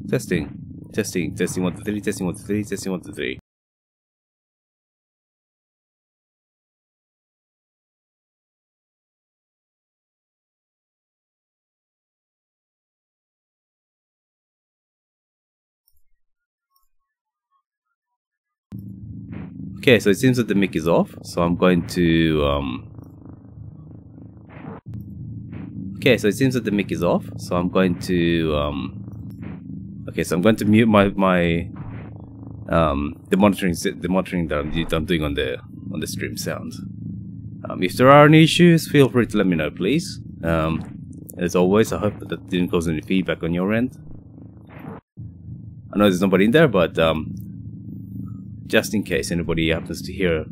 Testing. Testing. Testing 1 2 3. Testing 1 2 3. Testing 1 2 3. Okay, so it seems that the mic is off, so I'm going to okay, so it seems that the mic is off, so I'm going to okay, so I'm going to mute my the monitoring that I'm doing on the stream sound. If there are any issues, feel free to let me know, please. As always, I hope that didn't cause any feedback on your end. I know there's nobody in there, but just in case anybody happens to hear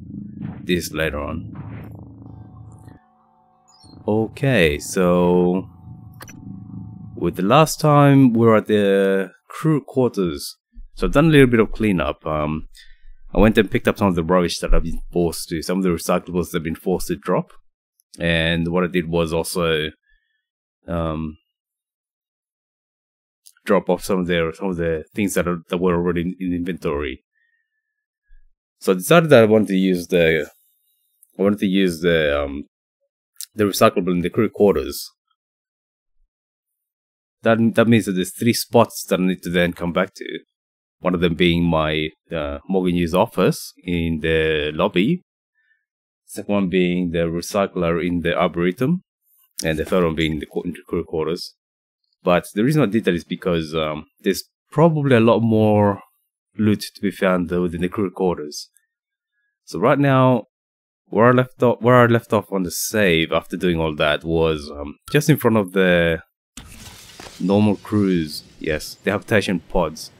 this later on. Okay, so with the last time we were at the crew quarters, so I've done a little bit of cleanup. I went and picked up some of the rubbish that I've been forced to, some of the recyclables that I've been forced to drop, and what I did was also drop off some of the things that were already in inventory. So I decided that I wanted to use the recyclable in the crew quarters. That means that there's 3 spots that I need to then come back to. One of them being my Morgan office in the lobby. Second one being the recycler in the arboretum, and the third one being in the crew quarters. But the reason I did that is because there's probably a lot more loot to be found within the crew quarters. So right now, where I left off on the save after doing all that was just in front of the normal crews. Yes, the habitation pods.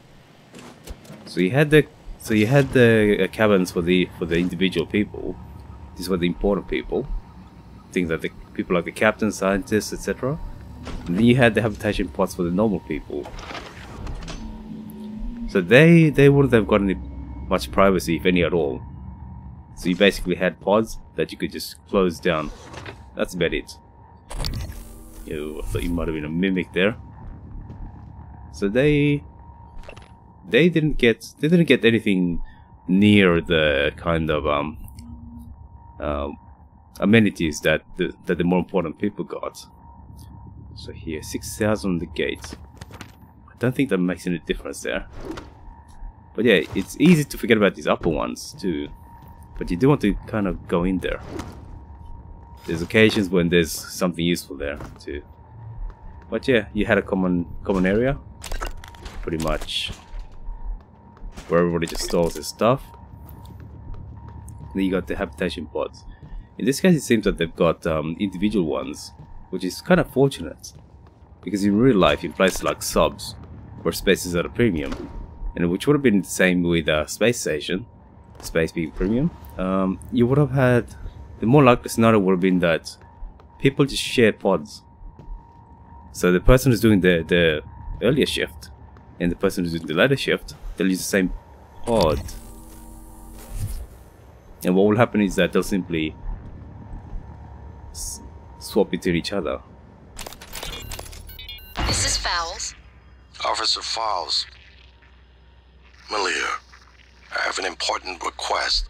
So you had the cabins for the individual people. These were the important people. Things like the people like the captain, scientists, etc. And then you had the habitation pods for the normal people. So they wouldn't have gotten much privacy, if any at all. So you basically had pods that you could just close down. That's about it. I thought you might have been a mimic there. So they didn't get anything near the kind of amenities that the more important people got. So here, 6,000 on the gate. I don't think that makes any difference there. But yeah, it's easy to forget about these upper ones too. But you do want to kind of go in there. There's occasions when there's something useful there too. But yeah, you had a common area, pretty much, where everybody just stores their stuff. Then you got the habitation pods. In this case, it seems that they've got individual ones, which is kind of fortunate, because in real life, in places like subs, where space is at a premium, and which would have been the same with a space station, space being premium, you would have had, the more likely scenario would have been that people just share pods. So the person who's doing the earlier shift and the person who's doing the later shift, they'll use the same pod. And what will happen is that they'll simply swap between each other. This is Fowles. Officer Fowles. Malia, I have an important request.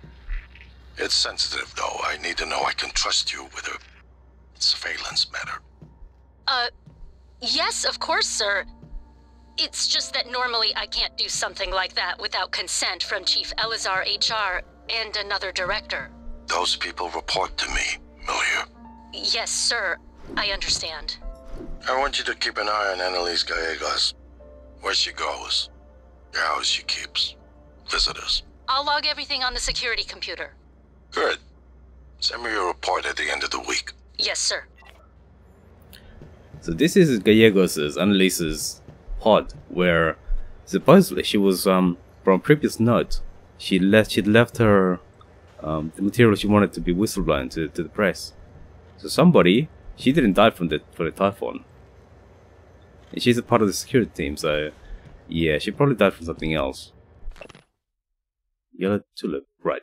It's sensitive, though. I need to know I can trust you with a surveillance matter. Yes, of course, sir. It's just that normally I can't do something like that without consent from Chief Elazar HR and another director. Those people report to me, Malia. Yes, sir. I understand. I want you to keep an eye on Annalise Gallegos. Where she goes, the house she keeps, visitors. I'll log everything on the security computer. Good. Send me a report at the end of the week. Yes, sir. So this is Gallegos' Annalise's pod, where supposedly she was from a previous note. She'd left her the material she wanted to be whistleblowing to the press. So somebody, she didn't die from the typhoon, and she's a part of the security team. So yeah, she probably died from something else. Yellow tulip, right?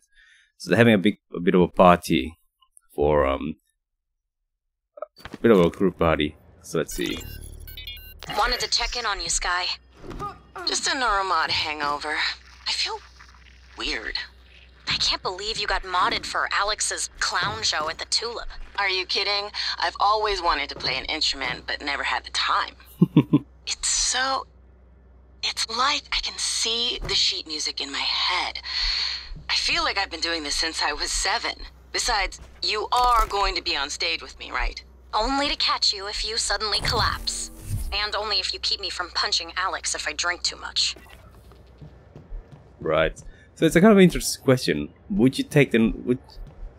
So they're having a bit of a party for a bit of a group party. So let's see. Wanted to check in on you, Sky. Just a neuromod hangover. I feel weird. I can't believe you got modded for Alex's clown show at the Tulip. Are you kidding? I've always wanted to play an instrument, but never had the time. It's like I can see the sheet music in my head. I feel like I've been doing this since I was 7. Besides, you are going to be on stage with me, right? Only to catch you if you suddenly collapse. And only if you keep me from punching Alex if I drink too much. Right. So it's a kind of interesting question. Would you take them?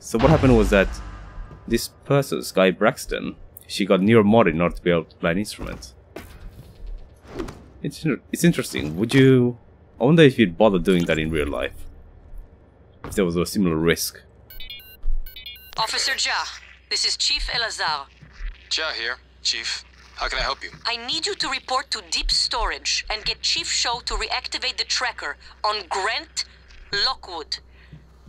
So what happened was that this person, Sky Braxton, she got neuromodded in order to be able to play an instrument. It's interesting. Would you? I wonder if you'd bother doing that in real life. If there was a similar risk. Officer Ja, this is Chief Elazar. Ja here, Chief. How can I help you? I need you to report to Deep Storage and get Chief Show to reactivate the tracker on Grant Lockwood.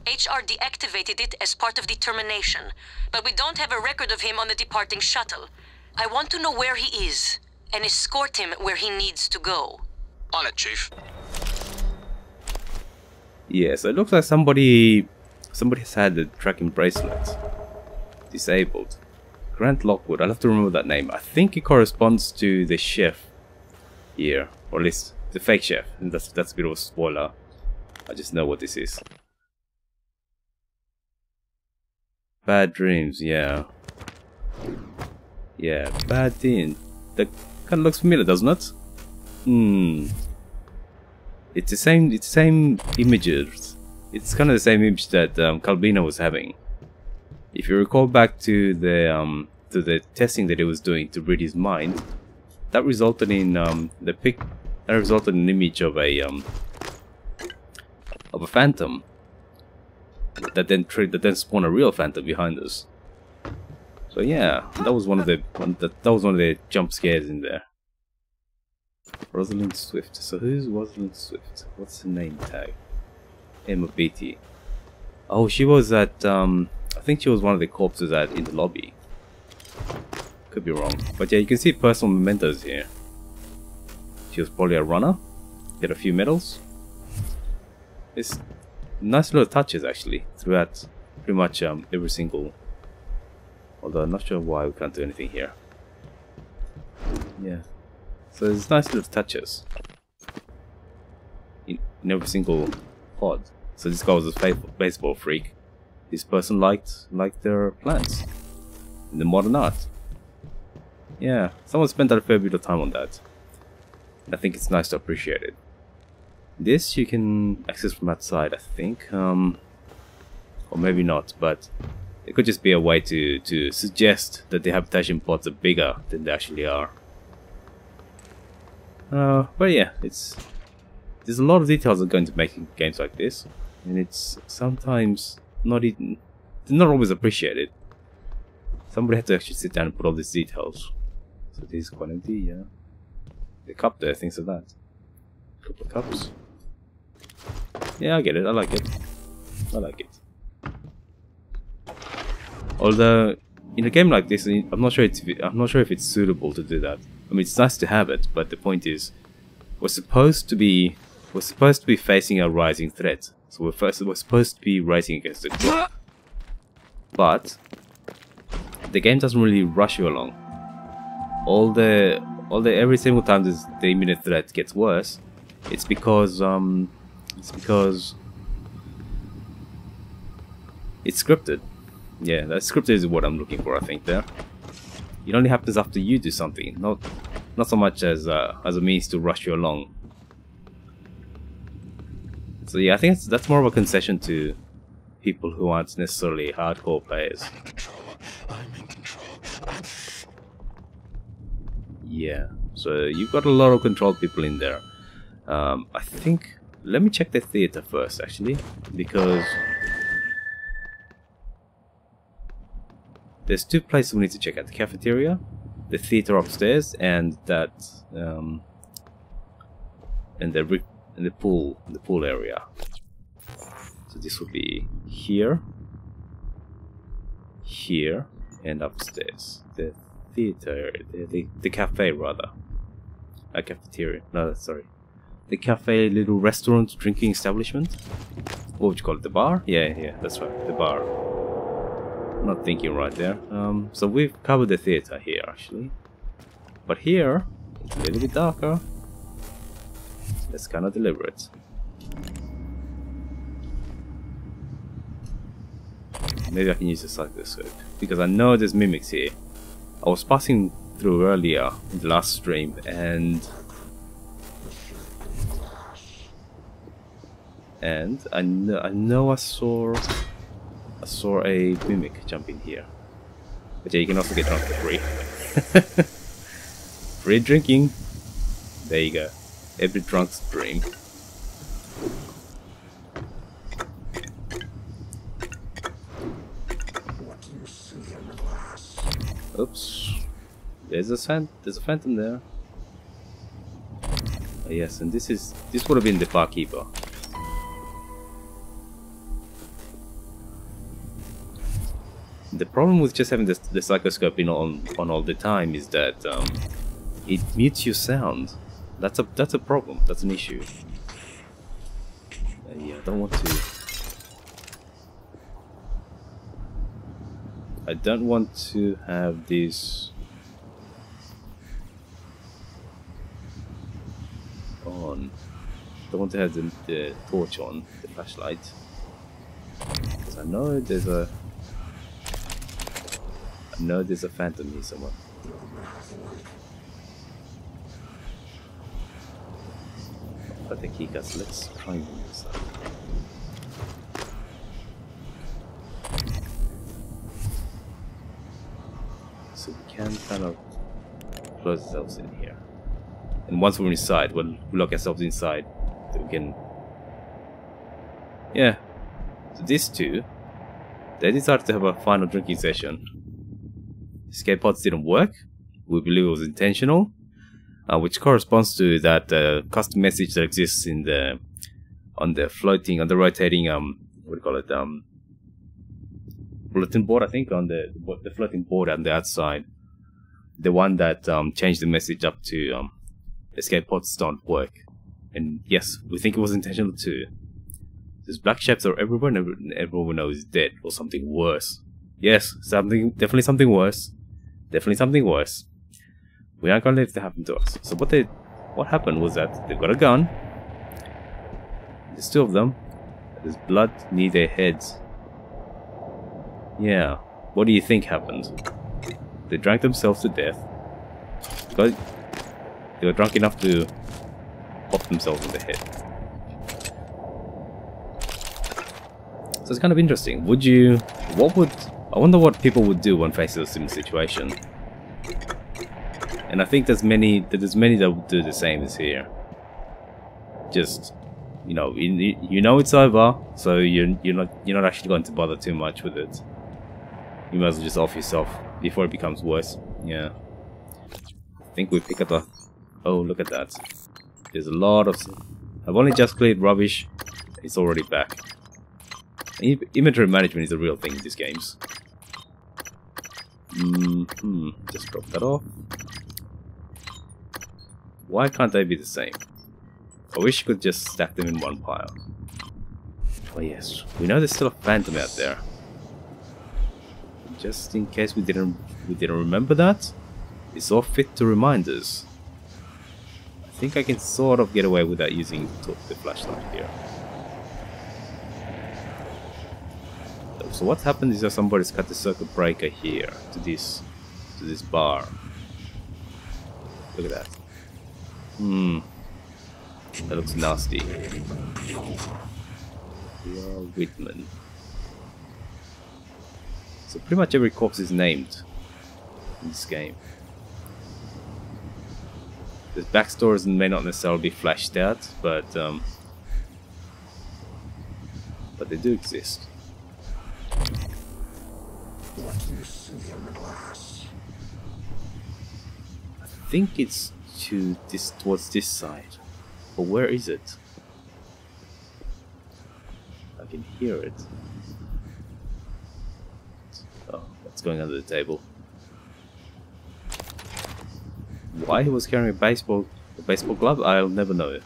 HR deactivated it as part of the termination, but we don't have a record of him on the departing shuttle. I want to know where he is and escort him where he needs to go. On it, Chief. Yeah, so it looks like somebody has had the tracking bracelet disabled. Grant Lockwood, I'll have to remember that name. I think it corresponds to the chef here, or at least the fake chef. And that's a bit of a spoiler. I just know what this is. Bad dreams, yeah. Yeah, bad dreams. That kind of looks familiar, doesn't it? It's the same images. It's kind of the same image that Calbina was having. If you recall back to the testing that he was doing to read his mind, that resulted in an image of a phantom that then spawned a real phantom behind us. So yeah, that was one of the jump scares in there. Rosalind Swift. So who's Rosalind Swift? What's her name tag? Emma Beatty. Oh, she was at I think she was one of the corpses in the lobby. Could be wrong, but yeah, you can see personal mementos here. She was probably a runner. Get a few medals. It's nice little touches actually throughout pretty much every single. Although I'm not sure why we can't do anything here. Yeah, so there's nice little touches in every single pod. So this guy was a baseball freak. This person liked their plants in the modern art. Yeah, someone spent a fair bit of time on that. I think it's nice to appreciate it. This you can access from outside, I think, or maybe not, but it could just be a way to suggest that the habitation pods are bigger than they actually are. But yeah, there's a lot of details that go into making games like this, and it's sometimes not always appreciated. Somebody had to actually sit down and put all these details. So this is quite empty, yeah. The cup there, things like that. Couple of cups. Yeah, I get it. I like it. I like it. Although in a game like this, I'm not sure if it's suitable to do that. I mean, it's nice to have it, but the point is, we're supposed to be facing a rising threat. So we're supposed to be racing against the clock. But the game doesn't really rush you along. Every single time the imminent threat gets worse, it's because it's scripted. Yeah, that scripted is what I'm looking for, I think there. It only happens after you do something, not so much as a means to rush you along. So yeah, I think that's more of a concession to people who aren't necessarily hardcore players. I'm in control. Yeah, so you've got a lot of controlled people in there. I think, let me check the theater first actually, because there's two places we need to check out: the cafeteria, the theater upstairs, and that and the pool area. So this will be here, and upstairs. The theater area, the cafe rather. A cafeteria. No, sorry. the cafe, little restaurant, drinking establishment. What would you call it? The bar? Yeah, that's right, the bar. I'm not thinking right there. So we've covered the theater here actually, but here it's a little bit darker. That's kind of deliberate. Maybe I can use the psychoscope because I know there's mimics here. I was passing through earlier in the last stream and I know I saw a mimic jump in here. But yeah, you can also get drunk for free. Free drinking. There you go. Every drunk's dream. Oops. There's a phantom there. Oh, yes, and this would have been the barkeeper. The problem with just having the psychoscope in on all the time is that it mutes your sound. That's a problem. That's an issue. Yeah, I don't want to have this on. I don't want to have the torch on, the flashlight, because I know there's a phantom here somewhere. But the keycards, let's try and move this up. So we can kind of close ourselves in here. And once we're inside, we'll lock ourselves inside so we can... Yeah. So these two, they decided to have a final drinking session. Escape pods didn't work. We believe it was intentional, which corresponds to that custom message that exists in on the rotating what do you call it, bulletin board, I think, on the floating board on the outside. The one that changed the message up to escape pods don't work. And yes, we think it was intentional too. There's black shapes are everywhere, and everyone we know is dead or something worse. Yes, definitely something worse. Definitely something worse. We aren't gonna let it happen to us. So what happened was that they've got a gun. There's two of them. There's blood near their heads. Yeah. What do you think happened? They drank themselves to death. They were drunk enough to pop themselves in the head. So it's kind of interesting. I wonder what people would do when faced with a similar situation. And I think there's many that would do the same as here. Just, you know it's over, so you're not actually going to bother too much with it. You might as well just off yourself before it becomes worse. Yeah. I think we pick up a... Oh, look at that. There's a lot of... I've only just cleared rubbish. It's already back. Inventory management is a real thing in these games. Just drop that off. Why can't they be the same? I wish you could just stack them in one pile. Oh yes, we know there's still a phantom out there. Just in case we didn't remember that, we saw fit to remind us. I think I can sort of get away without using the flashlight here. So what's happened is that somebody's cut the circuit breaker here to this bar. Look at that. That looks nasty. We are Whitman. So pretty much every corpse is named in this game. The backstories may not necessarily be flashed out, but they do exist. What you see in the glass. I think it's towards this side. But where is it? I can hear it. Oh, that's going under the table. Why he was carrying a baseball A baseball glove? I'll never know.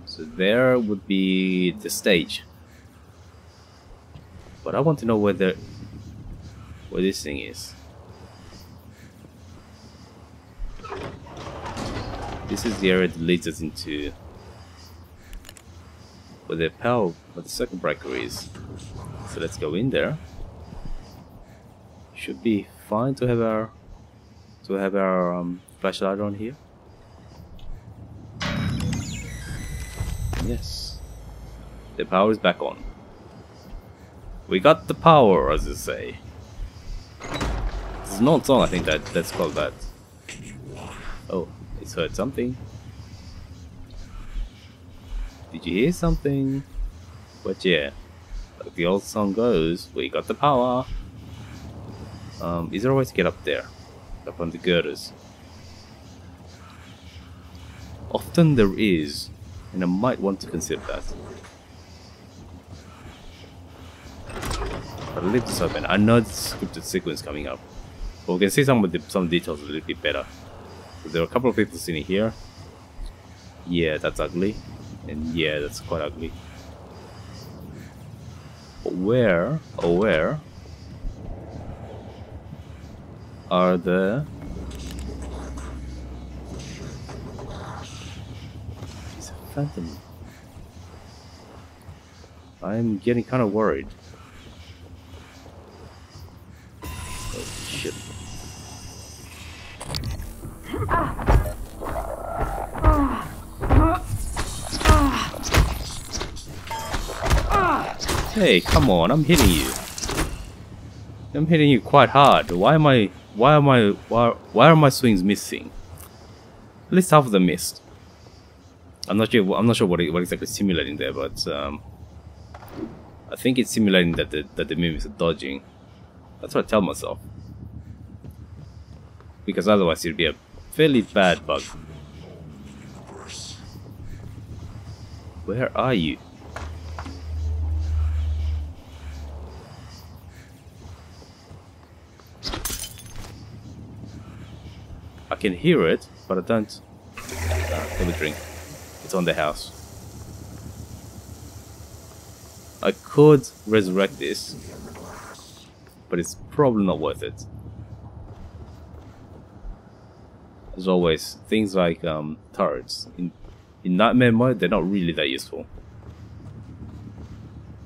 So there would be the stage. But I want to know where this thing is. This is the area that leads us into where the circuit breaker is. So let's go in there. Should be fine to have our flashlight on here. Yes, the power is back on. We got the power, as they say. It's an old song, I think that's called that. Oh, it's heard something. Did you hear something? But yeah, like the old song goes, we got the power. Is there a way to get up there? Up on the girders? Often there is, and I might want to consider that. But I'll leave this open. I know the scripted sequence coming up, but we can see some details a little bit better. So there are a couple of people sitting here. Yeah, that's ugly, and yeah, that's quite ugly. But where are the... It's a phantom. I'm getting kind of worried. Oh shit. Hey, come on, I'm hitting you. I'm hitting you quite hard. Why are my swings missing? At least half of them missed. I'm not sure what exactly is simulating there, but I think it's simulating that the mimics are dodging. That's what I tell myself. Because otherwise it'd be a fairly bad bug. Where are you? I can hear it, but I don't. Let me drink. It's on the house. I could resurrect this, but it's probably not worth it. As always, things like turrets in nightmare mode, they're not really that useful.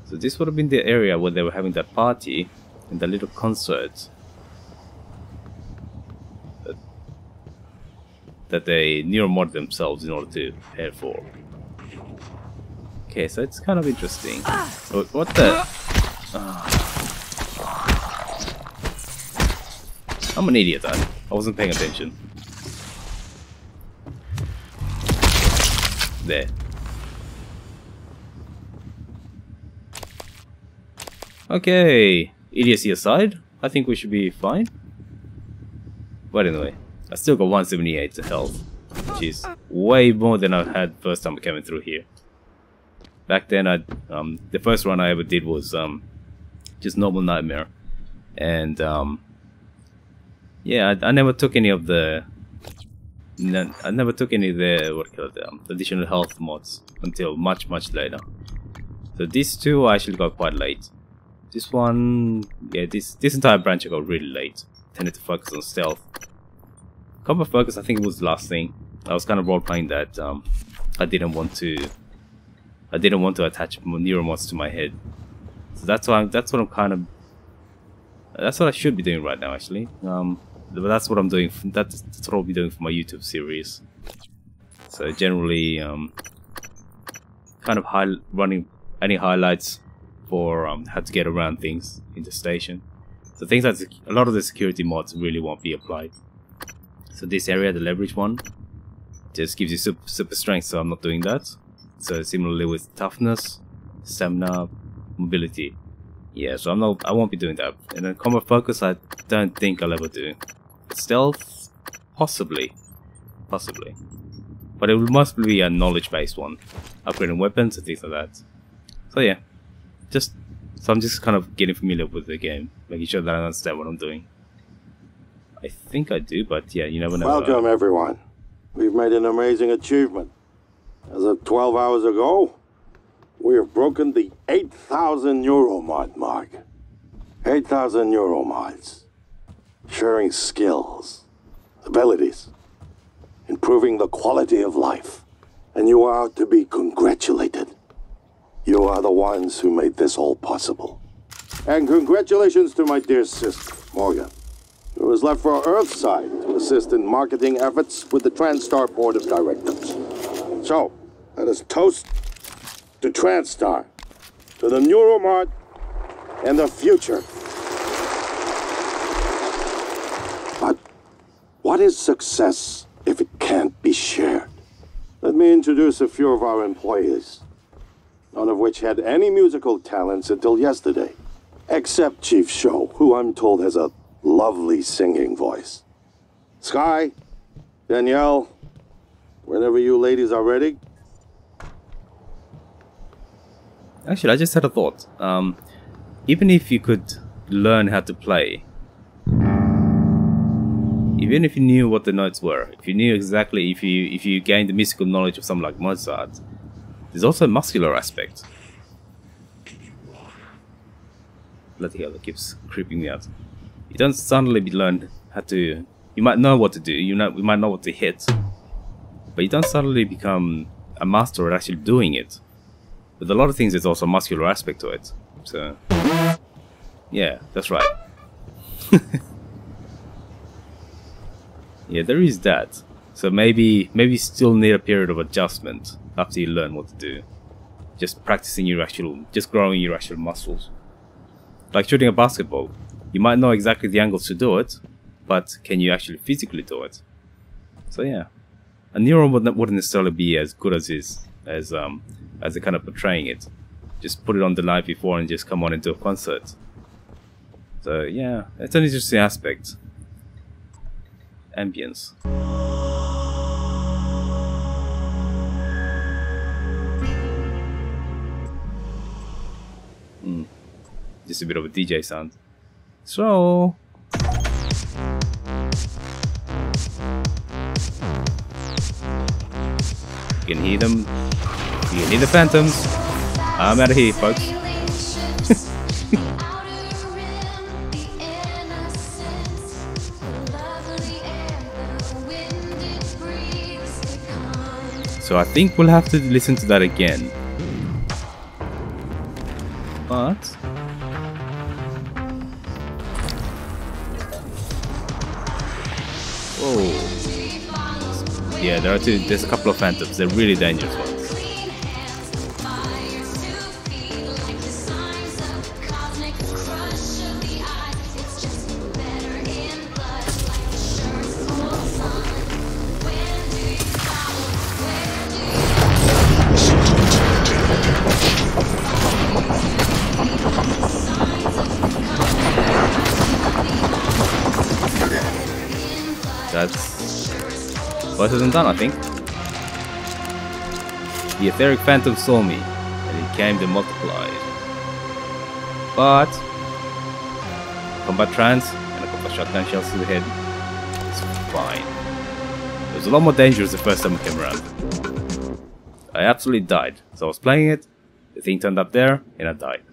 So this would have been the area where they were having that party and that little concert that they neuromod themselves in order to prepare for. Okay, so it's kind of interesting. What the? I'm an idiot, I wasn't paying attention. There. Okay, idiocy aside, I think we should be fine. But anyway, I still got 178 to health, which is way more than I had first time coming through here. Back then, the first run I ever did was just normal nightmare, and yeah, I never took any of the additional health mods until much later. So these two I actually got quite late. This one, yeah, this entire branch I got really late. Tended to focus on stealth. Combat focus, I think it was the last thing. I was kind of role playing that I didn't want to attach neuromods to my head. So that's what I should be doing right now, actually. But that's what I'm doing. That's what I'll be doing for my YouTube series. So generally, kind of running any highlights for how to get around things in the station. So things that a lot of the security mods really won't be applied. So this area, the leverage one, just gives you super strength. So I'm not doing that. So similarly with toughness, stamina, mobility. Yeah, so I won't be doing that. And then combat focus, I don't think I'll ever do. Stealth, possibly, but it must be a knowledge-based one, upgrading weapons and things like that. So yeah, just So I'm just kind of getting familiar with the game, making sure that I understand what I'm doing. I think I do, but yeah, you never know. Welcome, everyone. We've made an amazing achievement. As of 12 hours ago, we have broken the 8,000 Euromod mark. 8,000 Euromods. Sharing skills, abilities, improving the quality of life. And you are to be congratulated. You are the ones who made this all possible. And congratulations to my dear sister, Morgan, who was left for Earthside to assist in marketing efforts with the TranStar Board of Directors. So, let us toast to TranStar, to the Neuromart, and the future. But what is success if it can't be shared? Let me introduce a few of our employees, none of which had any musical talents until yesterday, except Chief Show, who I'm told has a lovely singing voice. Sky, Danielle, whenever you ladies are ready. Actually, I just had a thought. Even if you could learn how to play, even if you knew what the notes were, if you knew exactly, if you gained the musical knowledge of someone like Mozart, there's also a muscular aspect. Bloody hell, it keeps creeping me out. You don't suddenly learn how to. You might know what to do. You might know what to hit, but you don't suddenly become a master at actually doing it. With a lot of things, there's also a muscular aspect to it. So, yeah, that's right. Yeah, there is that. So maybe you still need a period of adjustment after you learn what to do. Just practicing just growing your actual muscles. Like shooting a basketball. You might know exactly the angles to do it, but can you actually physically do it? So yeah, a neuron wouldn't necessarily be as good as they're kind of portraying it. Just put it on the night before and just come on and do a concert. So yeah, it's an interesting aspect. Ambience. Just a bit of a DJ sound. So you can hear them. You can hear the phantoms. I'm out of here, folks. So I think we'll have to listen to that again. But oh, yeah, there's a couple of phantoms. They're really dangerous ones. That's better than done, I think. The etheric phantom saw me, and it came to multiply. But combat trance and a couple of shotgun shells to the head, it's fine. It was a lot more dangerous the first time it came around. I absolutely died. So I was playing it, the thing turned up there, and I died.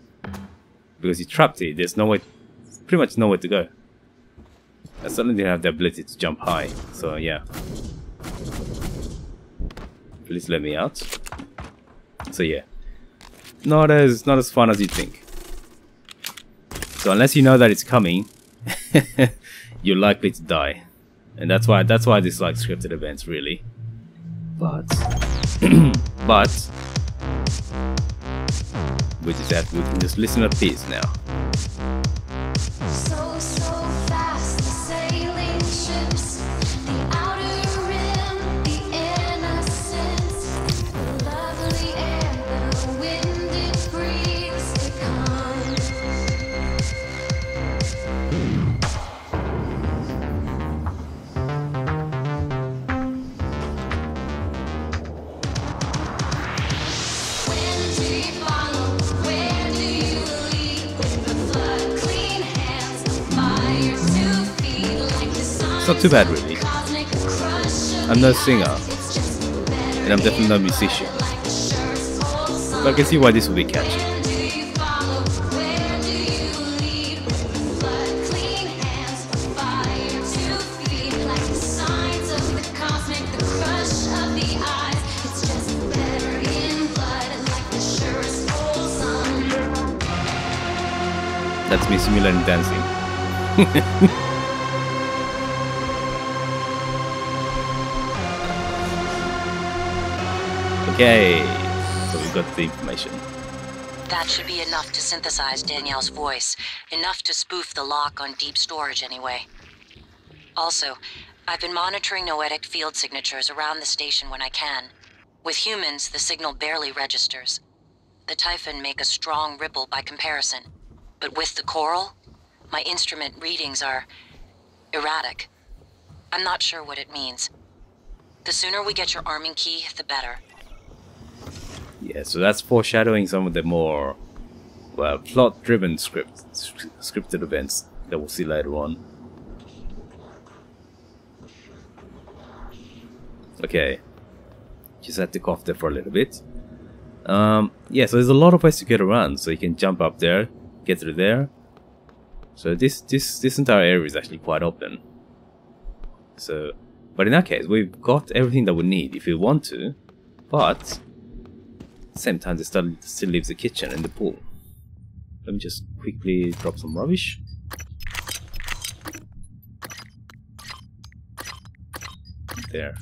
Because you're trapped here, there's pretty much nowhere to go. I suddenly didn't have the ability to jump high, so yeah. Please let me out. So yeah, not as fun as you think. So unless you know that it's coming, you're likely to die, and that's why I dislike scripted events really. But we can just listen at peace now. not too bad really. I'm no singer, and I'm definitely no musician, but I can see why this would be catchy. That's me simulating dancing. Okay, so we got the information. That should be enough to synthesize Danielle's voice. Enough to spoof the lock on deep storage anyway. Also, I've been monitoring noetic field signatures around the station when I can. With humans, the signal barely registers. The Typhon make a strong ripple by comparison. But with the coral, my instrument readings are erratic. I'm not sure what it means. The sooner we get your arming key, the better. Yeah, so that's foreshadowing some of the more, well, plot-driven scripted events that we'll see later on. Okay, just had to cough there for a little bit. Yeah, so there's a lot of ways to get around. So you can jump up there, get through there. So this entire area is actually quite open. So, but in that case, we've got everything that we need if we want to. But at the same time, there still leaves the kitchen and the pool. Let me just quickly drop some rubbish. There.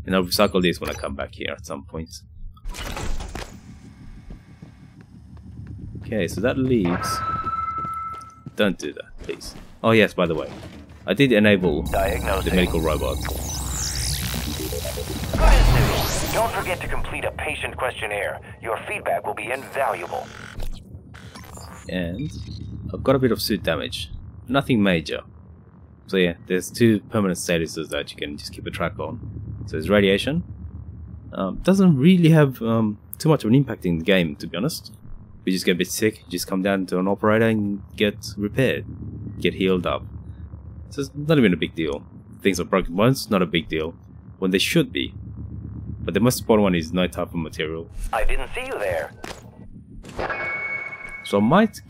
And I'll recycle this when I come back here at some point. Okay, so that leaves... Don't do that, please. Oh yes, by the way, I did enable the medical robot. Don't forget to complete a patient questionnaire. Your feedback will be invaluable. And I've got a bit of suit damage. Nothing major. So yeah, there's 2 permanent statuses that you can just keep a track on. So there's radiation. Doesn't really have too much of an impact in the game, to be honest. We just get a bit sick, you just come down to an operator and get repaired, get healed up. So it's not even a big deal. Things are broken bones, not a big deal, when they should be. But the most important one is no type of material. I didn't see you there. So I might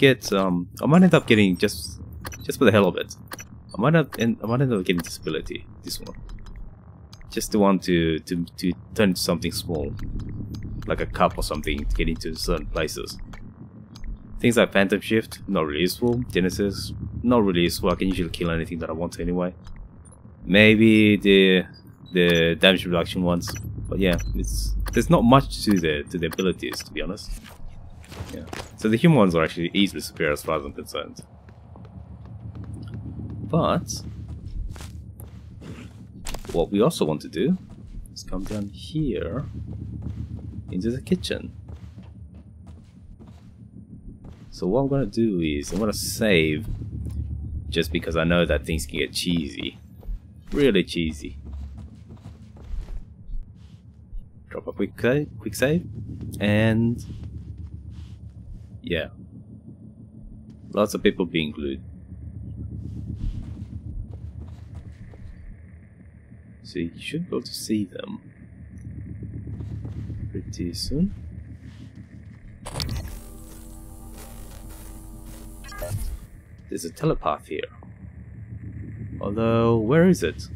end up getting just for the hell of it. I might end up getting disability. This one, just the one to turn into something small, like a cup or something, to get into certain places. Things like Phantom Shift, not really useful. Genesis, not really useful. I can usually kill anything that I want to anyway. Maybe the damage reduction ones, but yeah, there's not much to the abilities, to be honest. Yeah, so the human ones are actually easily superior as far as I'm concerned. But what we also want to do is come down here into the kitchen. So what I'm gonna do is I'm gonna save, just because I know that things can get cheesy, really cheesy. Drop a quick save, and yeah, lots of people being glued. So you should be able to see them pretty soon. There's a telepath here. Although, where is it?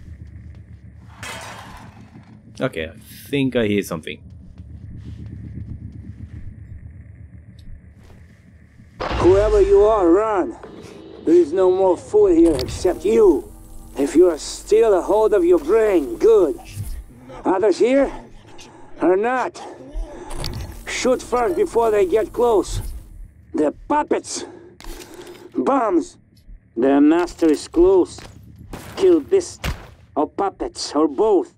Okay, I think I hear something. Whoever you are, run! There is no more food here except you. If you are still a hold of your brain, good. Others here? Or not? Shoot first before they get close. They're puppets! Bombs! Their master is close. Kill beast or puppets or both.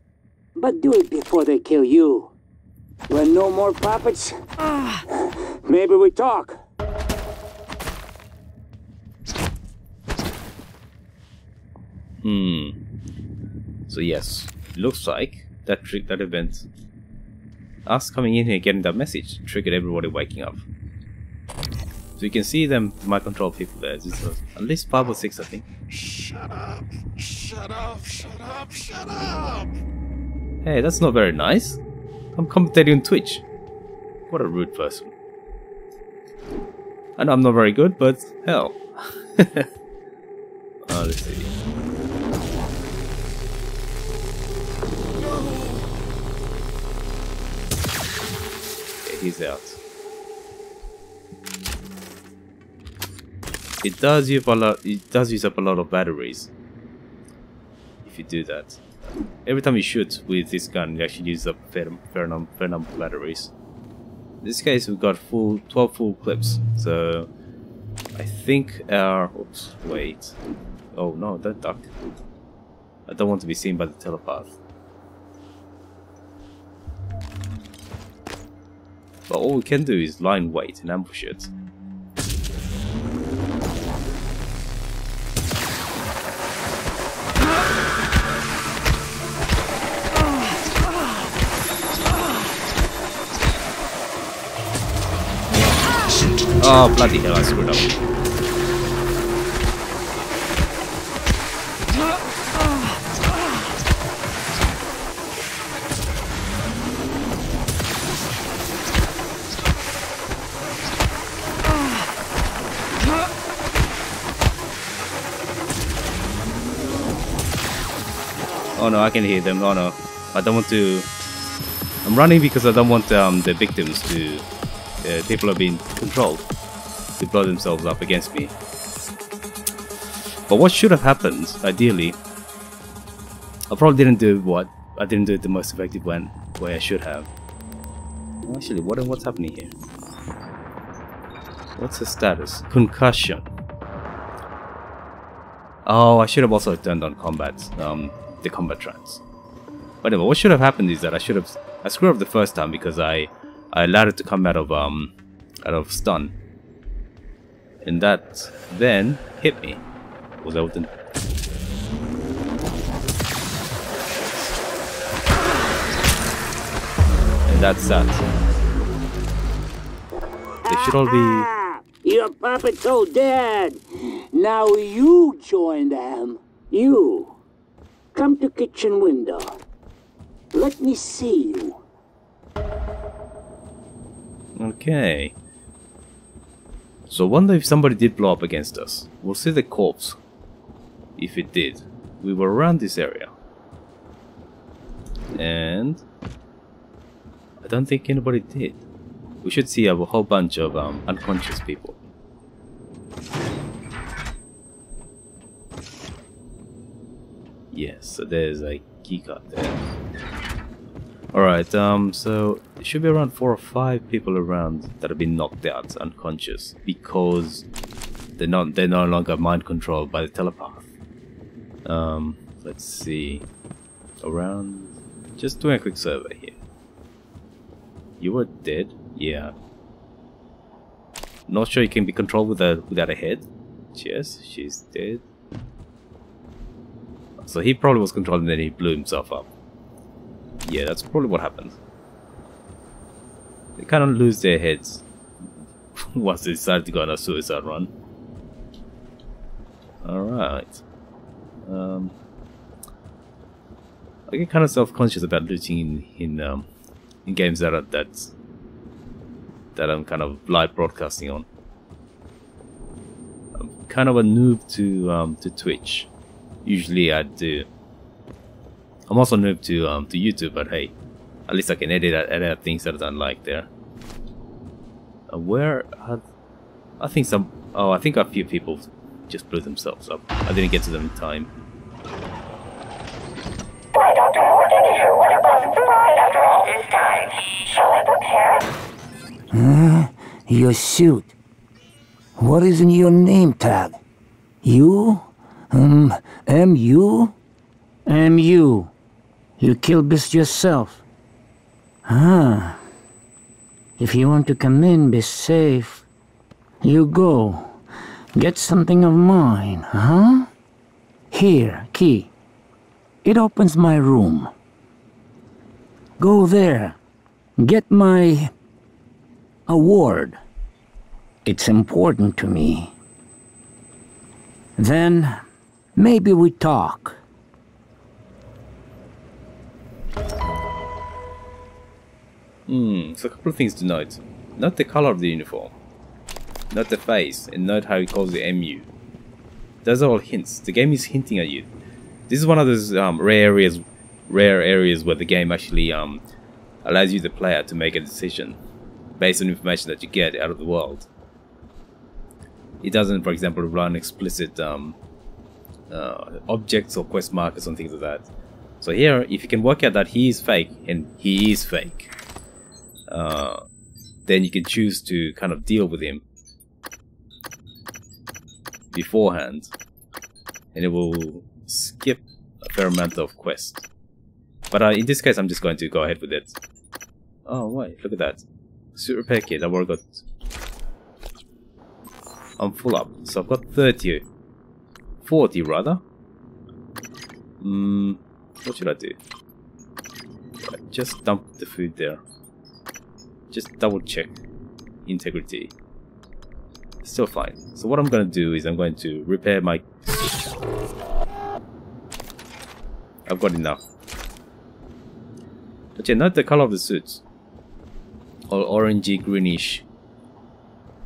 But do it before they kill you. When no more puppets, maybe we talk. So yes, it looks like that event, us coming in here getting that message, triggered everybody waking up. So you can see them, my control people there. There's at least 5 or 6, I think. Shut up. Shut up, shut up, shut up! Hey, that's not very nice. I'm commentating on Twitch. What a rude person. I know I'm not very good, but hell. Let's see. Okay, he's out. It does use up a lot of batteries if you do that. Every time you shoot with this gun, you actually use up fair number of batteries. In this case, we've got 12 full clips, so I think our... Oops, wait. Oh no, don't duck. I don't want to be seen by the telepath. But all we can do is lie in wait and ambush it. Oh, bloody hell, I screwed up. Oh no, I can hear them. Oh no, I don't want to... I'm running because I don't want the victims to... people are being controlled to blow themselves up against me. But what should have happened, ideally, I probably didn't do it the most effective way I should have. Actually, what's happening here? What's the status? Concussion. Oh, I should have also turned on combat, the combat trance. But anyway, what should have happened is that I screwed up the first time because I allowed it to come out of stun, and that then hit me. Was that and that's that. They should all be... Your puppet's all dead. Now you join them. You. Come to kitchen window. Let me see you. Okay. So wonder if somebody did blow up against us. We'll see the corpse. If it did. We were around this area. And... I don't think anybody did. We should see a whole bunch of unconscious people. Yes, so there's a keycard there. Alright, so there should be around 4 or 5 people around that have been knocked out unconscious because they're no longer mind controlled by the telepath. Let's see. Around, just doing a quick survey here. You were dead? Yeah. Not sure you can be controlled without a head. Yes, she's dead. So he probably was controlled and then he blew himself up. Yeah, that's probably what happened. They kind of lose their heads once they decide to go on a suicide run. Alright. I get kind of self-conscious about looting in games that I'm kind of live broadcasting on. I'm kind of a noob to Twitch. Usually I do. I'm also noob to YouTube, but hey, at least I can edit out things that I don't like there. I think a few people just blew themselves up. I didn't get to them in time. Why don't I work in here? What about blood after all this time? Shall I prepare? Your suit. What is in your name tag? You? M.U.? M.U. You killed this yourself. Ah. If you want to come in, be safe. You go. Get something of mine, huh? Here, key. It opens my room. Go there. Get my award. It's important to me. Then, maybe we talk. So a couple of things to note. Note the color of the uniform. Note the face, and note how he calls the MU. Those are all hints. The game is hinting at you. This is one of those rare areas where the game actually allows you, the player, to make a decision based on information that you get out of the world. It doesn't, for example, run explicit objects or quest markers and things like that. So here, if you can work out that he is fake, and he is fake, then you can choose to kind of deal with him beforehand, and it will skip a fair amount of quests. But in this case, I'm just going to go ahead with it. Oh wait, look at that. Suit repair kit, I've already got... I'm full up, so I've got 30. 40 rather. What should I do? Right, just dump the food there. Just double check integrity. Still fine. So what I'm going to do is I'm going to repair my... I've got enough. But yeah, note the color of the suits. All orangey, greenish.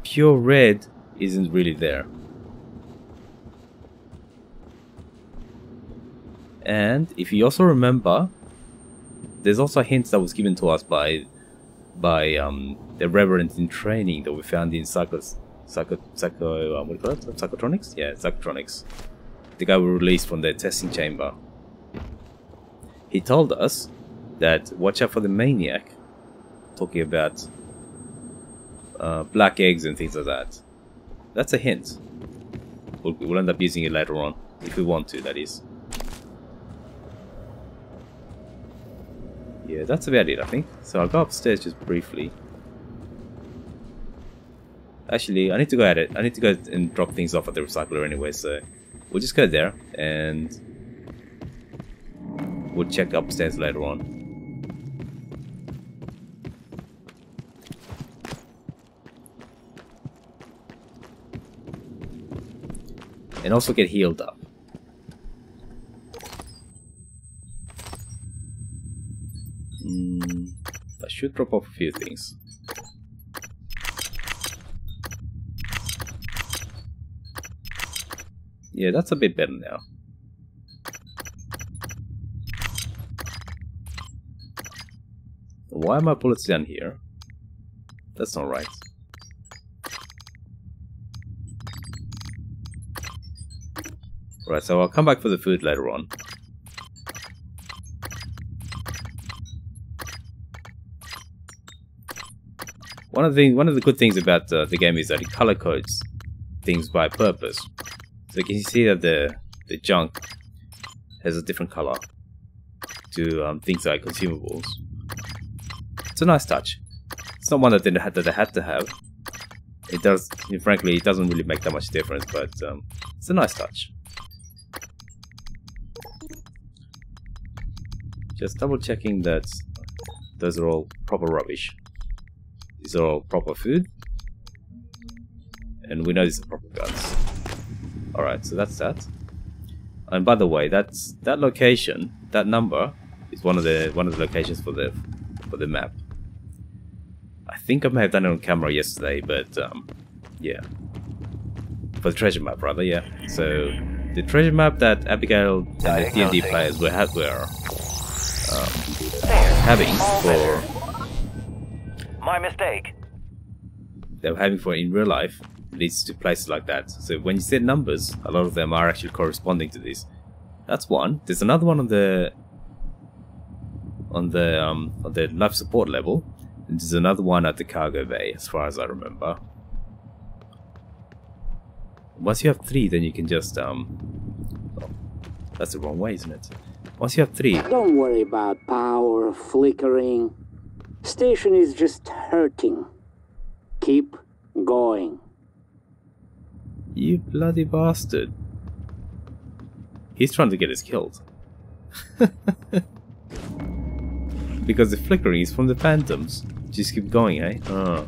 Pure red isn't really there. And if you also remember, there's also hints that was given to us by the Reverend in training that we found in psychotronics? Yeah, psychotronics. The guy we released from the testing chamber. He told us that watch out for the maniac, talking about black eggs and things like that. That's a hint. We'll end up using it later on, if we want to, that is. Yeah, that's about it, I think. So I'll go upstairs just briefly. Actually, I need to go at it. I need to go and drop things off at the recycler anyway, so we'll just go there and we'll check upstairs later on. And also get healed up. I should drop off a few things. Yeah, that's a bit better now. Why are my bullets down here? That's not right. Right, so I'll come back for the food later on. One of the good things about the game is that it color codes things by purpose. So you can see that the junk has a different color to things like consumables. It's a nice touch. It's not one that they had to have. It does, frankly, it doesn't really make that much difference, but it's a nice touch. Just double checking that those are all proper rubbish. These are all proper food. And we know these are proper guns. Alright, so that's that. And by the way, that location, that number, is one of the locations for the map. I think I may have done it on camera yesterday, but yeah. For the treasure map, rather, yeah. So the treasure map that Abigail and the D&D players were having for... My mistake. They were having for in real life leads to places like that. So when you set numbers, a lot of them are actually corresponding to this. That's one. There's another one on the life support level, and there's another one at the cargo bay, as far as I remember. Once you have 3, then you can just oh, that's the wrong way, isn't it? Once you have 3. Don't worry about power flickering. Station is just hurting. Keep going. You bloody bastard. He's trying to get us killed. Because the flickering is from the phantoms. Just keep going, eh? Oh,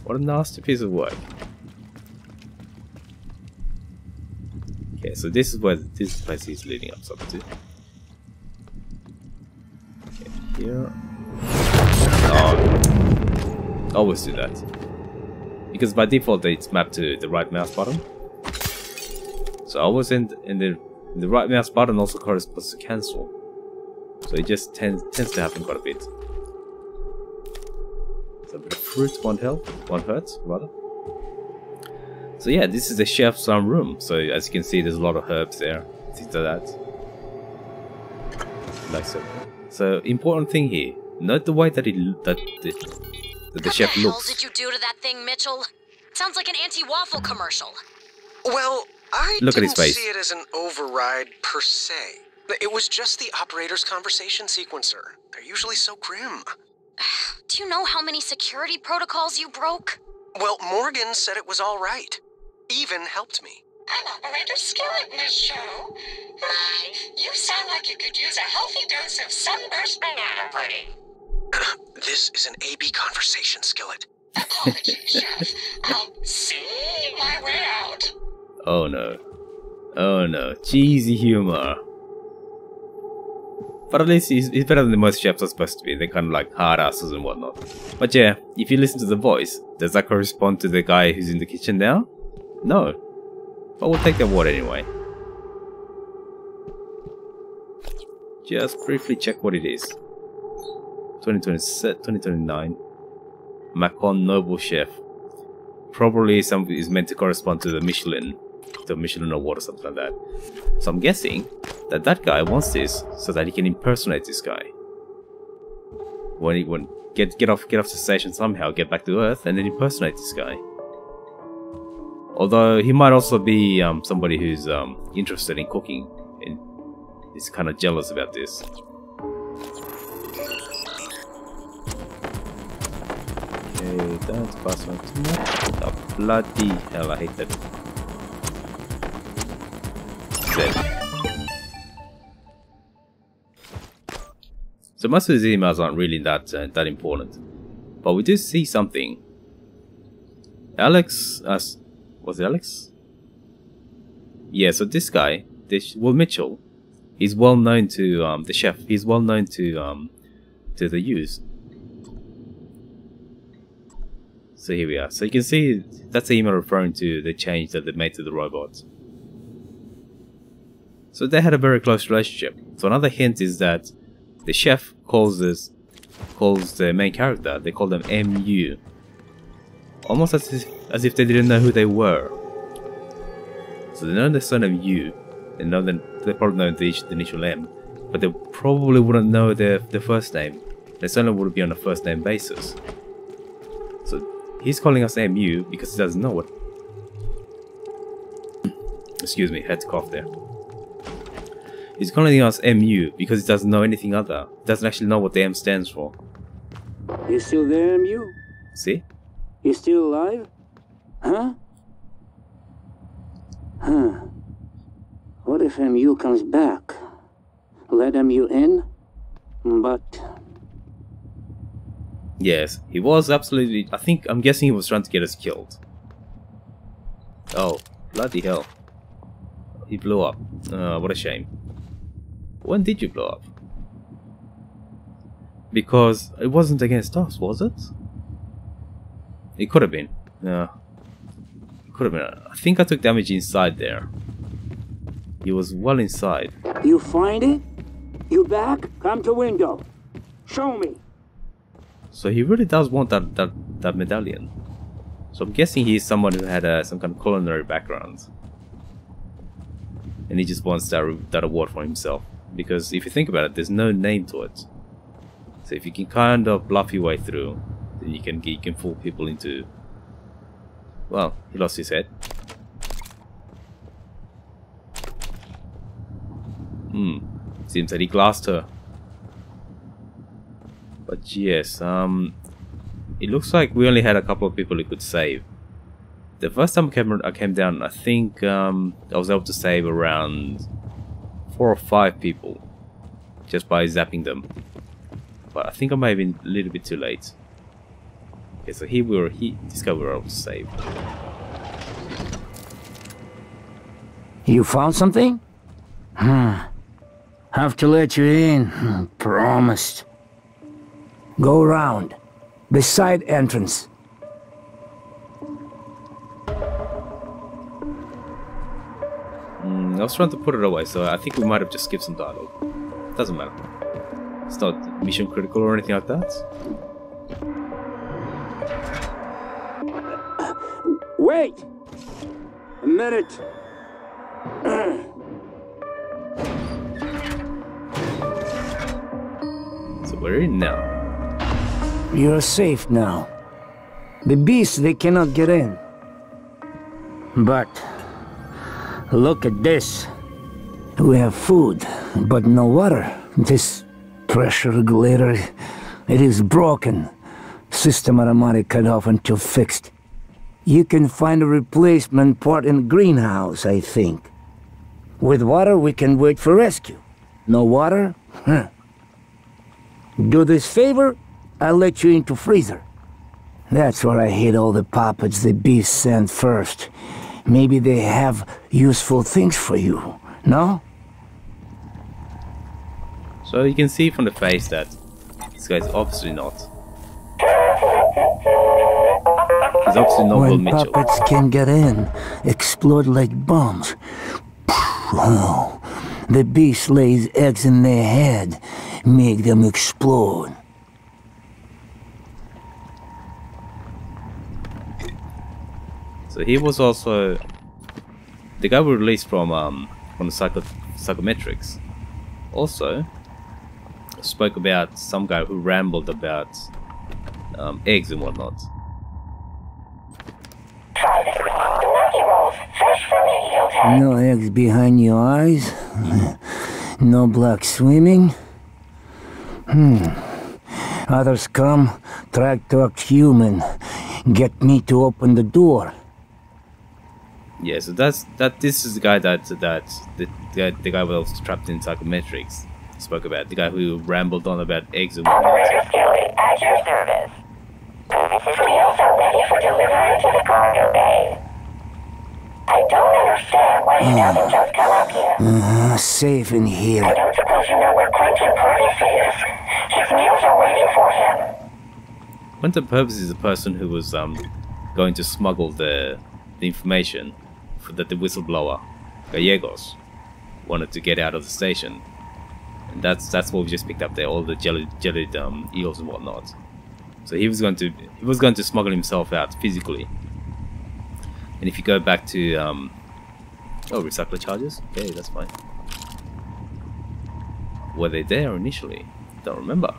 what a nasty piece of work. Okay, so this is where this place is leading up to. Okay, here. Oh Always do that. Because by default it's mapped to the right mouse button. So always in the right mouse button also corresponds to cancel. So it just tends to happen quite a bit. So a bit of fruit, 1 health, 1 hurt, rather. So yeah, this is the chef's room. So as you can see, there's a lot of herbs there, things like that. Like so. So important thing here, note the way that the chef looks. What the hell did you do to that thing, Mitchell? Sounds like an anti-waffle commercial. Well, I Look at his didn't face. see it as an override per se. It was just the operator's conversation sequencer. They're usually so grim. Do you know how many security protocols you broke? Well, Morgan said it was all right. Even helped me. I'm Operator Skillet in this show. My, you sound like you could use a healthy dose of sunburst banana pudding. This is an AB conversation, Skillet. Apologies, Chef. I'll see my way out. Oh no. Oh no. Cheesy humor. But at least he's better than most chefs are supposed to be. They're kind of like hard asses and whatnot. But yeah, if you listen to the voice, does that correspond to the guy who's in the kitchen now? No. But we'll take the award anyway. Just briefly check what it is. 2029. Macon Noble Chef. Probably something is meant to correspond to the Michelin award or something like that. So I'm guessing that guy wants this so that he can impersonate this guy. When he get off the station somehow, get back to Earth, and then impersonate this guy. Although he might also be somebody who's interested in cooking and is kind of jealous about this. Okay, don't pass on too much. Oh, bloody hell, I hate that. So most of these emails aren't really that important, but we do see something. Alex, was it Alex? Yeah. So this guy, Mitchell, he's well known to the chef. He's well known to the use. So here we are. So you can see that's the email referring to the change that they made to the robots. So they had a very close relationship. So another hint is that the chef calls the main character, they call them MU. Almost as if they didn't know who they were. So they know the surname U, and they probably know the initial M, but they probably wouldn't know their first name. Their surname would be on a first name basis. So he's calling us MU because he doesn't know what. Excuse me, had to cough there. He's calling us MU because he doesn't know anything other. He doesn't actually know what the M stands for. You still there, MU? See? You still alive? Huh? Huh. What if MU comes back? Let MU in? But... Yes, he was absolutely... I'm guessing he was trying to get us killed. Oh, bloody hell. He blew up. What a shame. When did you blow up? Because it wasn't against us, was it? It could have been. No. It could have been. I think I took damage inside there. He was well inside. You find it? You back? Come to window. Show me. So he really does want that medallion. So I'm guessing he's someone who had some kind of culinary background. And he just wants that award for himself. Because if you think about it, there's no name to it. So if you can kind of bluff your way through, then you can fool people into... Well, he lost his head. Seems that he glassed her. But yes, it looks like we only had a couple of people who could save. The first time I came down, I think I was able to save around 4 or 5 people just by zapping them. But I think I might have been a little bit too late. Okay, so this guy we were able to save. You found something? Have to let you in. Promised. Go around. The side entrance. I was trying to put it away, so I think we might have just skipped some dialogue. Doesn't matter. It's not mission critical or anything like that. Wait! A minute. So we're in now. You're safe now. The beasts, they cannot get in. But look at this. We have food, but no water. This pressure regulator, it is broken. System automatic cut off until fixed. You can find a replacement part in the greenhouse, I think. With water, we can wait for rescue. No water? Huh. Do this favor, I'll let you into freezer. That's where I hid all the puppets the beasts sent first. Maybe they have useful things for you, no? So you can see from the face that this guy's obviously not. He's obviously not Will When Mitchell. puppets can get in, explode like bombs. Oh, the beast lays eggs in their head, make them explode. So he was also the guy we released from the psychometrics. Also spoke about some guy who rambled about eggs and whatnot. No eggs behind your eyes. No black swimming. Others come, try to talk human, get me to open the door. Yeah, so this is the guy the guy who was trapped in psychometrics spoke about. The guy who rambled on about eggs and whatnot. Operator Skillet at your service. Services wheels are ready for delivery to the cargo bay. I don't understand why he doesn't just come up here. Safe in here. I don't suppose you know where Quentin Purvis is. His meals are waiting for him. Quentin Purvis is the person who was going to smuggle the information that the whistleblower Gallegos wanted to get out of the station, and that's what we just picked up there, all the jellied eels and whatnot. So he was going to smuggle himself out physically. And if you go back to recycler charges, okay, that's fine. Were they there initially? Don't remember.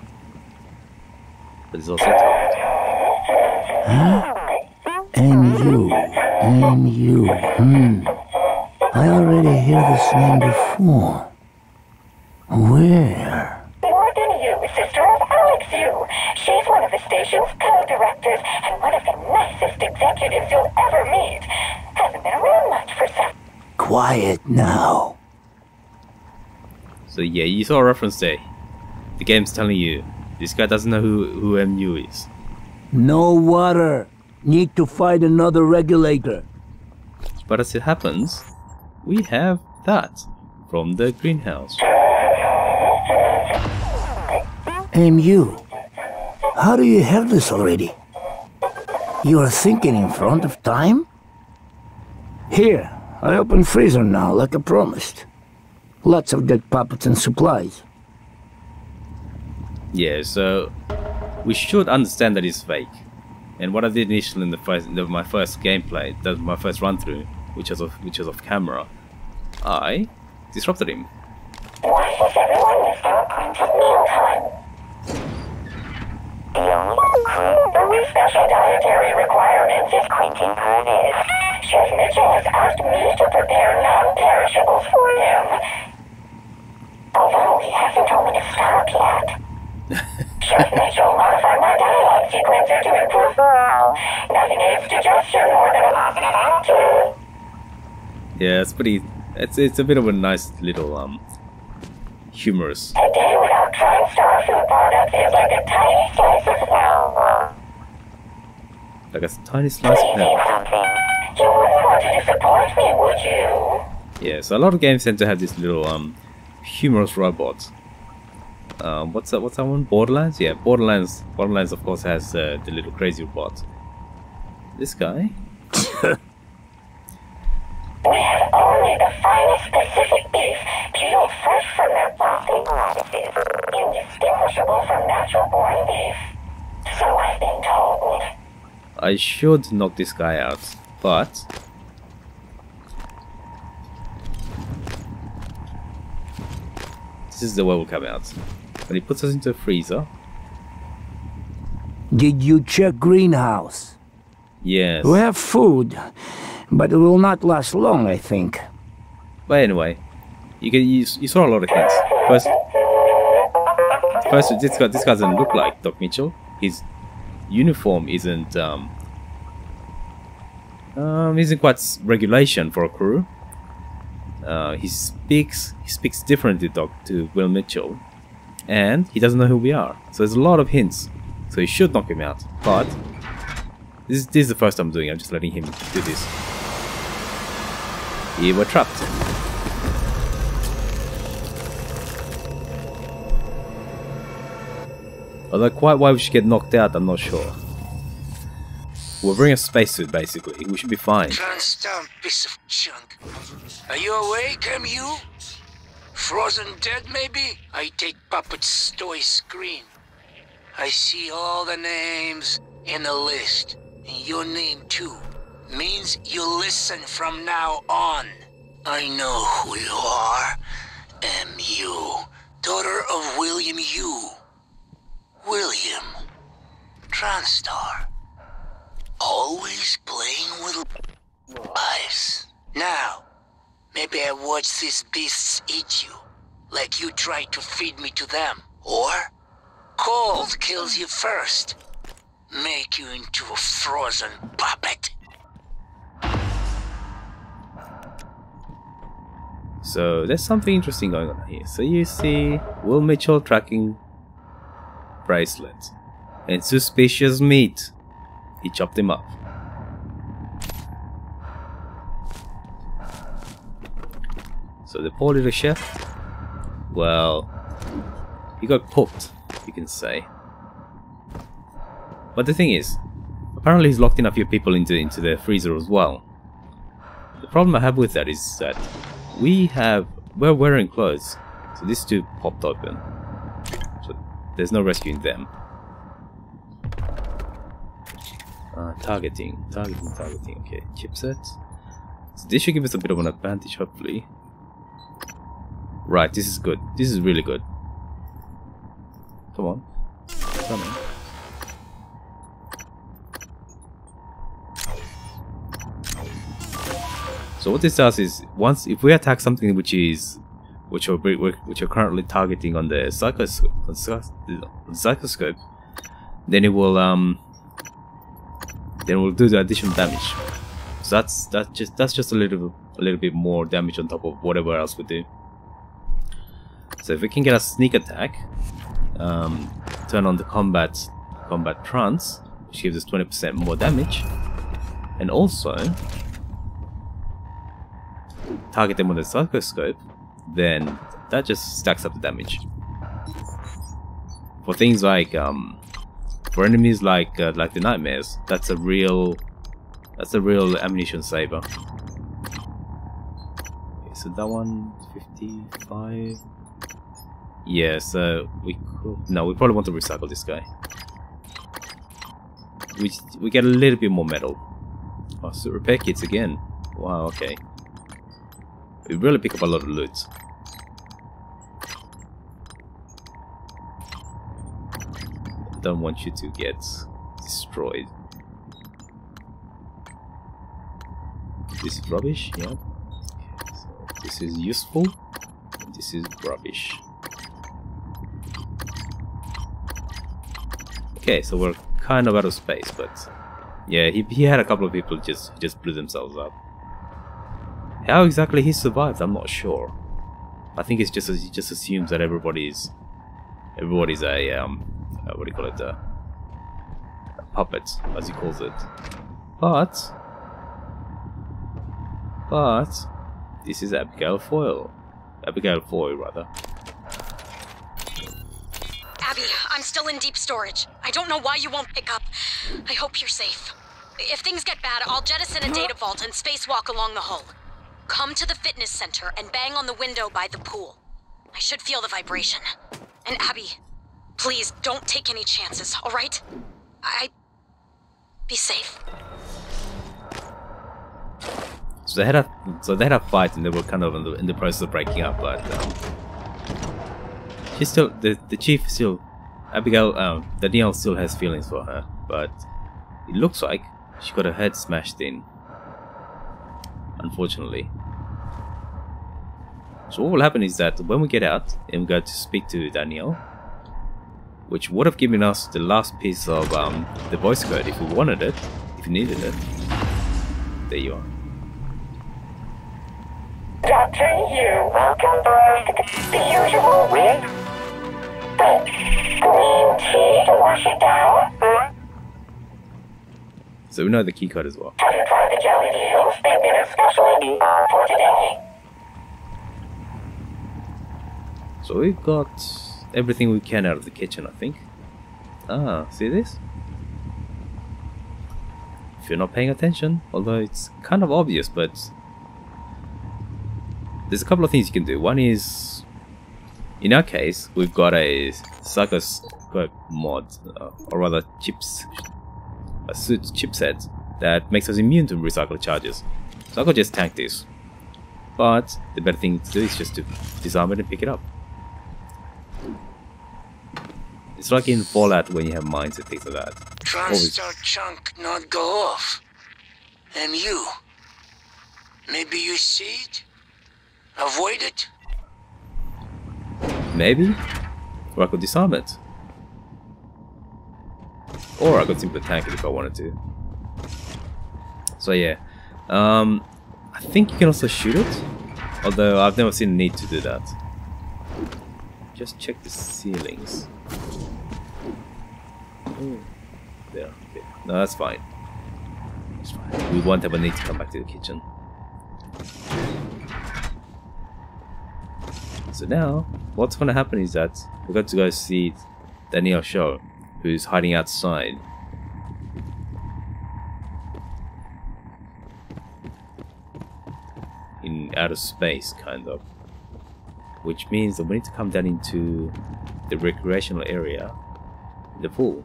But it's also And you. I already hear this name before. Where? Morgan Yu, sister of Alex Yu. She's one of the station's co-directors and one of the nicest executives you'll ever meet. Hasn't been around much for some. Quiet now. So yeah, you saw a reference there. The game's telling you this guy doesn't know who MU is. No water. Need to find another regulator. But as it happens, we have that from the greenhouse. MU, how do you have this already? You are thinking in front of time? Here, I open freezer now, like I promised. Lots of dead puppets and supplies. Yeah, so we should understand that it's fake. And what I did initially in my first gameplay, my first run through, which was off camera, I disrupted him. Why does everyone miss out on mealtime? The special dietary requirements is Quentin Purvis. Chef Mitchell has asked me to prepare non-perishables for him. Although he hasn't told me to stop yet. Chef Mitchell modified my dialogue sequencer to improve morale. Nothing is suggestion more than a positive attitude. Yeah, it's pretty. It's a bit of a nice little humorous. A day without trying Star Food products is like a tiny slice of hell. Like a tiny slice of hell. Something. You wouldn't want to disappoint me, would you? Yeah, so a lot of games tend to have this little humorous robots. What's that one? Borderlands? Yeah, Borderlands. Borderlands, of course, has the little crazy robot. This guy. We have only the finest specific beef, peeled fresh from their bossy goddesses, indistinguishable from natural-born beef. So I've been told. I should knock this guy out, but this is the way we'll come out. When he puts us into a freezer. Did you check greenhouse? Yes. We have food, but it will not last long, I think. But anyway, you saw a lot of things. First, this guy doesn't look like Doc Mitchell. His uniform isn't quite regulation for a crew. He speaks differently to Will Mitchell, and he doesn't know who we are. So there's a lot of hints. So you should knock him out. But this is the first time I'm doing it. I'm just letting him do this. Here we're trapped. Although quite why we should get knocked out, I'm not sure. We're wearing a spacesuit basically. We should be fine. Transdown piece of junk. Are you awake, MU? Frozen dead, maybe? I take Puppet's toy screen. I see all the names in the list. And your name too. Means you listen from now on. I know who you are. MU. Daughter of William U. William. Transtar. Always playing with lives. Now, maybe I watch these beasts eat you. Like you tried to feed me to them. Or cold kills you first. Make you into a frozen puppet. So there's something interesting going on here. So you see Will Mitchell tracking bracelet and suspicious meat. He chopped him up. So the poor little chef, well, he got cooked, you can say. But the thing is, apparently he's locked in a few people into the freezer as well. The problem I have with that is that we're wearing clothes, so these two popped open. So there's no rescuing them. Targeting. Okay, chipset. So this should give us a bit of an advantage, hopefully. Right, this is good. This is really good. Come on. Come on. So what this does is, if we attack something which are currently targeting on the psychoscope, then it will do the additional damage. So that's just a little bit more damage on top of whatever else we do. So if we can get a sneak attack, turn on the combat trance, which gives us 20% more damage, and also target them with the psychoscope, then that just stacks up the damage. For things like for enemies like the nightmares, that's a real ammunition saver. Okay, so that one 55. Yeah, so we probably want to recycle this guy. We get a little bit more metal. Oh, so repair kits again. Wow, okay. We really pick up a lot of loot. I don't want you to get destroyed. This is rubbish, yeah. Okay, so this is useful. This is rubbish. Okay, so we're kind of out of space, but yeah, he had a couple of people just blew themselves up. How exactly he survived, I'm not sure. I think it's just he just assumes that everybody's a what do you call it, a puppet, as he calls it. But this is Abigail Foy rather. Abby, I'm still in deep storage. I don't know why you won't pick up. I hope you're safe. If things get bad, I'll jettison a data vault and spacewalk along the hull. Come to the fitness center and bang on the window by the pool. I should feel the vibration. And Abby, please don't take any chances, all right? Be safe. So they had a fight, and they were kind of in the process of breaking up. But she's still the chief still. Abigail, Danielle still has feelings for her, but it looks like she got her head smashed in. Unfortunately. So what will happen is that when we get out and we go to speak to Danielle, which would have given us the last piece of the voice code if we wanted it, if we needed it. There you are. Dr. Yu, welcome back. The usual with the green tea to wash it down. So we know the key code as well. Have you tried the jelly beans? They've been especially designed for today. So we've got everything we can out of the kitchen, I think. Ah, see this? If you're not paying attention, although it's kind of obvious, but there's a couple of things you can do. One is, in our case, we've got a psychoscope mod, or rather a suit chipset that makes us immune to recycled charges. So I could just tank this. But the better thing to do is just to disarm it and pick it up. It's like in Fallout when you have mines and things like that. Transtar chunk not go off. And you? Maybe you see it? Avoid it? Maybe? Or I could disarm it. Or I could simply tank it if I wanted to. So yeah. I think you can also shoot it. Although I've never seen a need to do that. Just check the ceilings. Ooh. There. Okay. No, that's fine. That's fine. We won't have a need to come back to the kitchen. So now, what's going to happen is that we're going to go see Danielle Shaw, who's hiding outside. In outer space, kind of. Which means that we need to come down into the recreational area, the pool.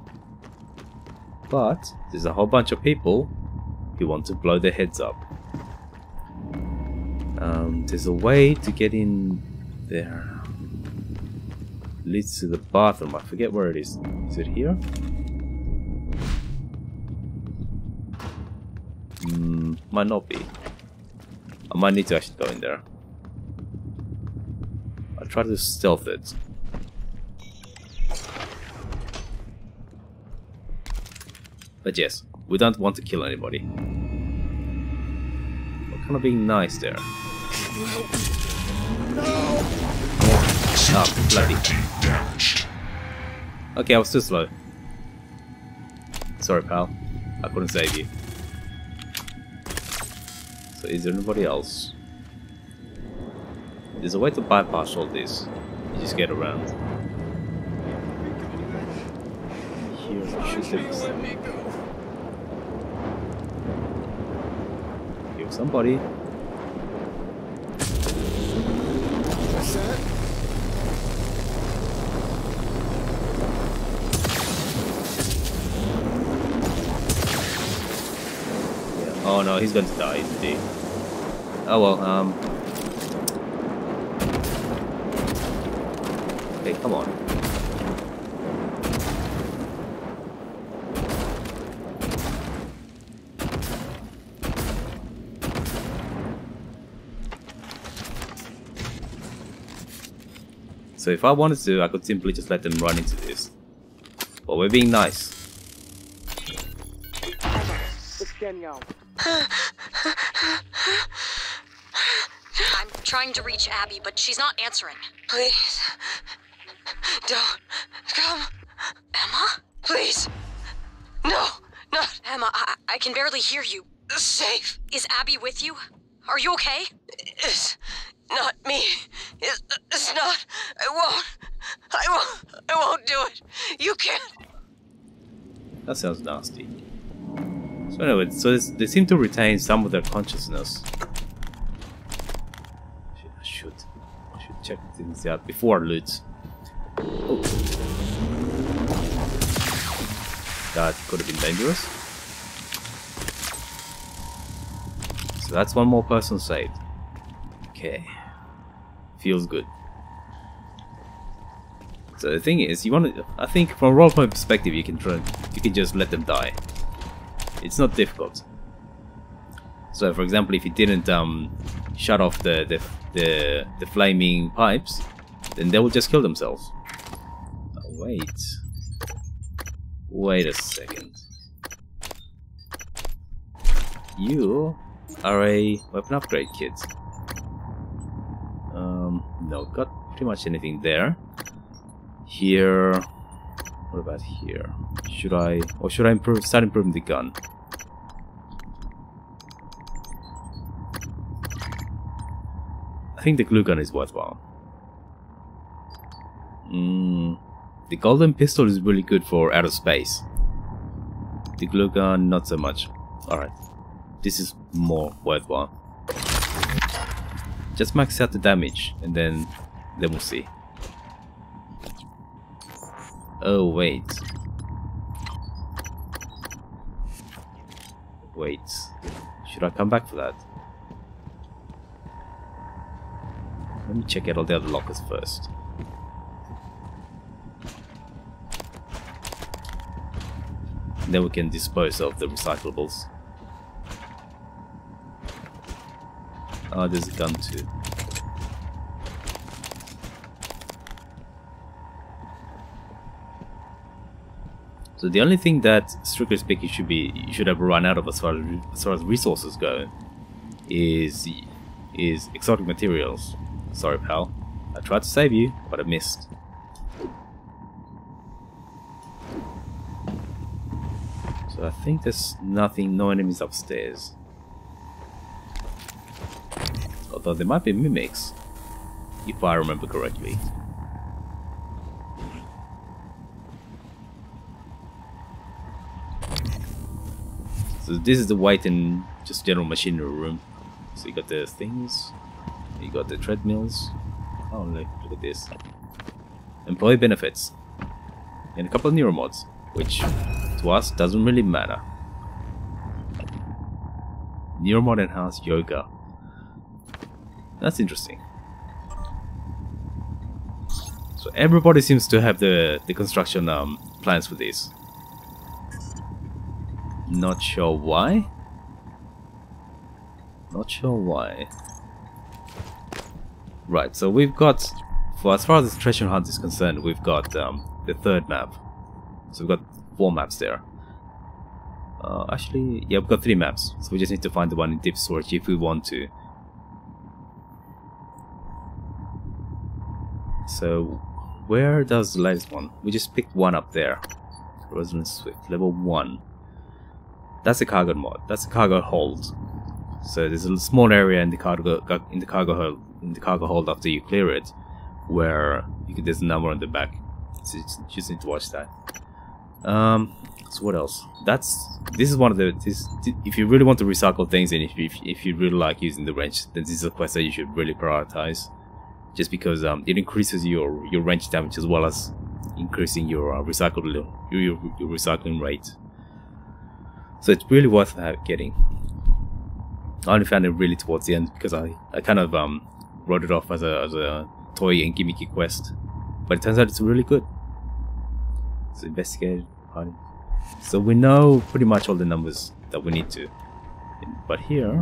But there's a whole bunch of people who want to blow their heads up. There's a way to get in there. Leads to the bathroom. I forget where it is. Is it here? Might not be. I might need to actually go in there. I'll try to stealth it. But yes, we don't want to kill anybody. We're kind of being nice there. Oh, bloody. Okay, I was too slow. Sorry, pal. I couldn't save you. So is there anybody else? There's a way to bypass all this. You just get around. Here, shoot this. Here's somebody. Oh no, he's going to die, isn't he? Oh well, okay, come on. So if I wanted to, I could simply just let them run into this. But we're being nice. It's Danielle. I'm trying to reach Abby, but she's not answering. Please. Don't come. Emma? Please. No, not Emma, I can barely hear you. safe. Is Abby with you? Are you okay? It's not me. It's not. I won't do it. You can't. That sounds nasty. So anyway, they seem to retain some of their consciousness. I should check things out before I loot. Oh. That could have been dangerous. So that's one more person saved. Okay. Feels good. So the thing is, I think from a roleplay perspective, you can just let them die. It's not difficult. So, for example, if you didn't shut off the flaming pipes, then they will just kill themselves. Oh, wait a second. You are a weapon upgrade kit. No, got pretty much anything there. Here, what about here? Should I start improving the gun? I think the glue gun is worthwhile. The golden pistol is really good for outer space. The glue gun, not so much. Alright, this is more worthwhile. Just max out the damage, and then we'll see. Oh, wait. Should I come back for that? Let me check out all the other lockers first. And then we can dispose of the recyclables. Oh, there's a gun too. So the only thing that, strictly speaking, you should have run out of as far as resources go, is exotic materials. Sorry, pal. I tried to save you, but I missed. So I think there's no enemies upstairs. Although there might be mimics, if I remember correctly. So this is the white and just general machinery room. So you got the things, you got the treadmills. Oh look at this. Employee benefits. And a couple of neuromods, which to us doesn't really matter. Neuromod enhanced yoga. That's interesting. So everybody seems to have the construction plans for this. Not sure why. Right, so we've got, as far as the treasure hunt is concerned, we've got the third map. So we've got 4 maps there. Actually, yeah, we've got 3 maps. So we just need to find the one in deep storage if we want to. So where does the latest one? We just picked one up there. Rosalind Swift, level 1. That's a cargo mod. That's a cargo hold. So there's a small area in the cargo hold after you clear it, where there's a number on the back. So you just need to watch that. So what else? This is one of the if you really want to recycle things, and if you really like using the wrench, then this is a quest that you should really prioritize. Just because it increases your wrench damage as well as increasing your recycling rate. So it's really worth getting. I only found it really towards the end because I kind of wrote it off as a toy and gimmicky quest, but it turns out it's really good. So investigate. So we know pretty much all the numbers that we need to. But here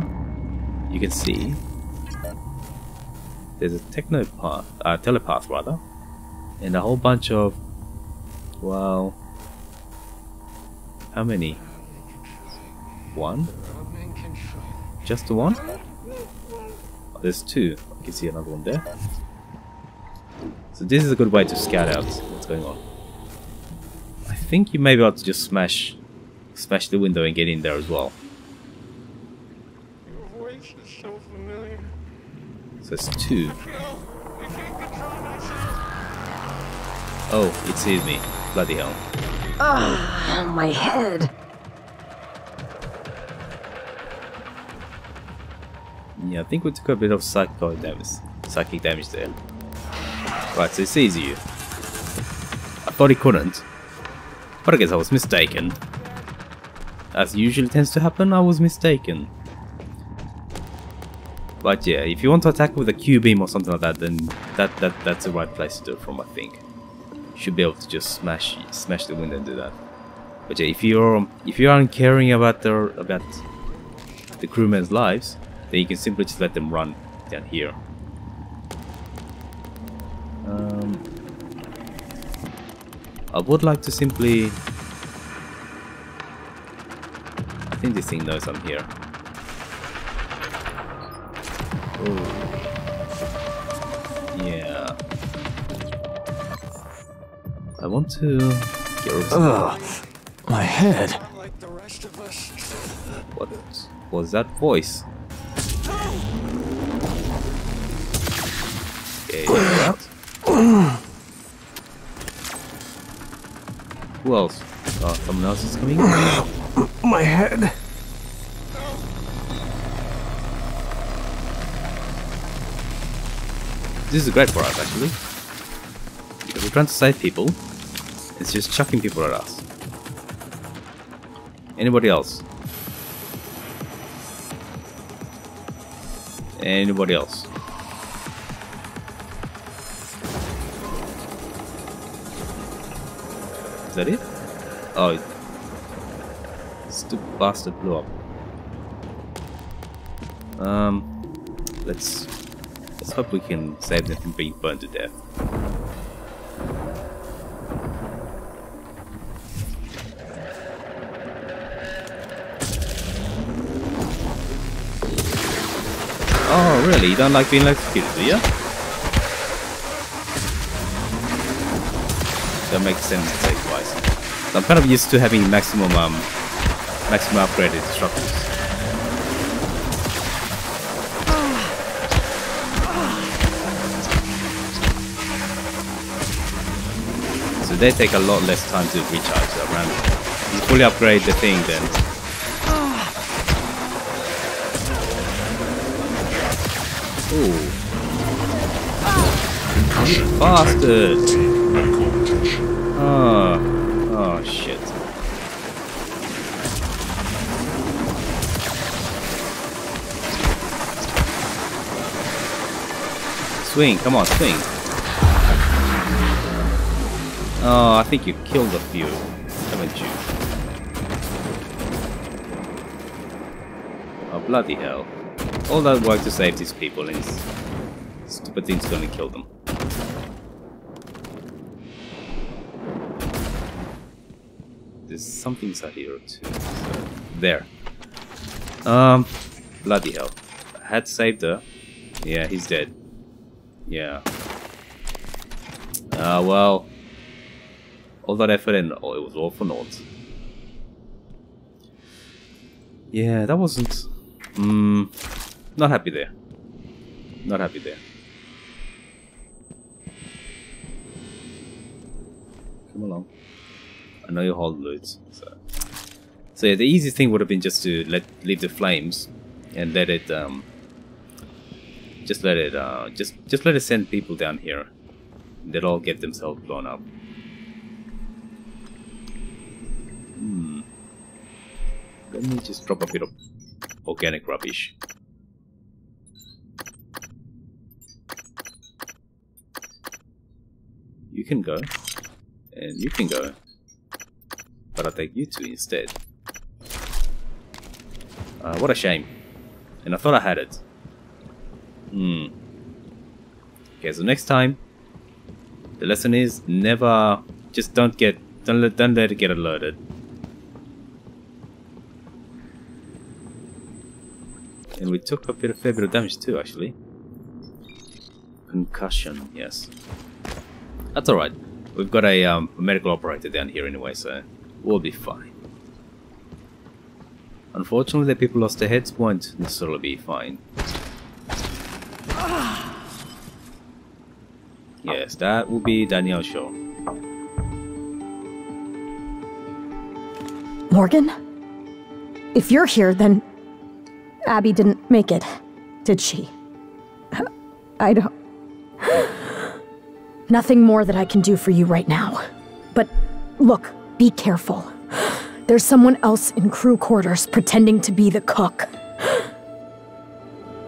you can see there's a telepath rather, and a whole bunch of, well, how many? 1? Just the one? Oh, there's 2. I can see another one there. So this is a good way to scout out what's going on. I think you may be able to just smash the window and get in there as well. Your voice is so familiar. So it's 2. Oh, it's hit me. Bloody hell. Ah, my head. Yeah, I think we took a bit of psychic damage there. Right, so it sees you. I thought he couldn't, but I guess I was mistaken. As usually tends to happen, I was mistaken. But yeah, if you want to attack with a Q-beam or something like that, then that's the right place to do it from, I think. You should be able to just smash the window and do that. But yeah, if you aren't caring about the crewmen's lives, then you can simply just let them run down here. I would like to simply... I think this thing knows I'm here. Oh. Yeah. I want to get rid of my head. What was that voice? Okay, who else? Oh, someone else is coming? My head. This is great for us, actually. Because we're trying to save people. It's just chucking people at us. Anybody else? Anybody else? Is that it? Oh, stupid bastard blew up. Let's hope we can save them from being burned to death. Oh, really? You don't like being electrocuted, do you? That makes sense to say twice. I'm kind of used to having maximum upgraded structures. So they take a lot less time to recharge around. If you fully upgrade the thing, then ooh. Bastard! Oh shit. Swing, come on, swing. Oh, I think you killed a few, haven't you? Oh, bloody hell. All that work to save these people and this stupid thing's gonna kill them. There's something inside here too. So, there. Bloody hell. I had saved her. Yeah, he's dead. Yeah. Well. All that effort and it was all for naught. Yeah, that wasn't... not happy there. Not happy there. Come along. I know you hold loot. So yeah, the easiest thing would have been just to leave the flames and let it just let it send people down here. They'll all get themselves blown up. Let me just drop a bit of organic rubbish. You can go, and you can go, but I'll take you two instead. What a shame. And I thought I had it. Okay, so next time, the lesson is never, just don't let it get alerted. And we took a fair bit of damage too, actually. Concussion, yes. That's alright. We've got a medical operator down here anyway, so we'll be fine. Unfortunately, the people lost their heads won't necessarily be fine. Yes, that will be Danielle's show. Morgan? If you're here, then Abby didn't make it, did she? I don't... Nothing more that I can do for you right now. But look, be careful. There's someone else in crew quarters pretending to be the cook.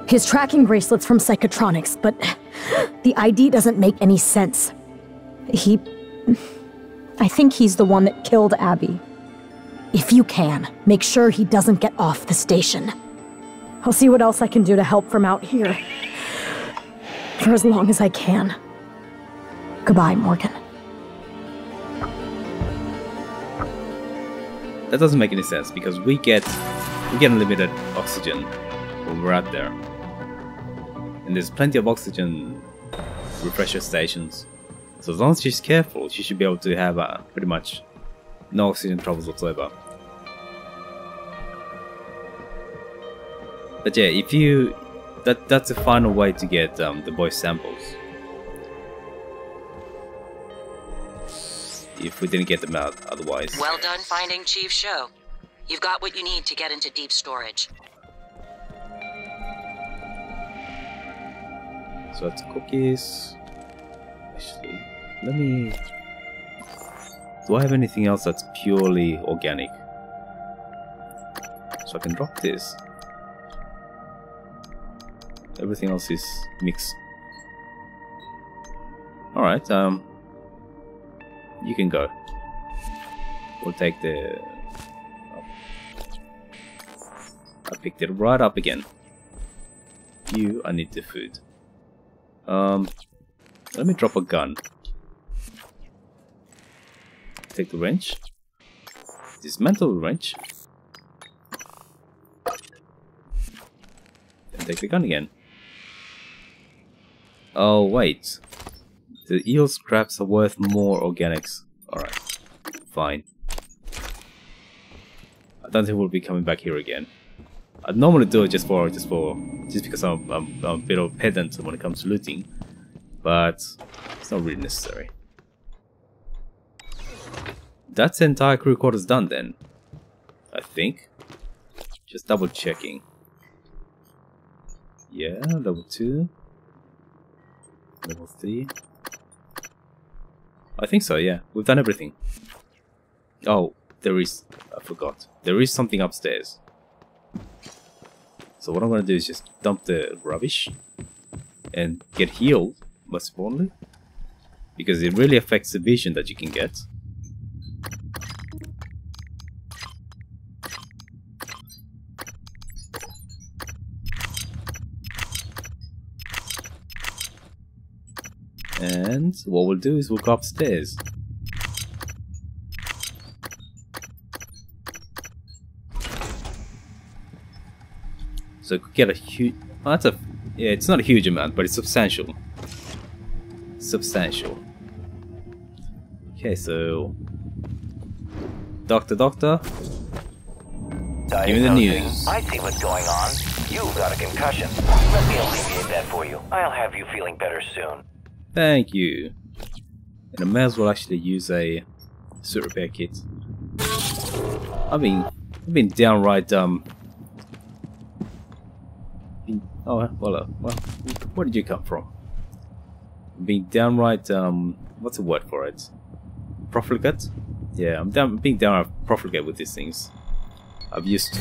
His tracking bracelet's from Psychotronics, but the ID doesn't make any sense. I think he's the one that killed Abby. If you can, make sure he doesn't get off the station. I'll see what else I can do to help from out here. For as long as I can. Goodbye, Morgan. That doesn't make any sense because we get unlimited oxygen when we're out there. And there's plenty of oxygen refresher stations. So as long as she's careful, she should be able to have pretty much no oxygen troubles whatsoever. But yeah, if you... That's the final way to get the boys' samples. If we didn't get them out otherwise. Well done finding Chief Show. You've got what you need to get into deep storage. So that's cookies. Actually, let me... Do I have anything else that's purely organic? So I can drop this. Everything else is mixed. Alright, you can go. We'll take the... I picked it right up again. I need the food. Let me drop a gun. Take the wrench. Dismantle the wrench. And take the gun again. Oh wait. The eel scraps are worth more organics. Alright. Fine. I don't think we'll be coming back here again. I'd normally do it just because I'm a bit of a pedant when it comes to looting. But it's not really necessary. That's the entire crew quarters done then. I think. Just double checking. Yeah, level 2. Level 3. I think so, yeah. We've done everything. Oh, there is... I forgot. There is something upstairs. So what I'm gonna do is just dump the rubbish. And get healed, most importantly. Because it really affects the vision that you can get. And what we'll do is we'll go upstairs. So we could get a huge... Oh, that's a... Yeah, it's not a huge amount, but it's substantial. Substantial. Okay, so... Doctor. Give me the news. I see what's going on. You've got a concussion. Let me alleviate that for you. I'll have you feeling better soon. Thank you. And I may as well actually use a suit repair kit. I've been downright oh well, where did you come from? Being downright what's the word for it? Profligate? Yeah, I'm being downright profligate with these things. I've used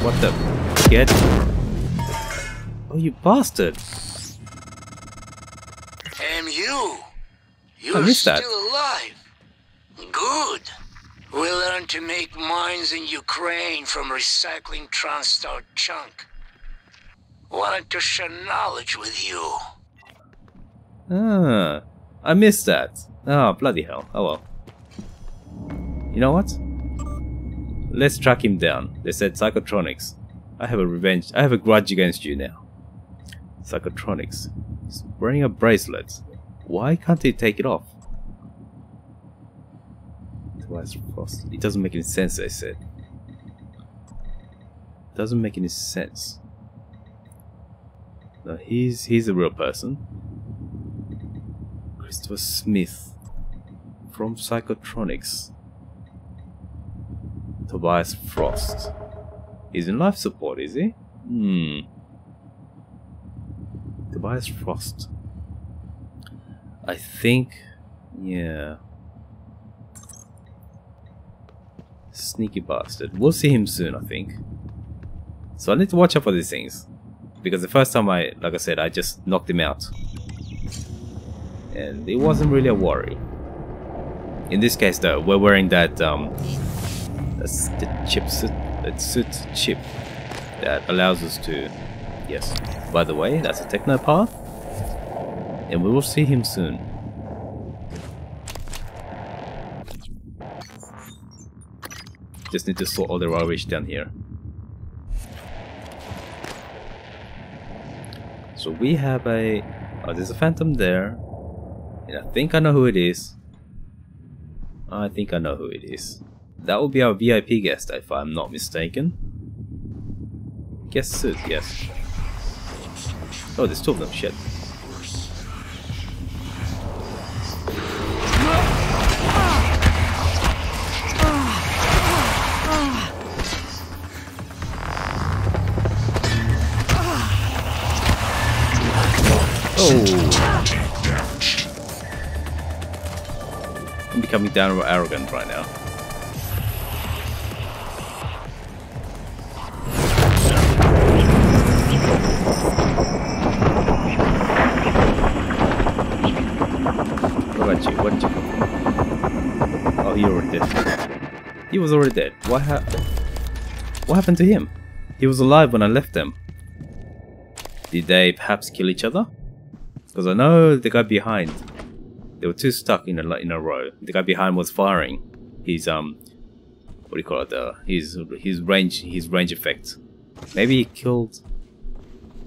what the get? Oh, you bastard! You're still alive. Good. We learned to make mines in Ukraine from recycling TranStar junk. Wanted to share knowledge with you. Ah, I missed that. Oh, bloody hell. Oh well. You know what? Let's track him down. They said Psychotronics. I have a grudge against you now. Psychotronics. He's wearing a bracelet. Why can't he take it off? It doesn't make any sense, I said. It doesn't make any sense. No, he's a real person. Christopher Smith from Psychotronics. Tobias Frost. He's in life support, is he? Tobias Frost. I think... yeah. Sneaky bastard. We'll see him soon, I think. So I need to watch out for these things. Because the first time like I said, I just knocked him out. And it wasn't really a worry. In this case though, we're wearing that that's the chip suit, that suit chip that allows us to, yes, by the way, that's a techno path, and we will see him soon. Just need to sort all the rubbish down here. So we have a, there's a phantom there, and I think I know who it is. I think I know who it is. That will be our VIP guest, if I'm not mistaken. Guest suit, yes. Oh, there's two of them, shit. Oh! I'm becoming downright arrogant right now. What about you? Where did you come from? Oh, he already dead. He was already dead. What happened to him? He was alive when I left them. Did they perhaps kill each other? Because I know the guy behind, they were two stuck in a row. The guy behind was firing his what do you call it? His range effect. Maybe he killed.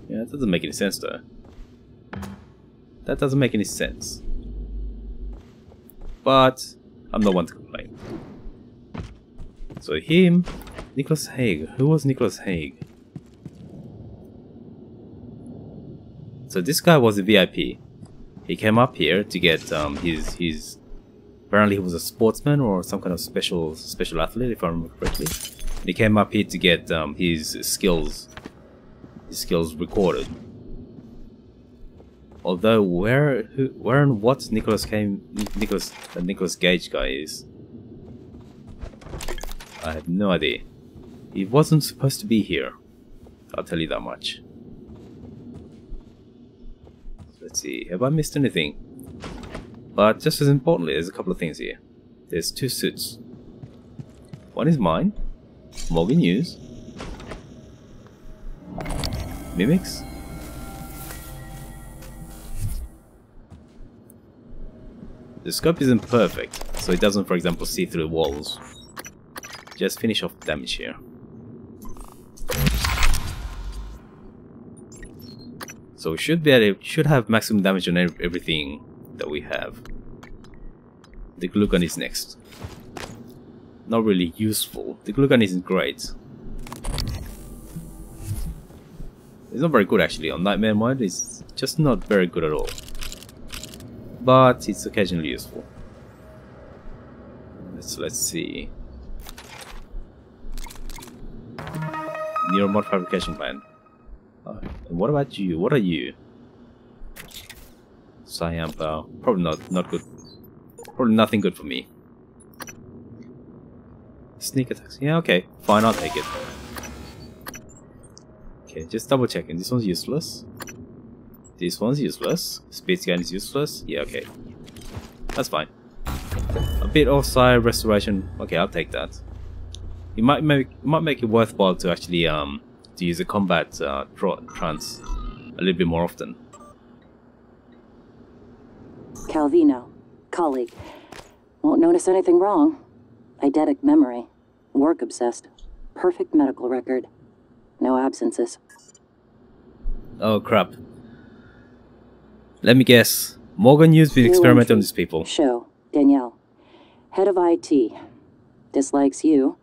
Yeah, that doesn't make any sense though. That doesn't make any sense. But I'm not one to complain. So him, Nicholas Hague. Who was Nicholas Hague? So this guy was a VIP. He came up here to get his apparently he was a sportsman or some kind of special athlete, if I remember correctly. And he came up here to get his skills recorded. Although where and what Nicholas Gage guy is, I have no idea. He wasn't supposed to be here. I'll tell you that much. Let's see, have I missed anything? But just as importantly, there's a couple of things here. There's two suits. One is mine, Morgan News, Mimics. The scope isn't perfect, so it doesn't, for example, see through walls. Just finish off the damage here. So we should have maximum damage on everything that we have. The glue gun is next. Not really useful. The glue gun isn't great. It's not very good actually. On Nightmare mode, it's just not very good at all. But it's occasionally useful. Let's see. Neuromod fabrication plan. And what about you? What are you? Cyan power. Probably not good. Probably nothing good for me. Sneak attacks. Yeah, okay. Fine, I'll take it. Okay, just double checking. This one's useless. This one's useless. Speed scan is useless. Yeah, okay. That's fine. A bit of psi restoration. Okay, I'll take that. It might make it worthwhile to actually to use a combat trance a little bit more often. Calvino, colleague. Won't notice anything wrong. Eidetic memory. Work obsessed. Perfect medical record. No absences. Oh crap. Let me guess. Morgan used been experimenting on these people. Show. Danielle. Head of IT. Dislikes you.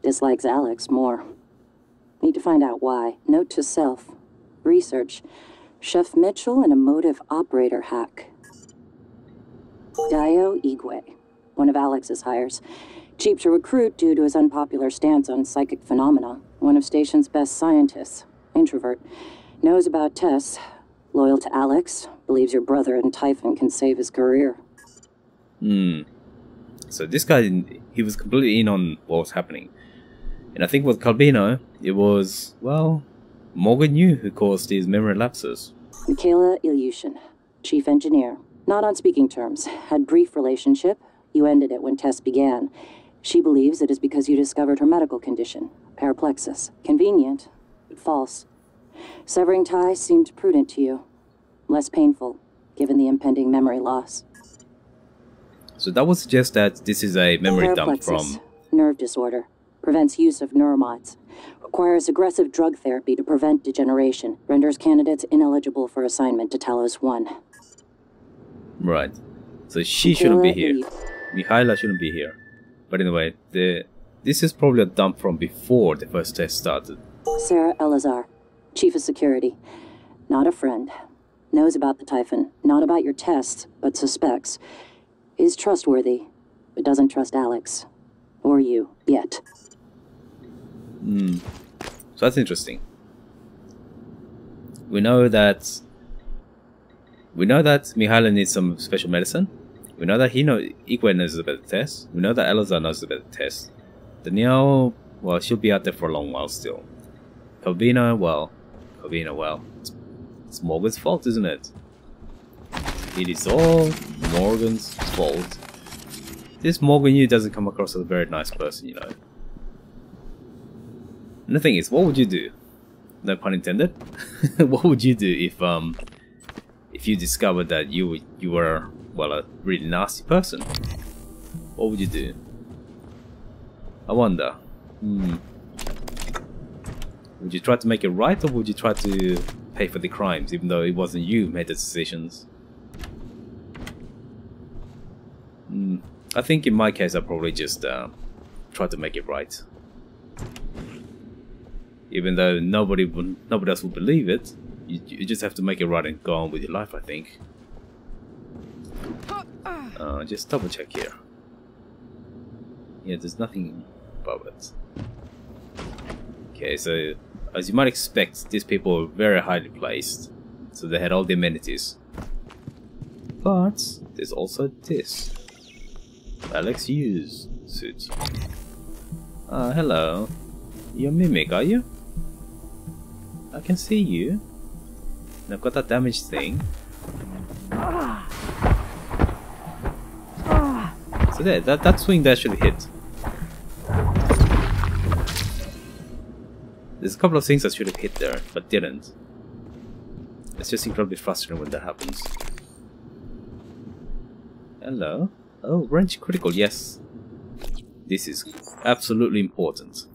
Dislikes Alex more. Need to find out why. Note to self. Research. Chef Mitchell and a motive operator hack. Dio Igwe. One of Alex's hires. Cheap to recruit due to his unpopular stance on psychic phenomena. One of station's best scientists. Introvert. Knows about Tess. Loyal to Alex. Believes your brother and Typhon can save his career. So this guy, he was completely in on what was happening. And I think with Calvino, it was, well, Morgan knew who caused these memory lapses. Michaela Ilyushin. Chief engineer. Not on speaking terms. Had brief relationship. You ended it when Tess began. She believes it is because you discovered her medical condition. Paraplexis. Convenient, but false. Severing ties seemed prudent to you. Less painful, given the impending memory loss. So that would suggest that this is a memory dump from... Nerve disorder. Prevents use of neuromods. Requires aggressive drug therapy to prevent degeneration. Renders candidates ineligible for assignment to Talos 1. Right. So she shouldn't be here. Mihaela shouldn't be here. But anyway, this is probably a dump from before the first test started. Sarah Elazar, Chief of Security. Not a friend. Knows about the Typhon. Not about your tests, but suspects. Is trustworthy, but doesn't trust Alex. Or you, yet. So that's interesting. We know that Mihaela needs some special medicine. We know that Igwe knows about the test. We know that Elazar knows about the test. Danielle, well, she'll be out there for a long while still. Calvino, well, it's Morgan's fault, isn't it? It is all Morgan's fault. This Morgan you doesn't come across as a very nice person, you know. And the thing is, what would you do? No pun intended. What would you do if you discovered that you were, well, a really nasty person? What would you do? I wonder. Would you try to make it right, or would you try to pay for the crimes, even though it wasn't you who made the decisions? I think in my case, I'd probably just try to make it right. Even though nobody else would believe it, you just have to make it right and go on with your life, I think. Just double check here. Yeah, there's nothing above it. Okay, so as you might expect, these people were very highly placed, so they had all the amenities. But there's also this Alex Hughes suit. Hello. You're a mimic, are you? I can see you. And I've got that damaged thing. So there, that swing there should hit. There's a couple of things that should have hit there, but didn't. It's just incredibly frustrating when that happens. Hello. Oh, range critical, yes. This is absolutely important.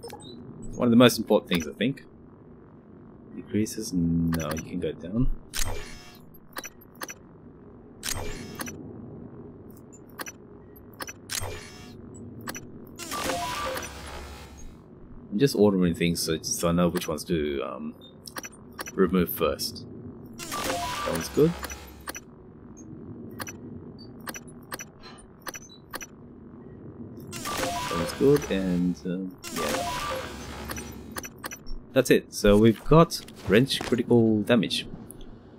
One of the most important things, I think. Decreases? No, you can go down. I'm just ordering things so I know which ones to remove first. That one's good. That one's good, and yeah. That's it. So we've got wrench critical damage,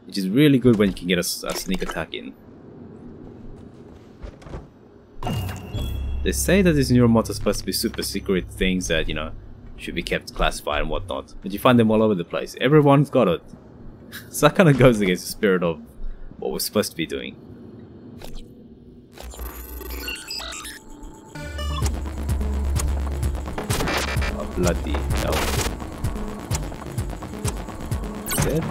which is really good when you can get a sneak attack in. They say that these neuromods are supposed to be super secret things that, you know, should be kept classified and whatnot, but you find them all over the place. Everyone's got it. So that kind of goes against the spirit of what we're supposed to be doing. Oh, bloody hell. Dead.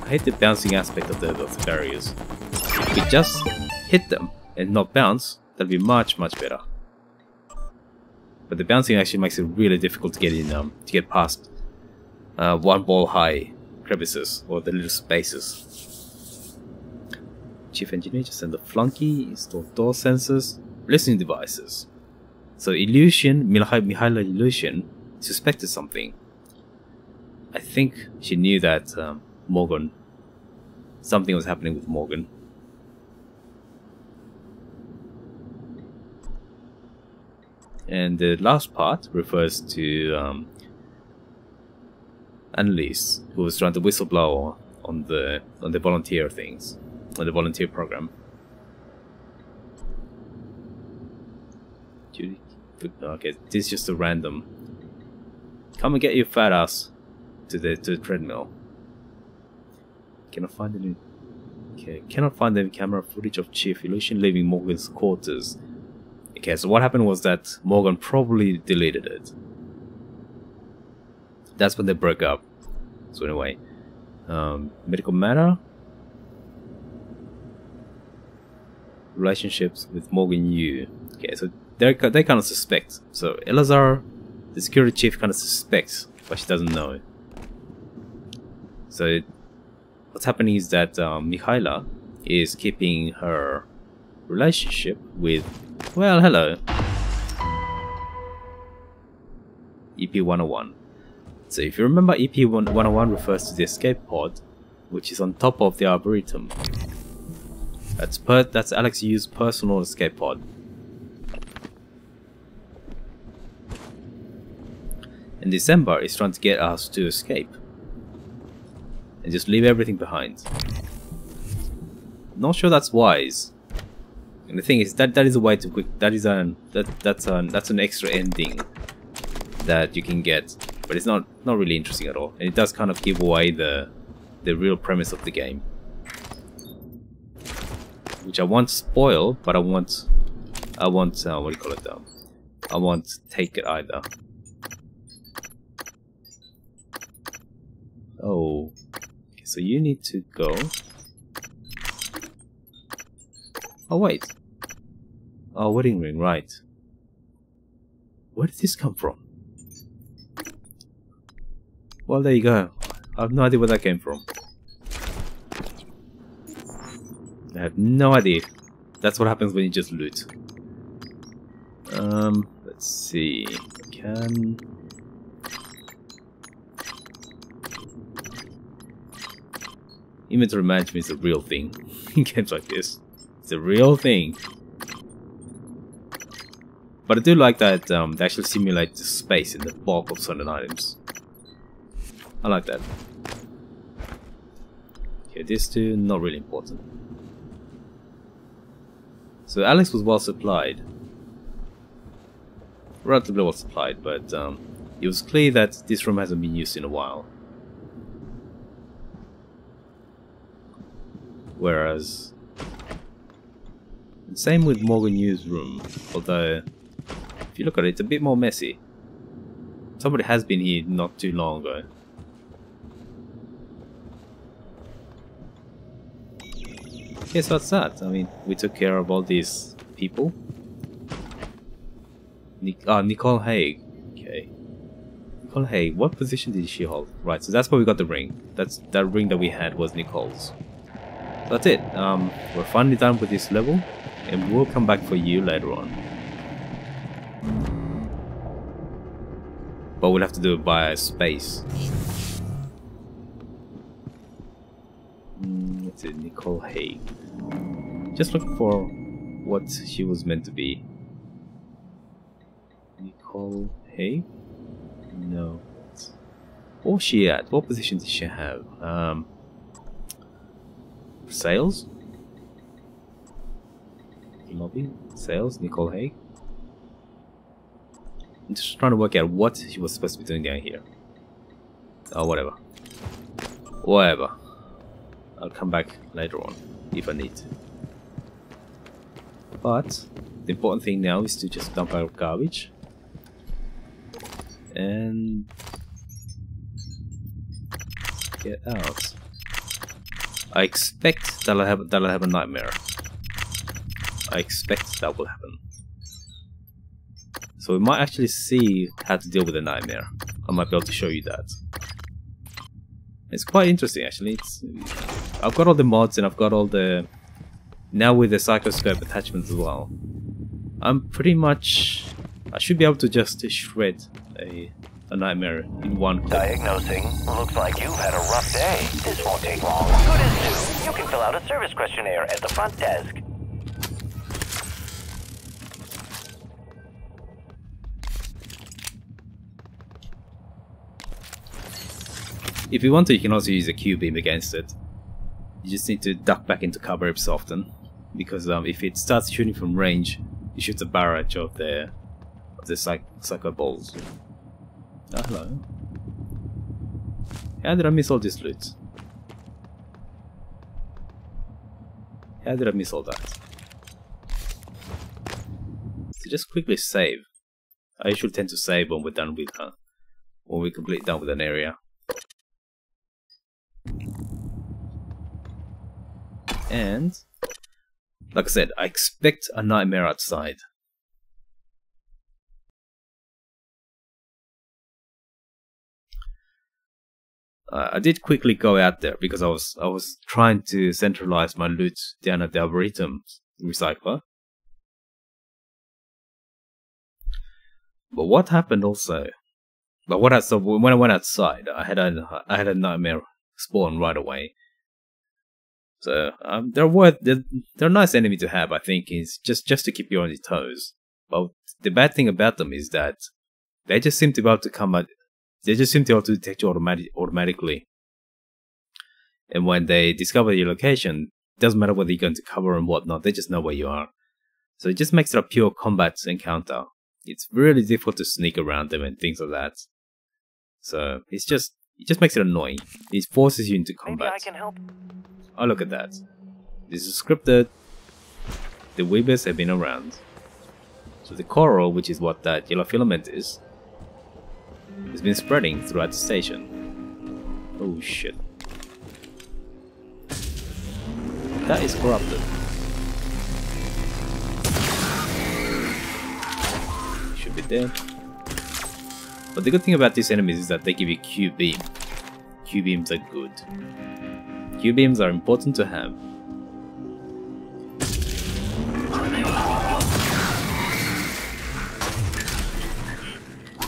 I hate the bouncing aspect of the barriers. If we just hit them and not bounce, that'd be much better. But the bouncing actually makes it really difficult to get in, to get past one ball high crevices or the little spaces. Chief engineer just send the flunky, install door sensors, listening devices. So Mihaela Ilyushin suspected something. I think she knew that something was happening with Morgan. And the last part refers to Annalise, who was trying to whistleblow on the volunteer things, on the volunteer program. Okay, this is just a random. Come and get your fat ass to the treadmill. Cannot find any. Okay, cannot find the camera footage of Chief Illusion leaving Morgan's quarters. Okay, so what happened was that Morgan probably deleted it. That's when they broke up. So anyway, medical matter, relationships with Morgan Yu. Okay, so they kind of suspect. So Elazar, the security chief, kind of suspects, but she doesn't know. So what's happening is that Mikhaila is keeping her relationship with, well, hello, EP-101. So if you remember, EP-101 refers to the escape pod, which is on top of the Arboretum. That's Alex Yu's personal escape pod. And December is trying to get us to escape and just leave everything behind. Not sure that's wise. And the thing is that is a way to quick. That's an extra ending that you can get, but it's not really interesting at all. And it does kind of give away the real premise of the game, which I won't spoil, but I won't what do you call it? I won't take it either. Oh, okay, so you need to go. Oh wait. Oh, wedding ring, right. Where did this come from? Well, there you go. I have no idea where that came from. I have no idea. That's what happens when you just loot. Let's see. Inventory management is a real thing in games like this. It's a real thing. But I do like that they actually simulate the space in the bulk of certain items. I like that. Okay, these two, not really important. So Alex was well supplied. Relatively well supplied, but it was clear that this room hasn't been used in a while. Whereas, same with Morgan Yu's room, although if you look at it, it's a bit more messy. Somebody has been here not too long ago. Okay, so that's that. I mean, we took care of all these people. Nicole Haig. Okay. Nicole Haig, what position did she hold? Right, so that's where we got the ring. That ring that we had was Nicole's. That's it. We're finally done with this level, and we'll come back for you later on. But we'll have to do it by space. That's it, Nicole Haig. Just look for what she was meant to be. Nicole Haig? No. What was she at? What position did she have? Sales? Lobby? Sales? Nicole Haig? I'm just trying to work out what she was supposed to be doing down here. Oh, whatever. Whatever. I'll come back later on if I need to. But the important thing now is to just dump out garbage and get out. I expect that I'll have a nightmare. I expect that will happen. So we might actually see how to deal with a nightmare. I might be able to show you that. It's quite interesting actually. I've got all the mods and I've got all the... Now with the psychoscope attachments as well. I'm pretty much... I should be able to just shred a nightmare in one click. Diagnosing. Looks like you've had a rough day. This won't take long. Good as new. You can fill out a service questionnaire at the front desk. If you want to, you can also use a Q-beam against it. You just need to duck back into cover every so often, because if it starts shooting from range, it shoots a barrage of the psycho balls. Oh, hello. How did I miss all this loot? How did I miss all that? So just quickly save. I usually tend to save when we're done with her, when we're completely done with an area. And like I said, I expect a nightmare outside. I did quickly go out there because I was trying to centralize my loot down at the Arboretum recycler. But what happened also? But when I went outside, I had a nightmare spawn right away. So they're a nice enemy to have. I think is just to keep you on your toes. But the bad thing about them is that they just seem to be able to come at. They just seem to be able to detect you automatically. And when they discover your location, it doesn't matter whether you're going to cover and whatnot, they just know where you are. So it just makes it a pure combat encounter. It's really difficult to sneak around them and things like that. So it just makes it annoying. It forces you into combat. Maybe I can help. Oh, look at that. This is scripted. The weavers have been around. So the coral, which is what that yellow filament is, has been spreading throughout the station. Oh shit. That is corrupted. Should be dead. But the good thing about these enemies is that they give you Q-beam. Q-beams are good. Q-beams are important to have.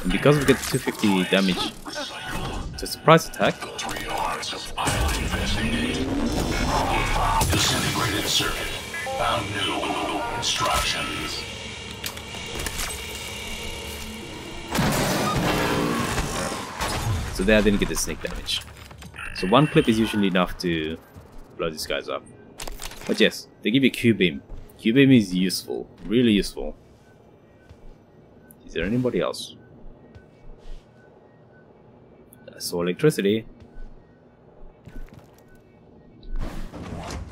And because we get 250 damage, it's a surprise attack. Disintegrated circuit. Found new instructions. So there I didn't get the sneak damage. So one clip is usually enough to blow these guys up. But yes, they give you Q-beam. Q-beam is useful, really useful. Is there anybody else? I saw electricity.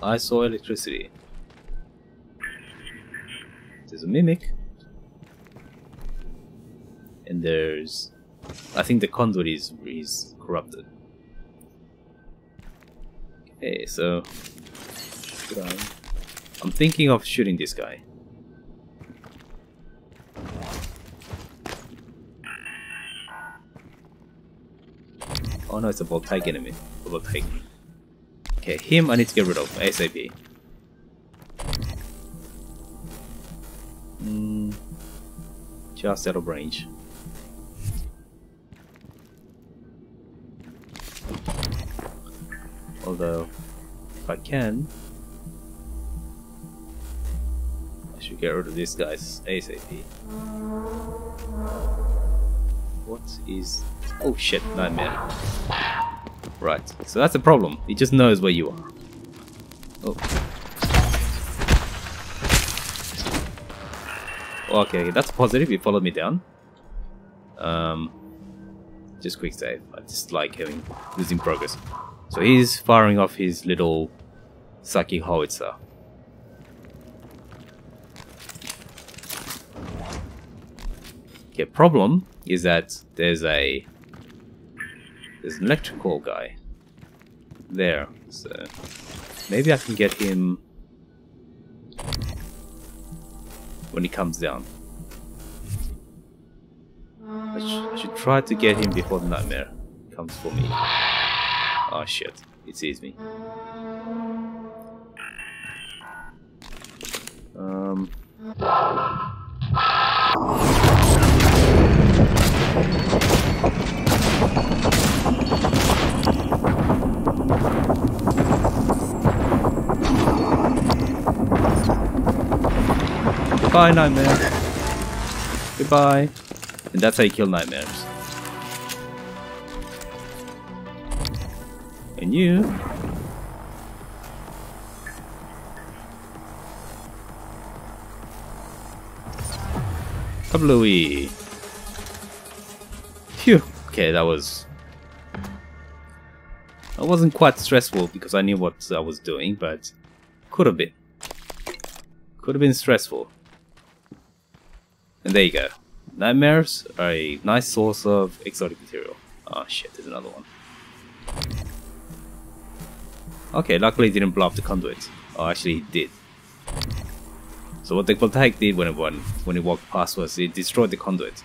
I saw electricity. There's a mimic. And there's... I think the conduit is corrupted. Okay, so... I'm thinking of shooting this guy. Oh no, it's a voltaic enemy. A voltaic. Okay, him I need to get rid of ASAP. Just out of range. Although, if I can, I should get rid of these guys ASAP. What is... Oh shit, nightmare. Right, so that's the problem. It just knows where you are. Oh. Okay, that's positive. He followed me down. Just quick save. I just like losing progress. So he's firing off his little psychic howitzer. Okay, problem is that there's an electrical guy there, so maybe I can get him when he comes down. I should try to get him before the nightmare comes for me. Oh shit, it sees me. Goodbye, nightmare. Goodbye. And that's how you kill nightmares. and you. Kablooey. Phew. Okay, that wasn't quite stressful because I knew what I was doing, but could have been. Could have been stressful. And there you go. Nightmares are a nice source of exotic material. Oh shit, there's another one. Okay, luckily it didn't blow up the conduit. Oh, actually it did. So what the Voltaic did when it walked past was it destroyed the conduit.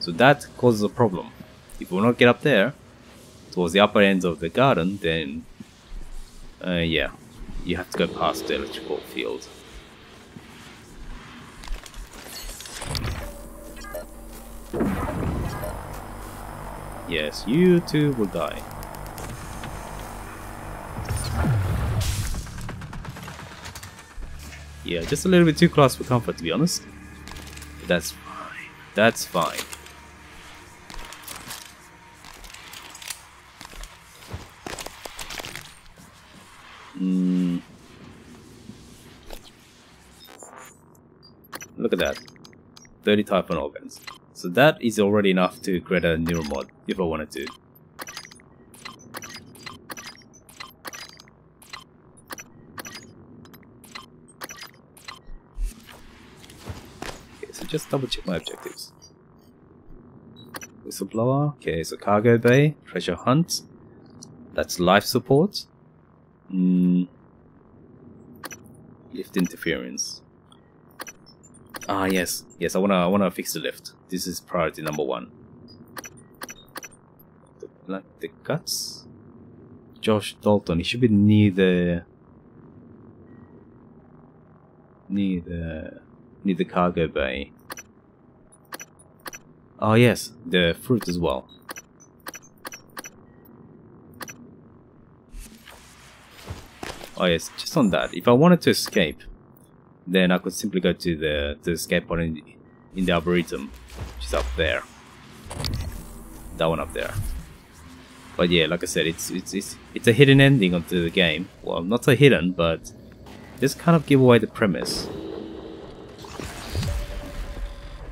So that causes a problem. If we will not get up there, towards the upper ends of the garden, then yeah, you have to go past the electrical field. Yes, you too will die. Yeah, just a little bit too close for comfort, to be honest. But that's fine. That's fine. Look at that. 30 typhon organs. So that is already enough to create a neural mod if I wanted to. Okay, so just double check my objectives. Whistleblower. Okay, so cargo bay, treasure hunt. That's life support. Lift interference. Ah, yes, yes. I wanna fix the lift. This is priority number 1. The guts. Josh Dalton. He should be near the cargo bay. Oh yes, the fruit as well. Oh yes, just on that. If I wanted to escape, then I could simply go to the escape point in the Arboretum, which is up there. That one up there. But yeah, like I said, it's a hidden ending onto the game. Well, not so hidden, but just kind of give away the premise.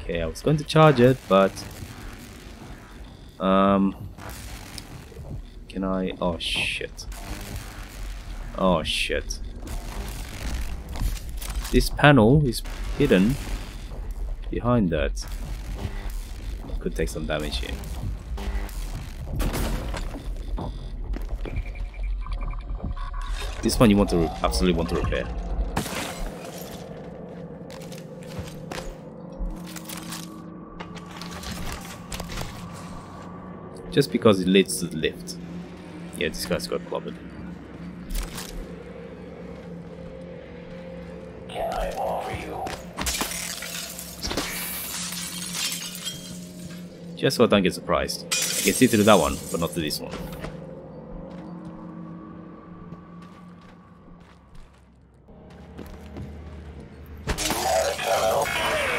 Okay, I was going to charge it, but can I? Oh shit! Oh shit! This panel is hidden behind that. Could take some damage here. This one you want to absolutely want to repair. Just because it leads to the lift. Yeah, this guy's got clobbered. Can I offer you? Just so I don't get surprised. I can see through that one, but not to this one.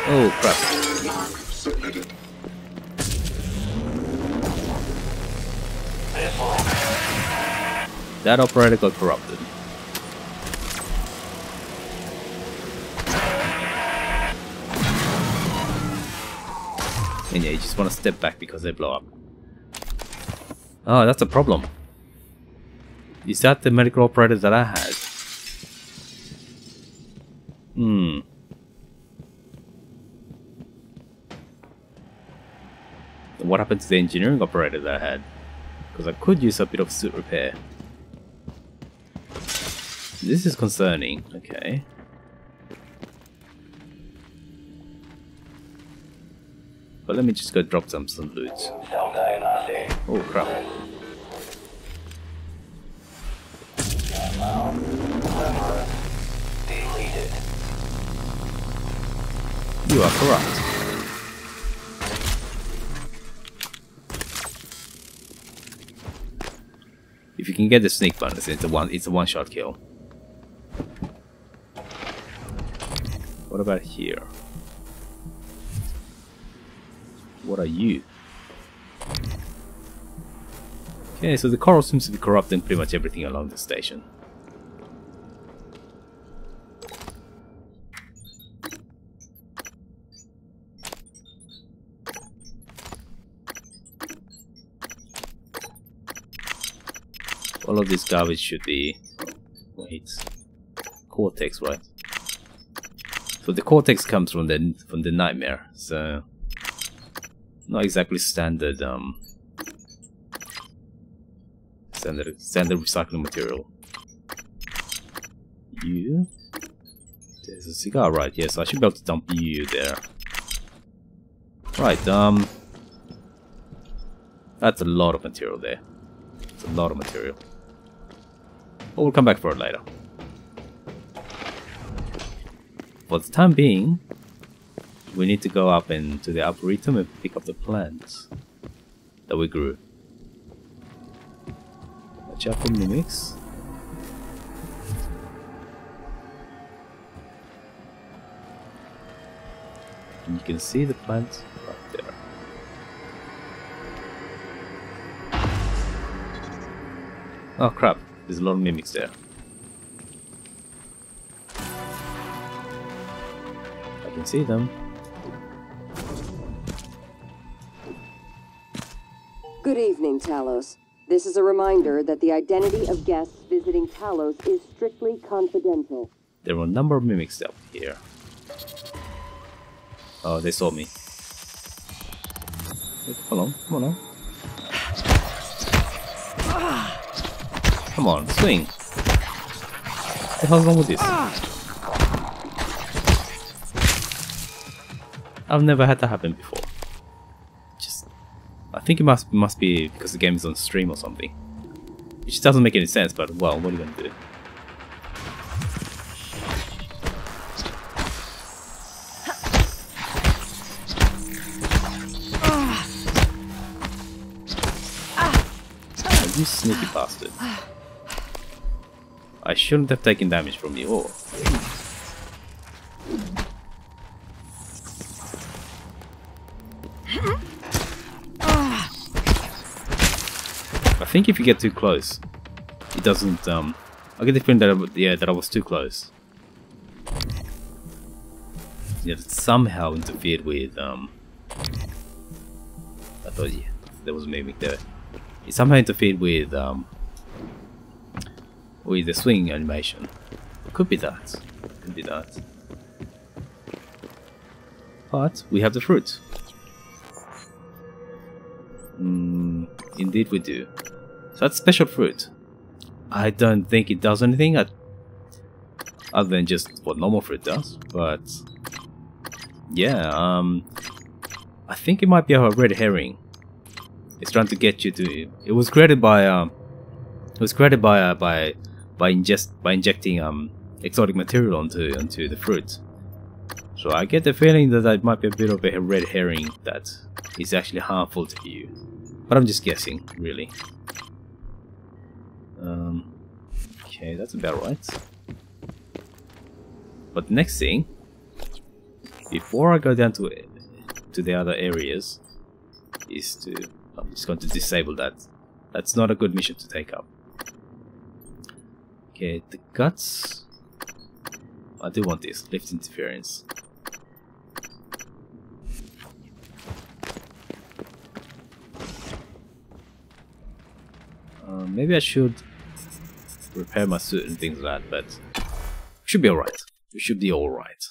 Oh crap. That operator got corrupted. And yeah, you just want to step back because they blow up. Oh, that's a problem. Is that the medical operator that I had? What happened to the engineering operator that I had? Because I could use a bit of suit repair. This is concerning. Okay. But let me just go drop some loot. Oh crap. You are corrupt. If you can get the sneak bonus, it's a one-shot kill. What about here? What are you? Okay, so the coral seems to be corrupting pretty much everything along the station. All of this garbage should be... wait... cortex, right? So the cortex comes from the nightmare, so... not exactly standard standard recycling material. You? There's a cigar, right? Yes, I should be able to dump you there. Right, that's a lot of material there. It's a lot of material. But we'll come back for it later. For the time being, we need to go up into the Arboretum and pick up the plants that we grew. Watch out for mimics. And you can see the plants right there. Oh crap, there's a lot of mimics there. I can see them. Good evening, Talos. This is a reminder that the identity of guests visiting Talos is strictly confidential. There were a number of mimics up here. Oh, they saw me. Come on, come on. Come on, swing. What the hell's wrong with this? I've never had that happen before. I think it must be because the game is on stream or something. It just doesn't make any sense, but well, what are you gonna do? Oh, you sneaky bastard. I shouldn't have taken damage from you. Oh. I think if you get too close, it doesn't. I get the feeling that that I was too close. Yeah, it somehow interfered with. I thought there was a mimic there. It somehow interfered with the swing animation. Could be that. Could be that. But we have the fruit. Indeed we do. So that's special fruit. I don't think it does anything other than just what normal fruit does, but yeah, I think it might be a red herring. It's trying to get you to. It was created by injecting exotic material onto the fruit. So I get the feeling that it might be a bit of a red herring that is actually harmful to you. But I'm just guessing, really. Okay, that's about right. But the next thing, before I go down to the other areas, is to... I'm just going to disable that. That's not a good mission to take up. Okay, the guts... I do want this, lift interference. Maybe I should repair my suit and things like that, but we should be alright. We should be alright.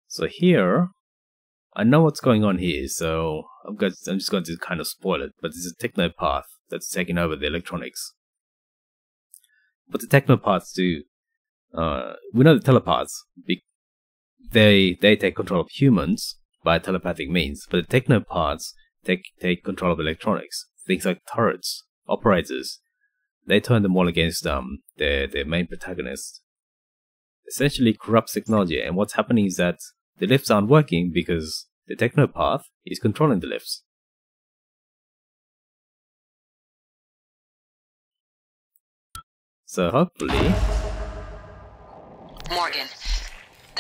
So here, I know what's going on here, so I'm just going to kind of spoil it, but there's a technopath that's taking over the electronics. But the technopaths do... we know the telepaths, they take control of humans by telepathic means, but the technopaths take control of electronics. Things like turrets, operators, they turn them all against their main protagonist. Essentially corrupts technology, and what's happening is that the lifts aren't working because the technopath is controlling the lifts. So hopefully... Morgan,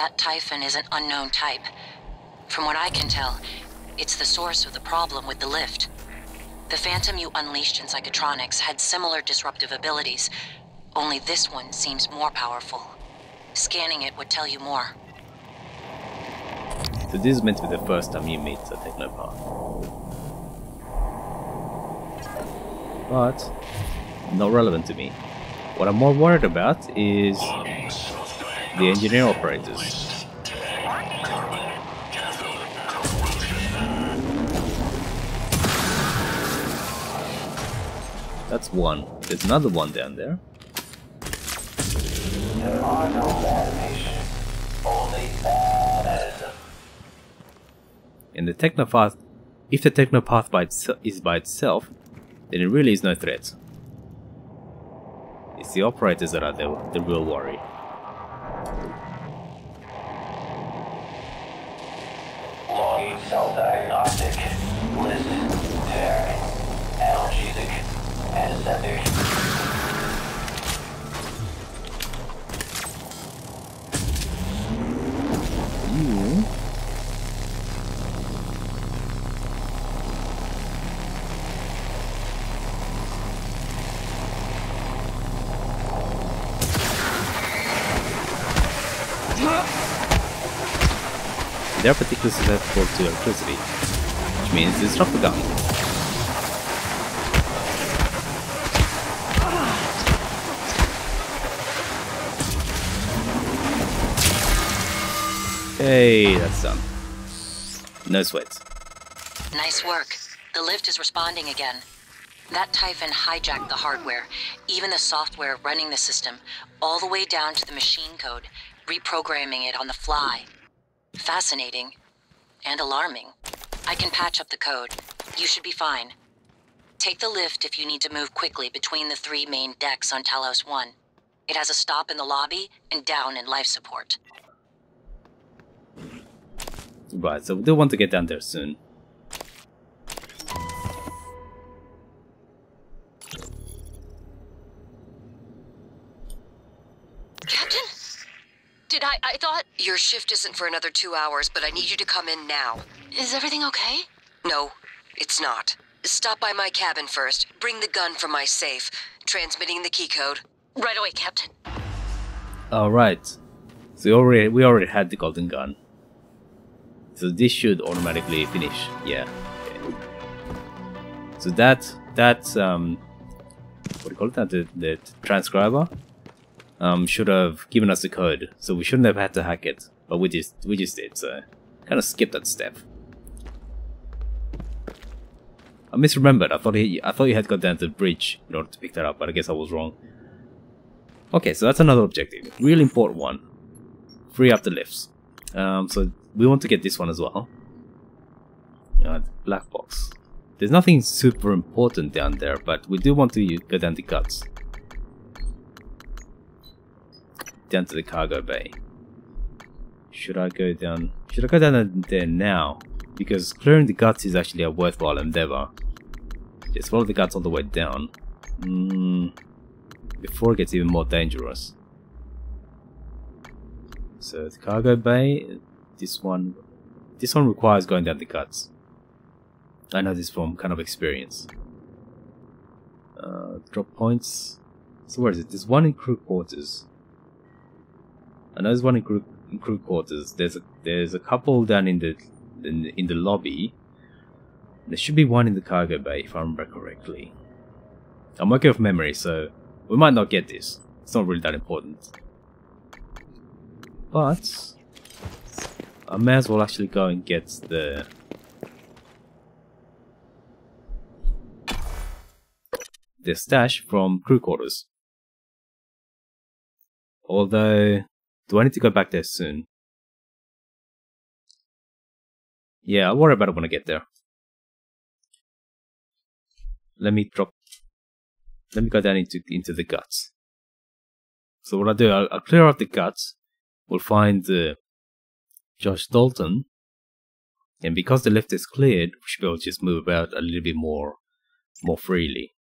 That Typhon is an unknown type. From what I can tell, it's the source of the problem with the lift. The Phantom you unleashed in Psychotronics had similar disruptive abilities, only this one seems more powerful. Scanning it would tell you more. So this is meant to be the first time you meet a Technopath. But not relevant to me. What I'm more worried about is the engineer operators. That's one. There's another one down there. There are no animation, only bad. And the Technopath, if the Technopath is by itself, then it really is no threat. It's the operators that are the real worry. Logging cell diagnostic. List. Tear. Analgesic. Anesthetic. You. They are particularly susceptible to electricity, which means disrupt the gun. Hey, that's done. No sweat. Nice work. The lift is responding again. That Typhon hijacked the hardware, even the software running the system, all the way down to the machine code, reprogramming it on the fly. Fascinating. And alarming. I can patch up the code. You should be fine. Take the lift if you need to move quickly between the 3 main decks on Talos 1. It has a stop in the lobby and down in life support. Right, so we do want to get down there soon. Captain? Did I thought... Your shift isn't for another 2 hours, but I need you to come in now. Is everything okay? No, it's not. Stop by my cabin first. Bring the gun from my safe. Transmitting the key code. Right away, Captain. Alright. So we already had the golden gun. So this should automatically finish. Yeah. Okay. So that what do you call it? The transcriber should have given us the code. So we shouldn't have had to hack it. But we just did, so kind of skipped that step. I misremembered. I thought you had got down to the bridge in order to pick that up, but I guess I was wrong. Okay, so that's another objective. Really important one. Free up the lifts. So we want to get this one as well. Black box. There's nothing super important down there, but we do want to go down the guts. Down to the cargo bay. Should I go down there now? Because clearing the guts is actually a worthwhile endeavor. Just follow the guts all the way down. Before it gets even more dangerous. So the cargo bay, this one requires going down the guts. I know this from kind of experience. Drop points. So where is it? There's one in crew quarters. I know there's one in crew quarters. There's a couple down in the lobby. There should be one in the cargo bay if I remember correctly. I'm working off memory, so we might not get this. It's not really that important. But I may as well actually go and get the stash from crew quarters. Although, do I need to go back there soon? Yeah, I'll worry about it when I get there. Let me go down into the guts. So what I'll do, I'll clear out the guts. We'll find Josh Dalton, and because the lift is cleared, we should be able to just move about a little bit more freely.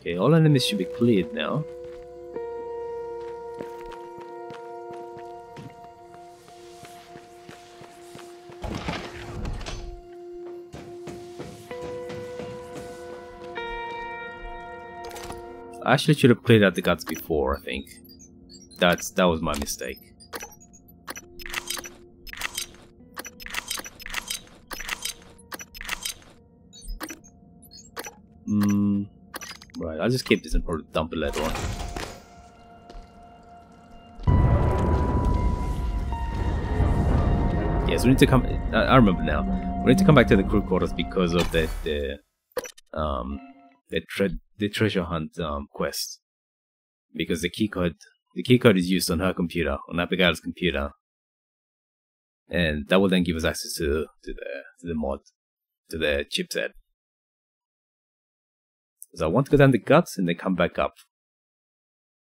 Okay, all enemies should be cleared now. I actually should have cleared out the guts before, I think. That was my mistake. Right, I'll just keep this and probably dump it later on. Yes, we need to come. I remember now. We need to come back to the crew quarters because of the treasure hunt quest. Because the keycode is used on her computer, on Abigail's computer, and that will then give us access to the mod, to the chipset. So I want to go down the guts and then come back up.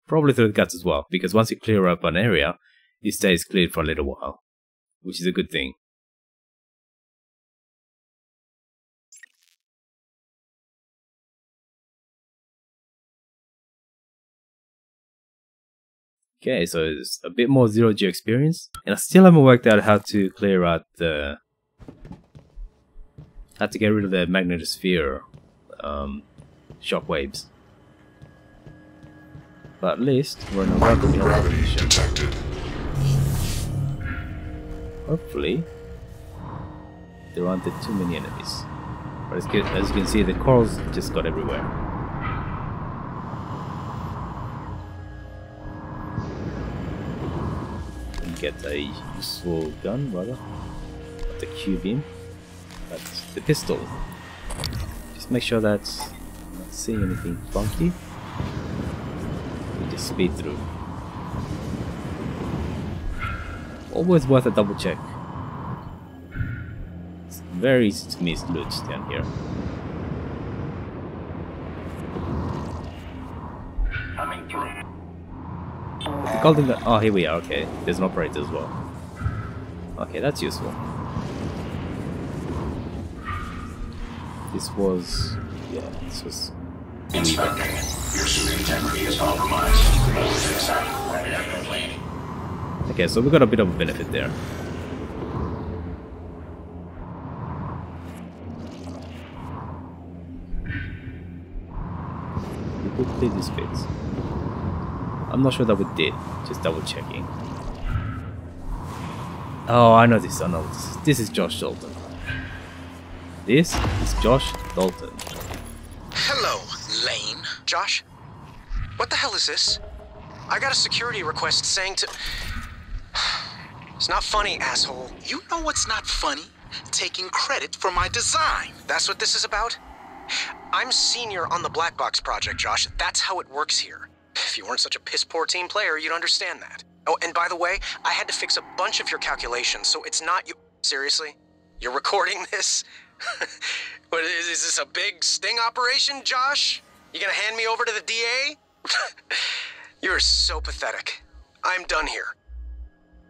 Probably through the guts as well, because once you clear up an area, it stays cleared for a little while, which is a good thing. Okay, so it's a bit more zero-G experience, and I still haven't worked out how to clear out the... how to get rid of the magnetosphere shockwaves. But at least we're in a relatively healthy position. Hopefully, there aren't too many enemies. But as you can see, the corals just got everywhere. Get a useful gun, rather. The Q-beam. That's the pistol. Just make sure that I'm not seeing anything funky. We just speed through. Always worth a double check. It's very easy to miss loot down here. Coming through. The golden gun. Oh, here we are. Okay, there's an operator as well. Okay, that's useful. This was, yeah, this was. Inspecting. Your suit integrity is compromised. Okay, so we got a bit of a benefit there. We could play this bit. I'm not sure that we did, just double checking. Oh, I know this, This is Josh Dalton. This is Josh Dalton. Hello, Lane. Josh? What the hell is this? I got a security request saying to... It's not funny, asshole. You know what's not funny? Taking credit for my design. That's what this is about? I'm senior on the Black Box project, Josh. That's how it works here. If you weren't such a piss-poor team player, you'd understand that. Oh, and by the way, I had to fix a bunch of your calculations, so it's not you... Seriously? You're recording this? What, is this a big sting operation, Josh? You gonna hand me over to the DA? You're so pathetic. I'm done here.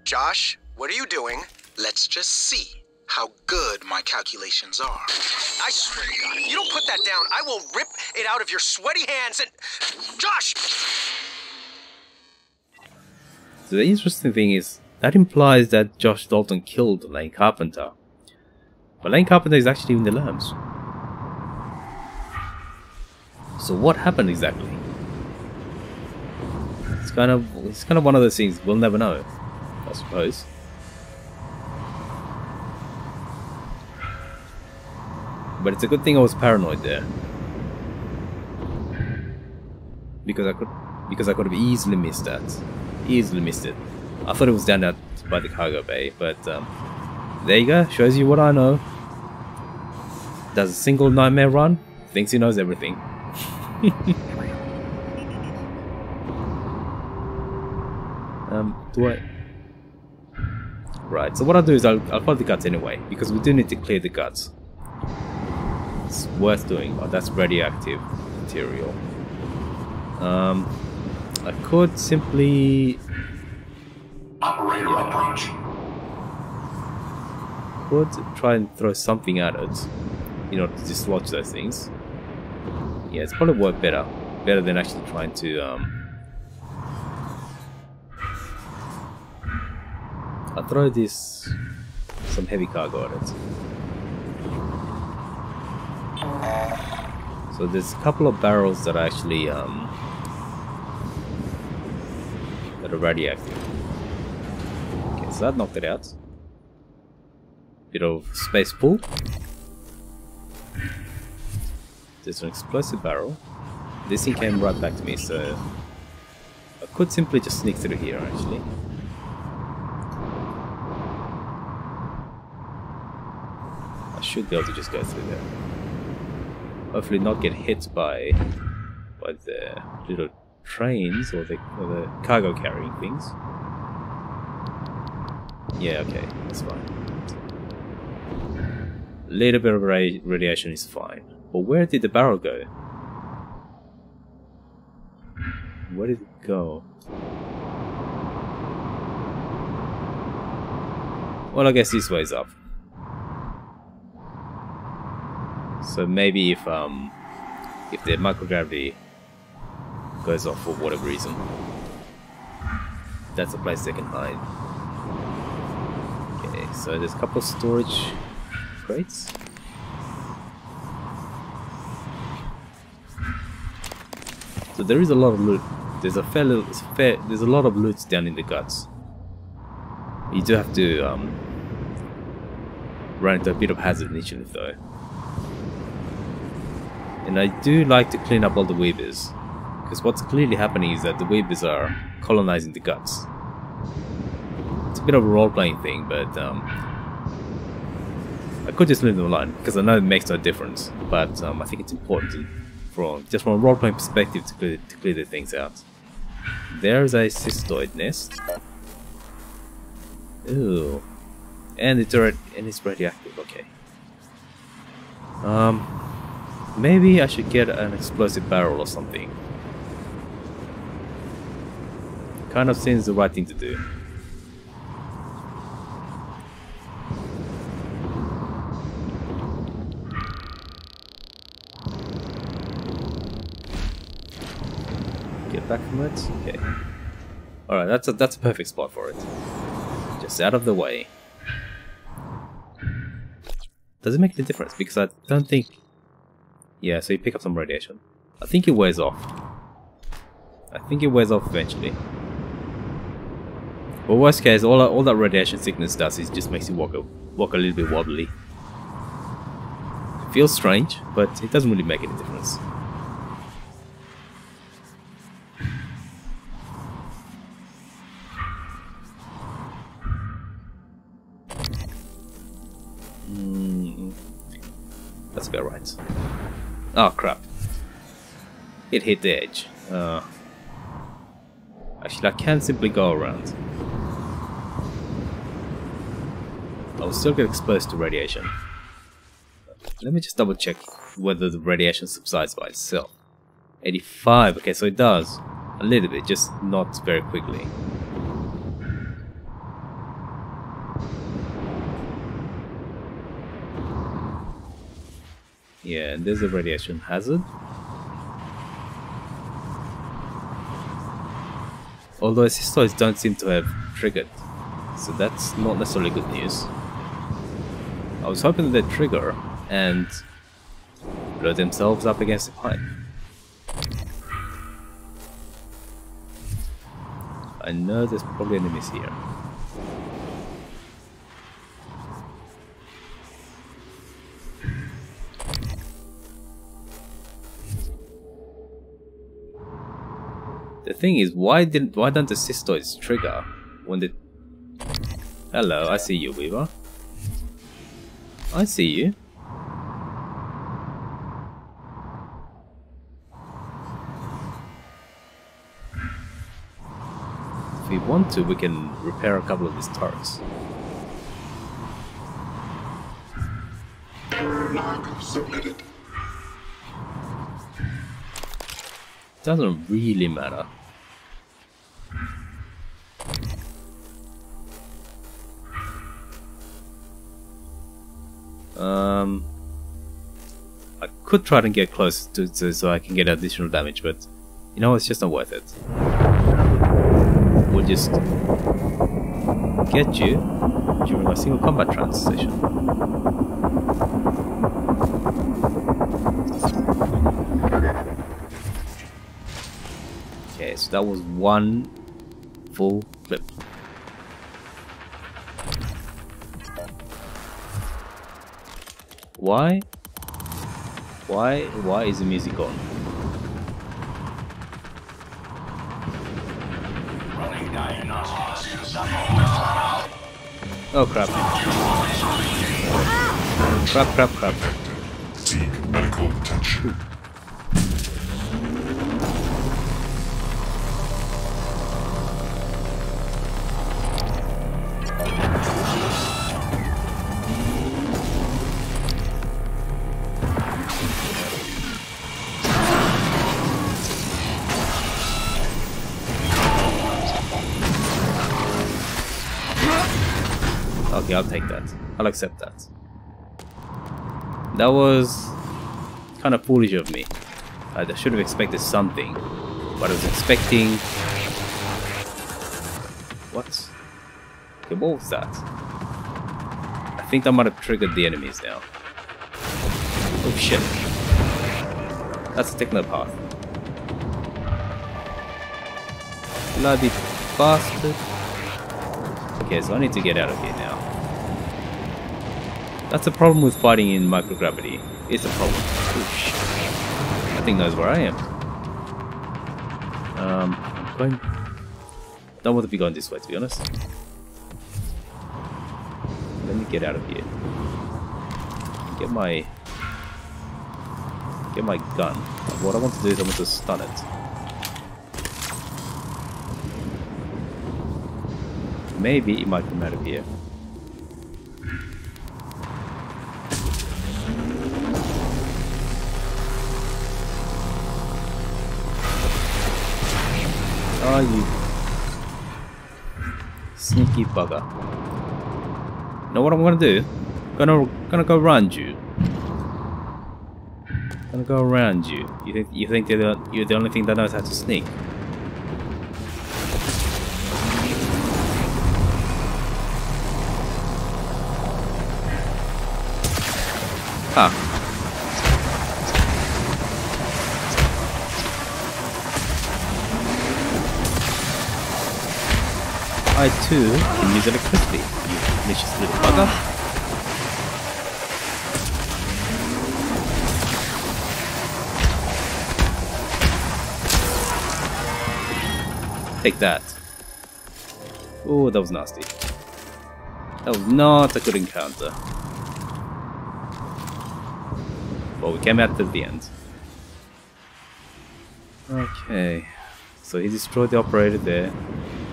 Josh, what are you doing? Let's just see how good my calculations are. I swear to God, if you don't put that down, I will rip it out of your sweaty hands and... Josh! So the interesting thing is, that implies that Josh Dalton killed Lane Carpenter. But Lane Carpenter is actually in the Lambs. So what happened exactly? It's kind of one of those things we'll never know, I suppose. But it's a good thing I was paranoid there, because I could have easily missed that. Easily missed it. I thought it was down there by the cargo bay, but there you go. Shows you what I know. Does a single nightmare run? Thinks he knows everything. Do I? Right. So what I'll do is I'll follow the guts anyway, because we do need to clear the guts. It's worth doing. Oh, that's radioactive material. I could simply... Operator approach. Could try and throw something at it, in order to dislodge those things. Yeah, it's probably worked better. better than actually trying to I'll throw this some heavy cargo at it. So there's a couple of barrels that are actually that are radioactive. Okay, so that knocked it out. Bit of space pull. There's an explosive barrel. This thing came right back to me, so I could simply just sneak through here actually. I should be able to just go through there. Hopefully not get hit by the little trains or the cargo carrying things. Yeah, okay, that's fine. A little bit of radiation is fine. But where did the barrel go? Where did it go? Well, I guess this way is up. So maybe if the microgravity goes off for whatever reason, that's a place they can hide. Okay, so there's a couple of storage crates. So there is a lot of loot. There's a there's a lot of loot down in the guts. You do have to run into a bit of hazard initially though. And I do like to clean up all the weavers, because what's clearly happening is that the weavers are colonizing the guts. It's a bit of a role-playing thing, but I could just leave them alone, because I know it makes no difference, but I think it's important just from a role-playing perspective to clear the things out. There's a cystoid nest. Ooh. And it's radioactive, okay. Maybe I should get an explosive barrel or something. Kind of seems the right thing to do. Get back from it? Okay. Alright, that's a perfect spot for it. Just out of the way. Does it make any difference? Because I don't think... Yeah, so you pick up some radiation. I think it wears off. I think it wears off eventually. But worst case, all that radiation sickness does is just makes you walk a little bit wobbly. It feels strange, but it doesn't really make any difference. That's about right. Oh crap. It hit the edge. Actually, I can simply go around. I'll still get exposed to radiation. Let me just double check whether the radiation subsides by itself. 85, okay, so it does. A little bit, just not very quickly. Yeah, and there's a radiation hazard. Although cystoids don't seem to have triggered, so that's not necessarily good news. I was hoping they'd trigger and blow themselves up against the pipe. I know there's probably enemies here. The thing is, why don't the cystoids trigger when the... Hello, I see you, Weaver. I see you. If we want to, we can repair a couple of these turrets. Log submitted. Doesn't really matter. I could try to get close to so I can get additional damage, but You know, it's just not worth it. We'll just get you during a single combat transition. Okay, so that was one full clip. Why is the music on? Oh crap. Crap. Seek medical attention. Okay, I'll take that. I'll accept that. That was kind of foolish of me. I should have expected something, but I was expecting... What? Okay, what was that? I think that might have triggered the enemies now. Oh shit. That's a techno path. Bloody bastard. Okay, so I need to get out of here now. That's a problem with fighting in microgravity. It's a problem. Oh shit. That thing knows where I am. I'm going... Don't want to be going this way, to be honest. Let me get out of here. Get my gun. What I want to do is I want to stun it. Maybe it might come out of here. Oh, you sneaky bugger. You know what I'm gonna do? Gonna go around you. Gonna go around you. You think you're the only thing that knows how to sneak? Huh. I too can use electricity, you malicious little bugger. Take that. Oh, that was nasty. That was not a good encounter. Well, we came out to the end. Okay. So he destroyed the operator there.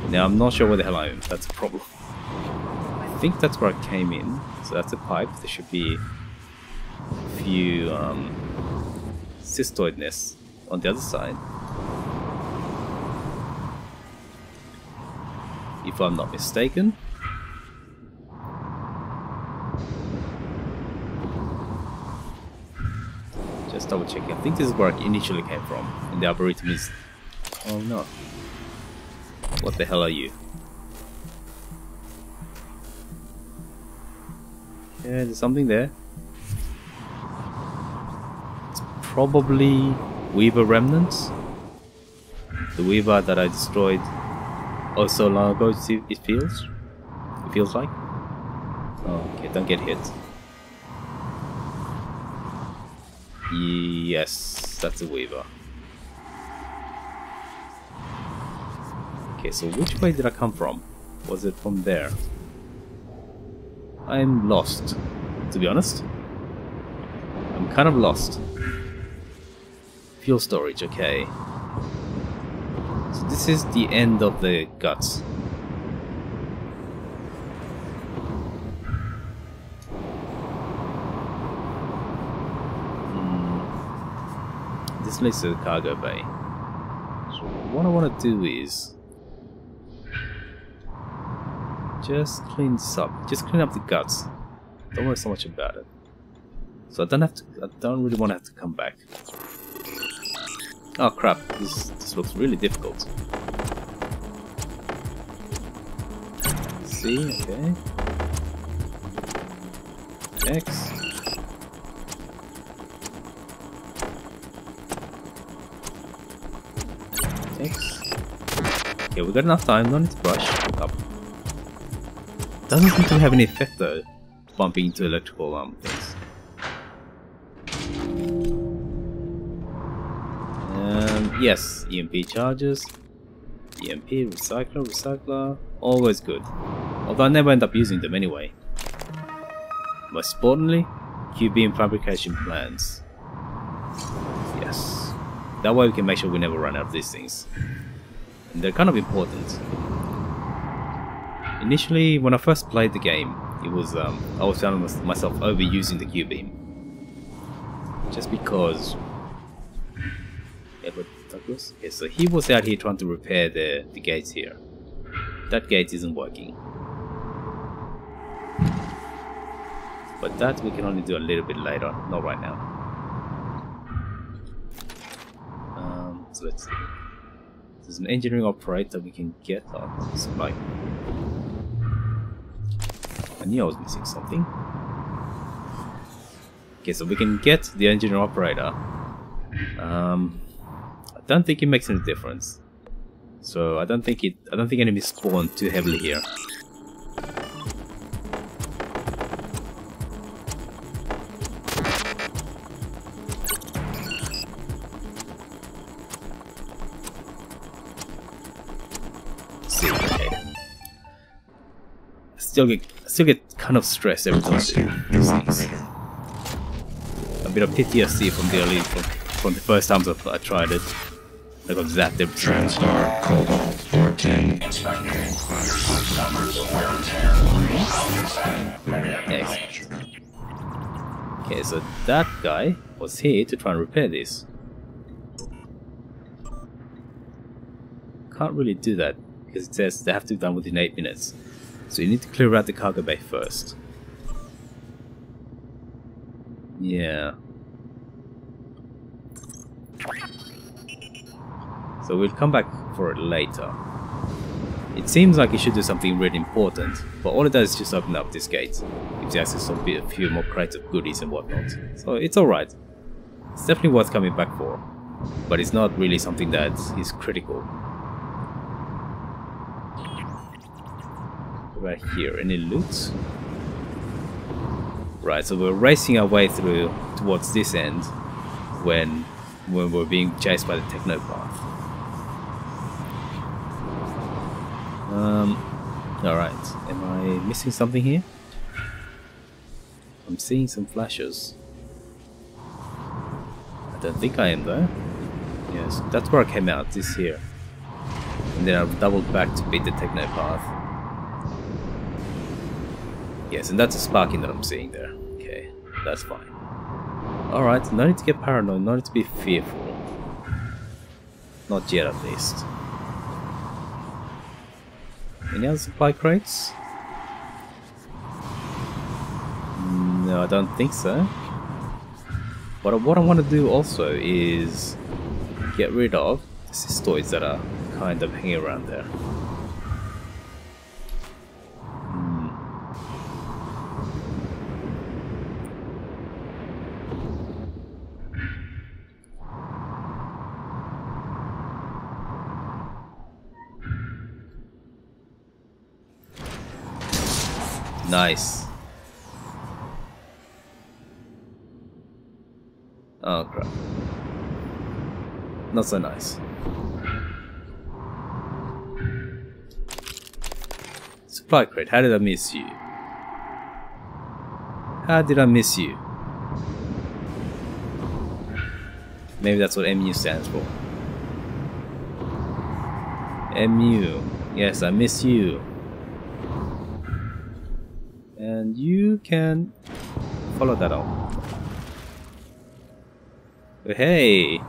Now I'm not sure where the hell I am. That's a problem. I think that's where I came in. So that's a pipe. There should be a few cystoid nests on the other side. If I'm not mistaken. Just double checking. I think this is where I initially came from. And the arboretum is... Oh no. What the hell are you? Yeah, there's something there. It's probably Weaver remnants. The Weaver that I destroyed oh so long ago, it feels like. Oh, okay, don't get hit. Yes, that's a Weaver. Okay, so which way did I come from? Was it from there? I'm lost, to be honest. I'm kind of lost. Fuel storage, okay. So this is the end of the guts. This leads to the cargo bay. So what I want to do is just clean this up. Just clean up the guts. Don't worry so much about it. So I don't really want to have to come back. Oh crap, this looks really difficult. C, okay. X. X. Okay, we got enough time, no need to rush. Up. Doesn't seem to have any effect though, bumping into electrical things. Yes, EMP charges, EMP, recycler, always good. Although I never end up using them anyway. Most importantly, Q-beam fabrication plans. Yes, that way we can make sure we never run out of these things. And they're kind of important. Initially, when I first played the game, it was I was found myself overusing the Q-beam. Just because. Edward Douglas? Okay, so he was out here trying to repair the gates here. That gate isn't working. But that we can only do a little bit later, not right now. So let's see. There's an engineering operator we can get on supply. I knew I was missing something. Okay, so we can get the engineering operator. I don't think it makes any difference. So I don't think enemies spawn too heavily here. See, okay. Still get kind of stressed every time I do these things. A bit of PTSD from the early from the first times I tried it. I got zapped every time. TranStar Cobalt 14. Inspecting. Switch numbers wear and tear. Excellent. Okay, so that guy was here to try and repair this. Can't really do that because it says they have to be done within 8 minutes. So you need to clear out the cargo bay first. Yeah. So we'll come back for it later. It seems like it should do something really important, but all it does is just open up this gate. Gives you access to a few more crates of goodies and whatnot. So it's alright. It's definitely worth coming back for. But it's not really something that is critical. Right here, any loot? Right, so we're racing our way through towards this end when we're being chased by the technopath. Alright, am I missing something here? I'm seeing some flashes. I don't think I am though. Yes, that's where I came out, this here. And then I've doubled back to beat the technopath. Yes, and that's a sparking that I'm seeing there. Okay, that's fine. Alright, no need to get paranoid, no need to be fearful. Not yet at least. Any other supply crates? No, I don't think so. But what I want to do also is get rid of the cystoids that are kind of hanging around there. Nice. Oh crap. Not so nice. Supply crate, how did I miss you? How did I miss you? Maybe that's what MU stands for. MU. Yes, I miss you. And you can follow that up. Hey!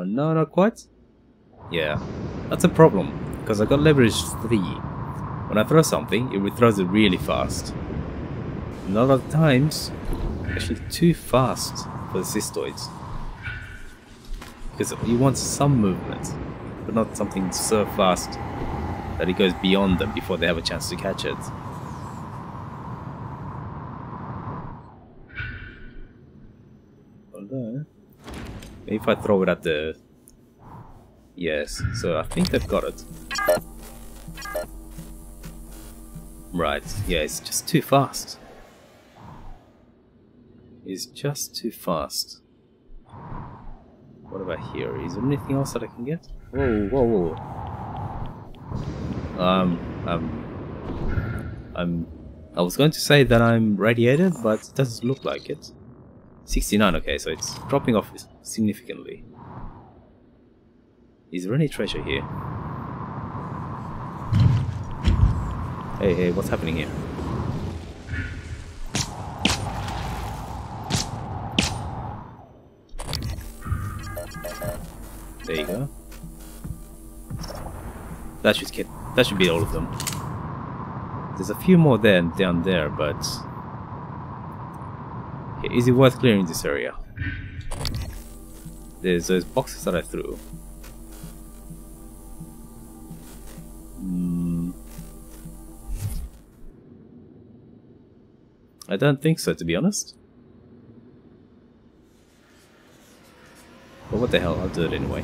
No, not quite. Yeah, that's a problem, because I got leverage 3. When I throw something, it throws it really fast. And a lot of times, actually too fast for the cystoids. Because you want some movement, but not something so fast that it goes beyond them before they have a chance to catch it. Although, maybe if I throw it at the... Yes, so I think they've got it. Right, yeah, it's just too fast. It's just too fast. What about here? Is there anything else that I can get? Whoa, whoa, whoa. I was going to say that I'm radiated, but it doesn't look like it. 69, okay, so it's dropping off significantly. Is there any treasure here? Hey, hey, what's happening here? There you go. That should be all of them. There's a few more down there, but okay, is it worth clearing this area? There's those boxes that I threw. I don't think so, to be honest. But what the hell, I'll do it anyway.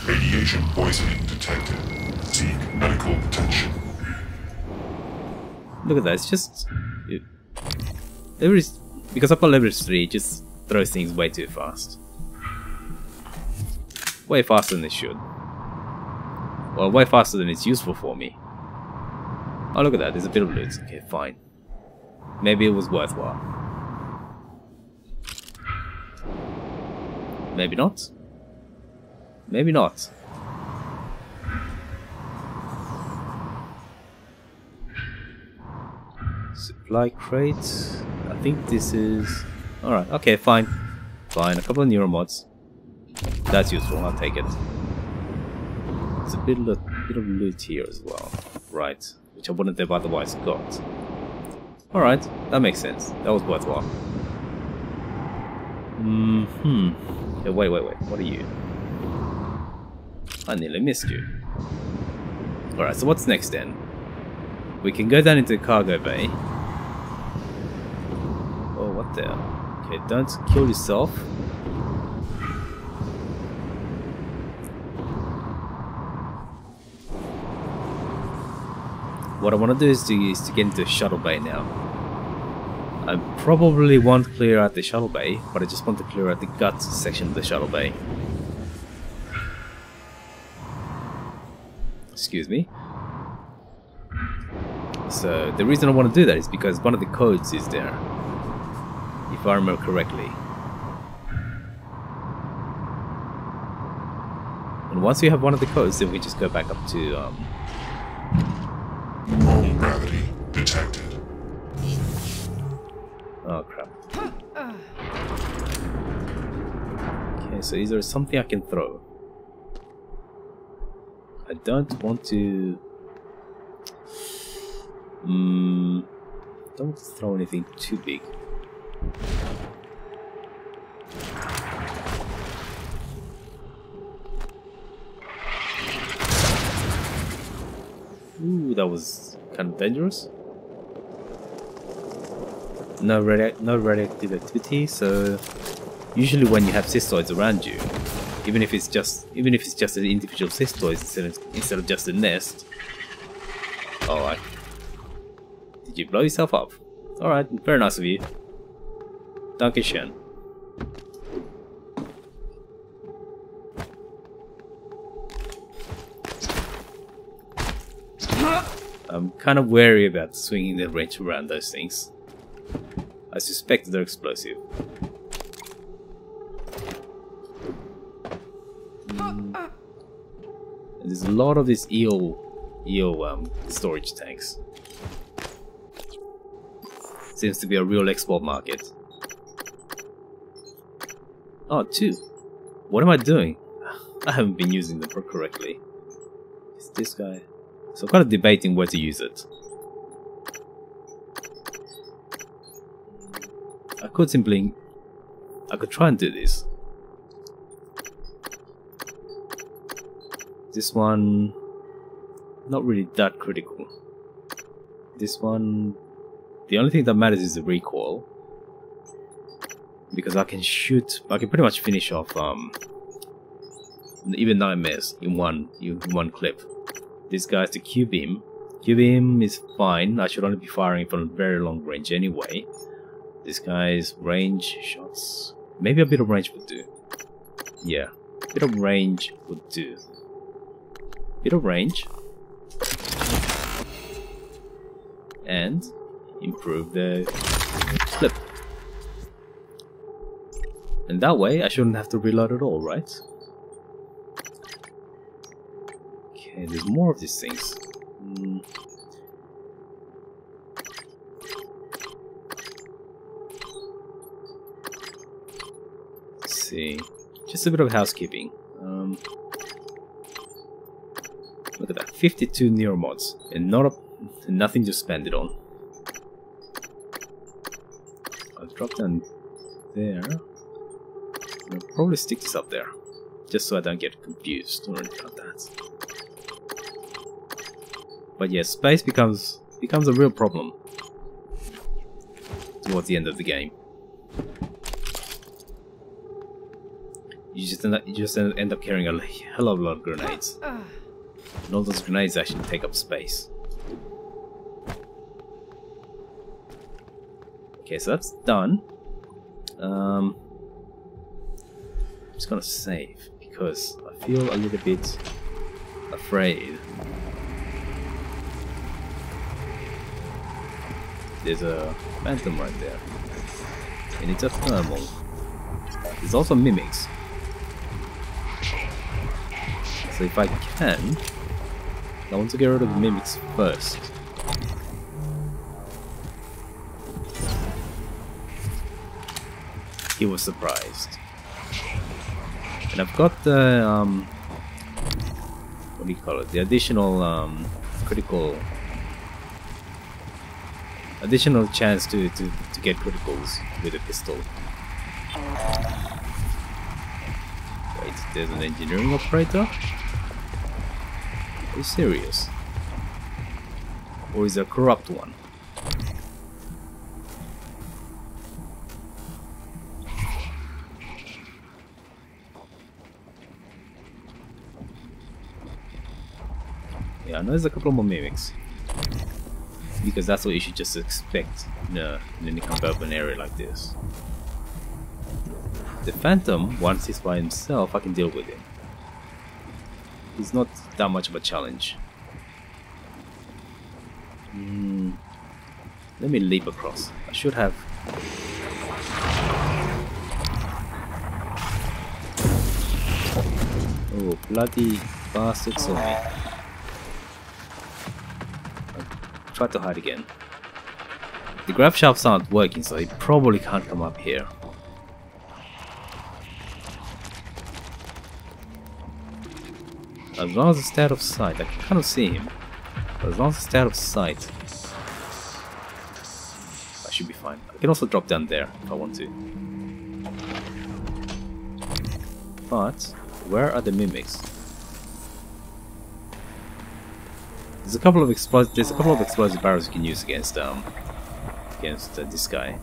Radiation poisoning detected. Seek medical attention. Look at that, it's just... because up on level 3, it just throws things way too fast. Way faster than it should. Well, way faster than it's useful for me. Oh, look at that, there's a bit of loot. Okay, fine. Maybe it was worthwhile. Maybe not. Maybe not. Supply crate. I think this is... Alright, okay, fine. Fine, a couple of neuromods. That's useful, I'll take it. There's a bit of loot here as well. Right, which I wouldn't have otherwise got. Alright, that makes sense. That was worthwhile. Yeah, wait, what are you? I nearly missed you. Alright, so what's next then? We can go down into the cargo bay. Oh, what the hell? Okay, don't kill yourself. What I want to do is to get into the shuttle bay now. I probably won't clear out the shuttle bay, but I just want to clear out the guts section of the shuttle bay. Excuse me. So the reason I want to do that is because one of the codes is there, if I remember correctly. And once we have one of the codes, then we just go back up to Low gravity detected. oh crap. Okay, so is there something I can throw? I don't want to... don't throw anything too big. Ooh, that was kind of dangerous. No radioactive activity, so usually when you have cystoids around you, even if it's just an individual cystoid instead of just a nest. Alright. Did you blow yourself up? Alright, very nice of you. Dankeschön. I'm kind of wary about swinging the wrench around those things. I suspect they're explosive. And there's a lot of these eel storage tanks. Seems to be a real export market. Oh, 2. What am I doing? I haven't been using them correctly. It's this guy. So I'm kind of debating where to use it. I could try and do this. This one, not really that critical. This one, the only thing that matters is the recoil. Because I can pretty much finish off even nightmares in one clip. This guy's the Q-beam. Q-beam is fine. I should only be firing from very long range anyway. This guy's range shots. Maybe a bit of range would do. Yeah, a bit of range would do. Bit of range. And improve the clip. And that way I shouldn't have to reload at all, right? Okay, there's more of these things. Let's see. Just a bit of housekeeping. Look at that, 52 neuromods, and nothing to spend it on. I'll drop down there. I'll probably stick this up there, just so I don't get confused or anything like that. But yeah, space becomes a real problem towards the end of the game. You just end up carrying a hell of a lot of grenades. And all those grenades actually take up space. Okay, so that's done. I'm just gonna save because I feel a little bit afraid. There's a phantom right there, and it's a thermal. There's also mimics. So if I can, I want to get rid of the mimics first. He was surprised. And I've got the what do you call it? The additional additional chance to get criticals with a pistol. Wait, there's an engineering operator? Are you serious? Or is there a corrupt one? Yeah, I know there's a couple more mimics. Because that's what you should just expect in any kind of urban area like this. The Phantom, once he's by himself, I can deal with him. He's not that much of a challenge. Let me leap across. I should have... Oh, bloody bastard saw me. Try to hide again. The grab shafts aren't working, so he probably can't come up here. As long as it's out of sight, I can kind of see him. But as long as it's out of sight, I should be fine. I can also drop down there if I want to. But where are the mimics? There's a couple of explosive barrels you can use against this guy.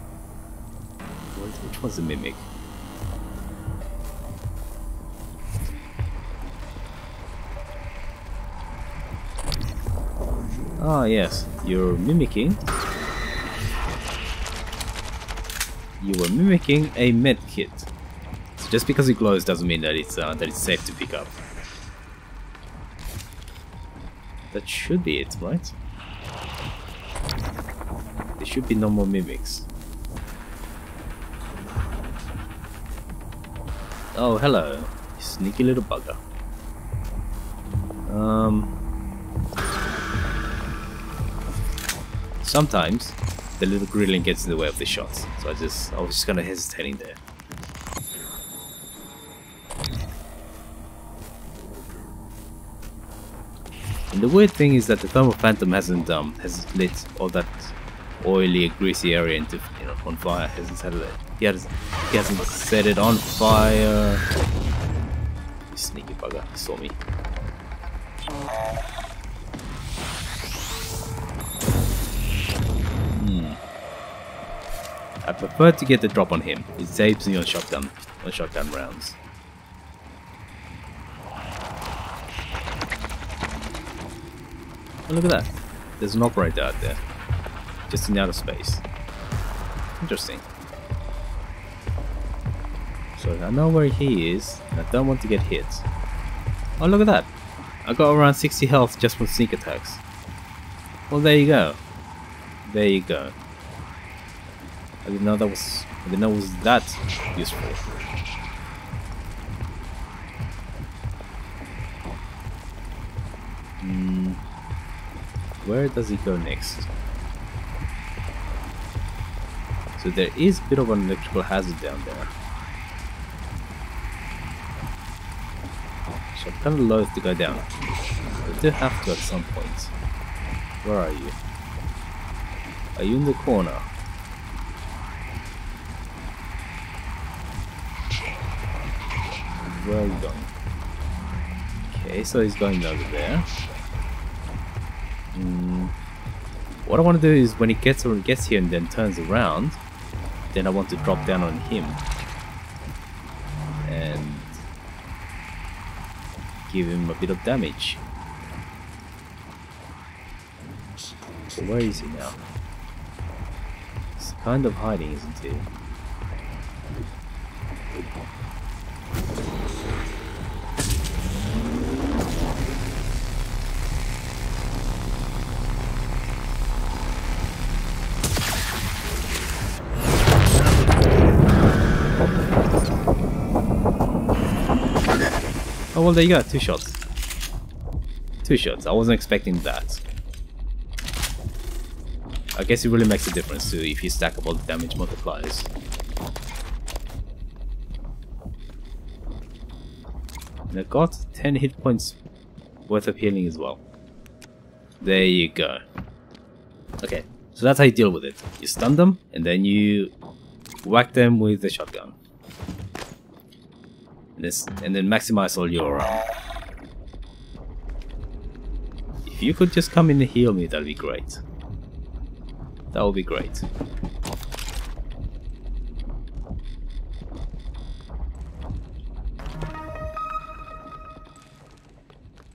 Which one's the mimic? Ah, yes, you're mimicking. You were mimicking a med kit. So just because it glows doesn't mean that it's safe to pick up. That should be it, right? There should be no more mimics. Oh, hello, you sneaky little bugger. Sometimes the little grilling gets in the way of the shots, so I was just kind of hesitating there. And the weird thing is that the thermal phantom hasn't lit all that oily, greasy area into on fire. He hasn't set it on fire. You sneaky bugger! He saw me. I prefer to get the drop on him. It saves me on shotgun rounds. Oh, look at that. There's an operator out there. Just in outer space. Interesting. So I know where he is, and I don't want to get hit. Oh, look at that. I got around 60 health just from sneak attacks. Well, there you go. There you go. I didn't know it was that useful. Where does he go next? So there is a bit of an electrical hazard down there. So I'm kind of loath to go down. I do have to at some point. Where are you? Are you in the corner? Where are you going? Okay, so he's going over there. What I want to do is when he gets here and then turns around, then I want to drop down on him and give him a bit of damage. So where is he now? He's kind of hiding, isn't he? Oh, well, there you go, 2 shots. 2 shots, I wasn't expecting that. I guess it really makes a difference too if you stack up all the damage multipliers. And I got 10 hit points worth of healing as well. There you go. Okay, so that's how you deal with it. You stun them, and then you whack them with the shotgun. And then maximize all your if you could just come in and heal me, that'd be great. That would be great.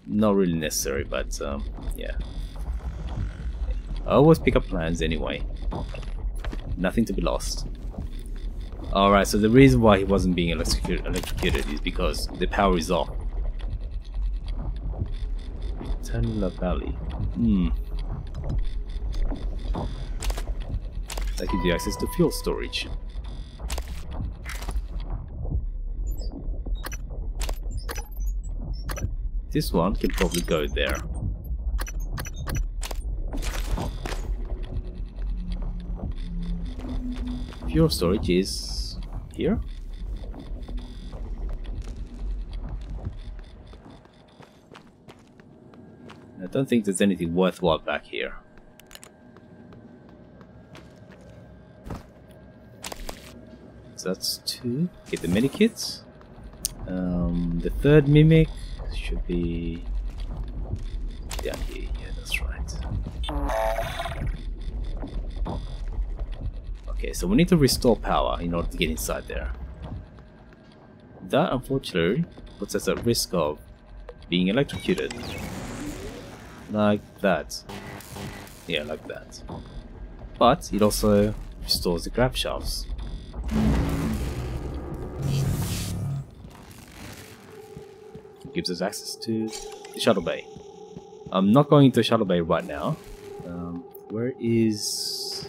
Not really necessary, but yeah. I always pick up plans anyway. Nothing to be lost. Alright, so the reason why he wasn't being electrocuted is because the power is off. Tunnel Valley. That gives you access to fuel storage. This one can probably go there. Fuel storage is here. I don't think there's anything worthwhile back here. So that's 2. Get the medikits. The third mimic should be down here. Yeah, that's right. Okay, so we need to restore power in order to get inside there. That, unfortunately, puts us at risk of being electrocuted. Like that. Yeah, like that. But it also restores the grab shafts. It gives us access to the shuttle bay. I'm not going into the shuttle bay right now. Where is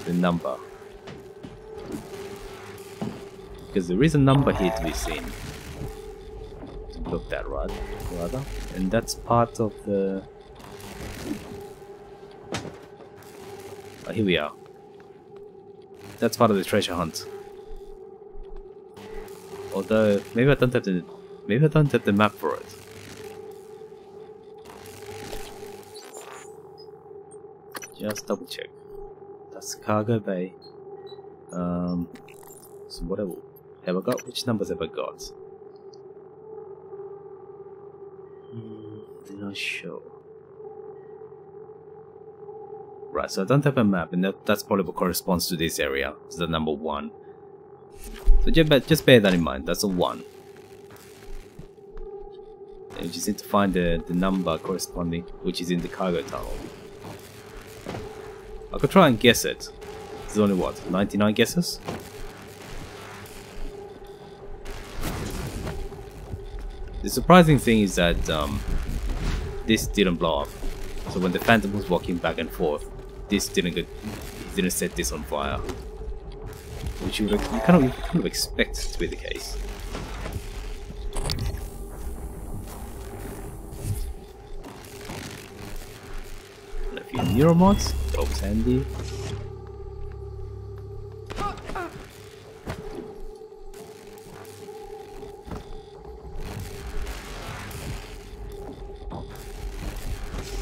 the number? Because there is a number here to be seen. To look at, rather. And that's part of the... Oh, here we are. That's part of the treasure hunt. Although, maybe I don't have to Maybe I don't have the map for it. Just double check. That's cargo bay. So what have I got? Which numbers have I got? They're not sure. Right, so I don't have a map, and that's probably what corresponds to this area. It's the number 1. So just bear that in mind. That's a 1. And you just need to find the number corresponding, which is in the cargo tunnel. I could try and guess it. There's only what, 99 guesses? The surprising thing is that this didn't blow up. So when the Phantom was walking back and forth, this didn't set this on fire, which you kind of expect to be the case. And a few neuromods, always handy.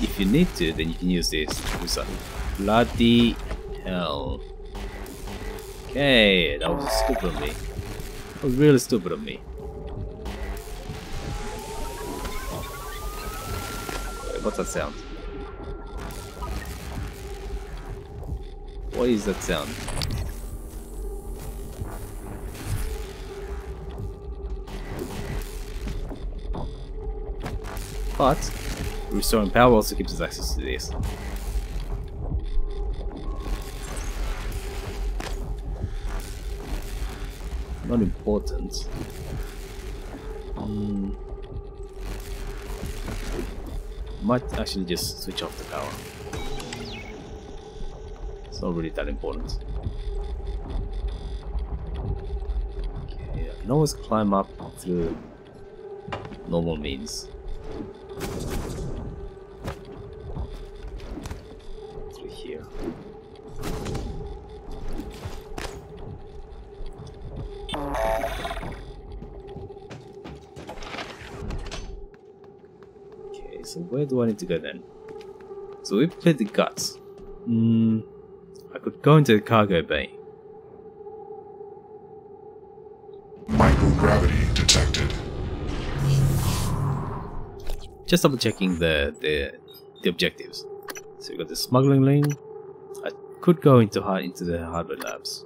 If you need to, then you can use this. Bloody hell. Okay, that was stupid of me. That was really stupid of me. Wait, what's that sound? What is that sound? But restoring power also gives us access to this. Not important. Might actually just switch off the power. It's not really that important. Okay, I can always climb up through normal means. Through here. Okay, so where do I need to go then? So we played the guts. I could go into the cargo bay. Microgravity detected. Just double checking the objectives. So we got the smuggling lane. I could go into the hardware labs.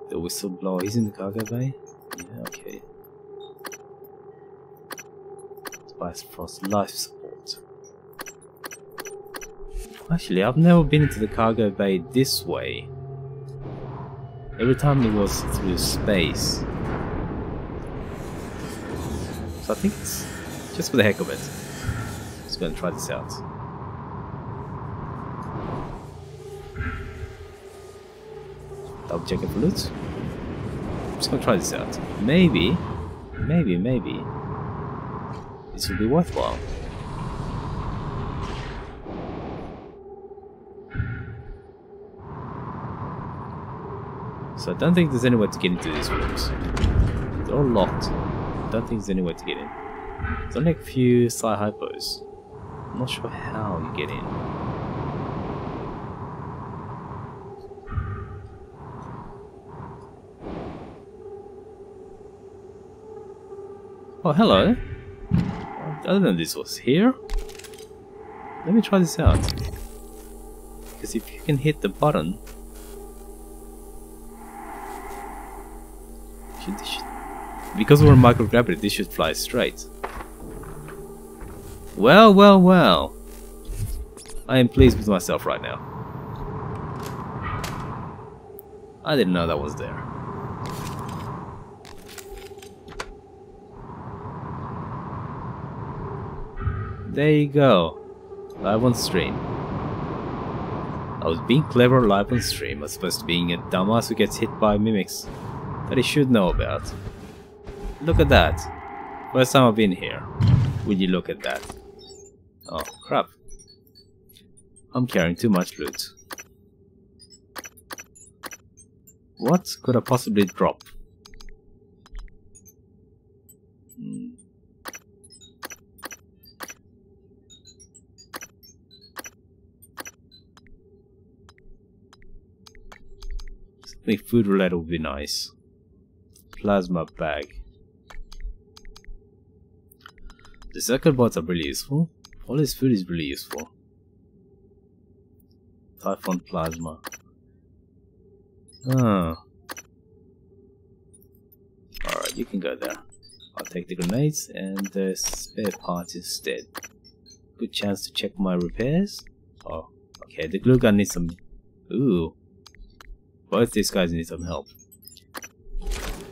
The whistleblower is in the cargo bay. Yeah, okay. Spice Frost life support. Actually, I've never been into the cargo bay this way. Every time it was through space. So I think it's just for the heck of it. Just gonna try this out. Double checking for loot. I'm just gonna try this out. Maybe this will be worthwhile. So I don't think there's any way to get into these rooms. They're all locked. I don't think there's any way to get in. There's only a few side hypos. I'm not sure how you get in. Oh, hello. I didn't know this was here. Let me try this out. Because if you can hit the button, because we're in microgravity, this should fly straight. Well, well, well. I am pleased with myself right now. I didn't know that was there. There you go. Live on stream. I was being clever live on stream as opposed to being a dumbass who gets hit by mimics that he should know about. Look at that. First time I've been here. Will you look at that? Oh crap. I'm carrying too much loot. What could I possibly drop? I think food related would be nice. Plasma bag. The circuit boards are really useful. All this food is really useful. Typhon plasma. Ah. Alright, you can go there. I'll take the grenades and the spare parts instead. Good chance to check my repairs. Oh, okay, the glue gun needs some... Ooh. Both these guys need some help.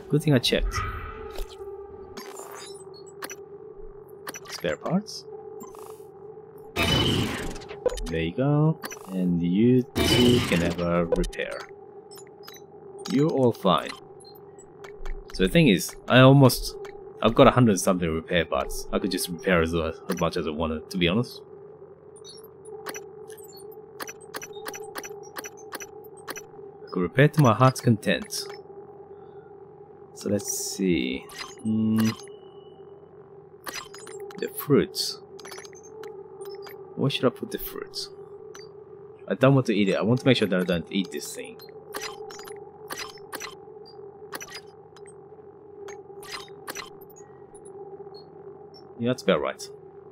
Good thing I checked. Spare parts. There you go. And you two can have a repair. You're all fine. So the thing is, I've got 100 something repair parts. I could just repair as much as I wanted, to be honest. I could repair to my heart's content. So let's see. The fruits. Where should I put the fruits? I don't want to eat it. I want to make sure that I don't eat this thing. Yeah, that's about right.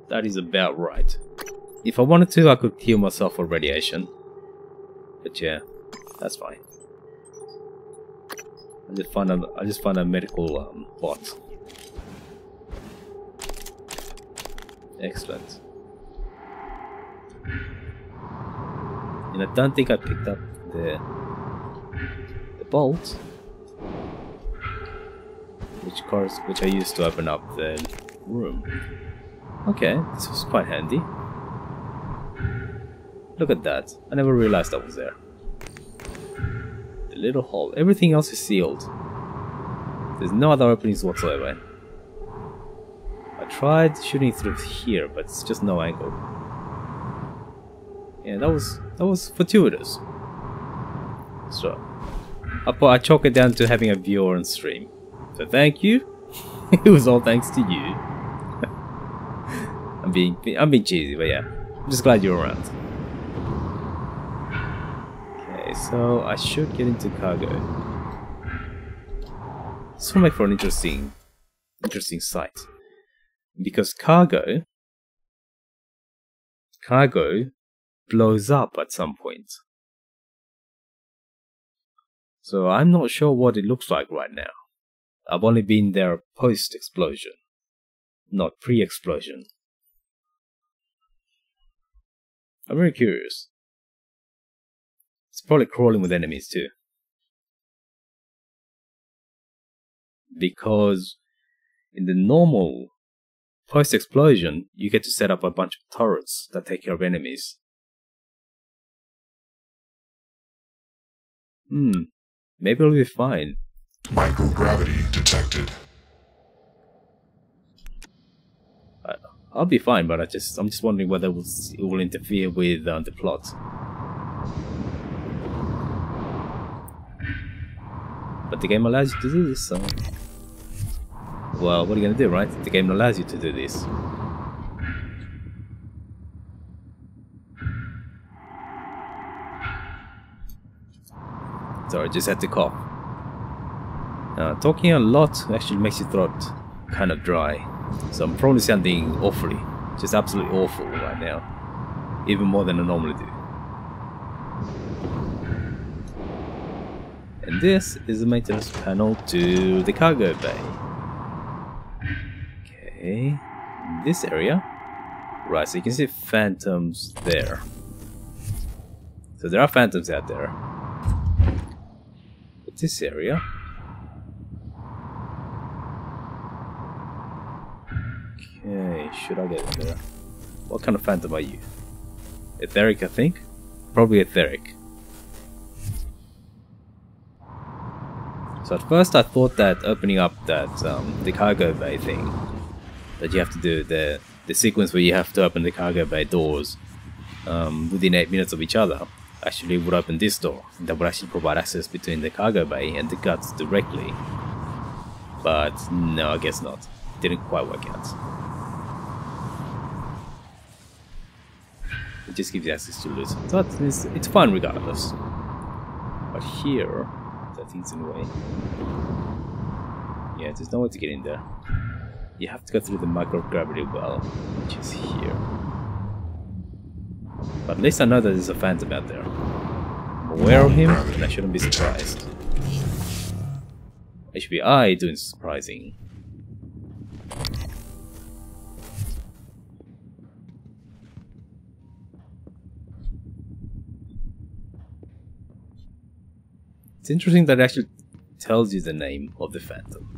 That is about right. If I wanted to, I could heal myself for radiation. But yeah, that's fine. I just find a medical bot. Excellent. And I don't think I picked up the bolt, which I used to open up the room. Okay, this was quite handy. Look at that. I never realized that was there. The little hole. Everything else is sealed. There's no other openings whatsoever. I tried shooting through here, but it's just no angle. Yeah, that was fortuitous. So I chalk it down to having a viewer on stream. So thank you. It was all thanks to you. I'm being cheesy, but yeah, I'm just glad you're around. Okay, so I should get into cargo. This will make for an interesting site, because cargo blows up at some point. So I'm not sure what it looks like right now. I've only been there post-explosion, not pre-explosion. I'm very curious. It's probably crawling with enemies too. Because in the normal post-explosion, you get to set up a bunch of turrets that take care of enemies. Maybe it'll be fine. Microgravity detected. I'll be fine, but I'm just wondering whether it will interfere with the plot. But the game allows you to do this, so... Well, what are you gonna do, right? The game allows you to do this. Sorry, just had to cough. Talking a lot actually makes your throat kind of dry. So I'm probably sounding awfully, just absolutely awful right now. Even more than I normally do. And this is the maintenance panel to the cargo bay. Okay, this area. Right, so you can see phantoms there. So there are phantoms out there. But this area... Okay, should I get in there? What kind of phantom are you? Etheric, I think? Probably etheric. So at first I thought that opening up that the cargo bay thing, that you have to do the sequence where you have to open the cargo bay doors within 8 minutes of each other, actually would open this door. That would actually provide access between the cargo bay and the guts directly. But no, I guess not. Didn't quite work out. It just gives you access to loot. So it's fine regardless. But here, That thing's in the way. Yeah, there's no way to get in there. You have to go through the microgravity well, which is here. But at least I know that there's a phantom out there. I'm aware of him, and I shouldn't be surprised. It should be I doing surprising. It's interesting that it actually tells you the name of the phantom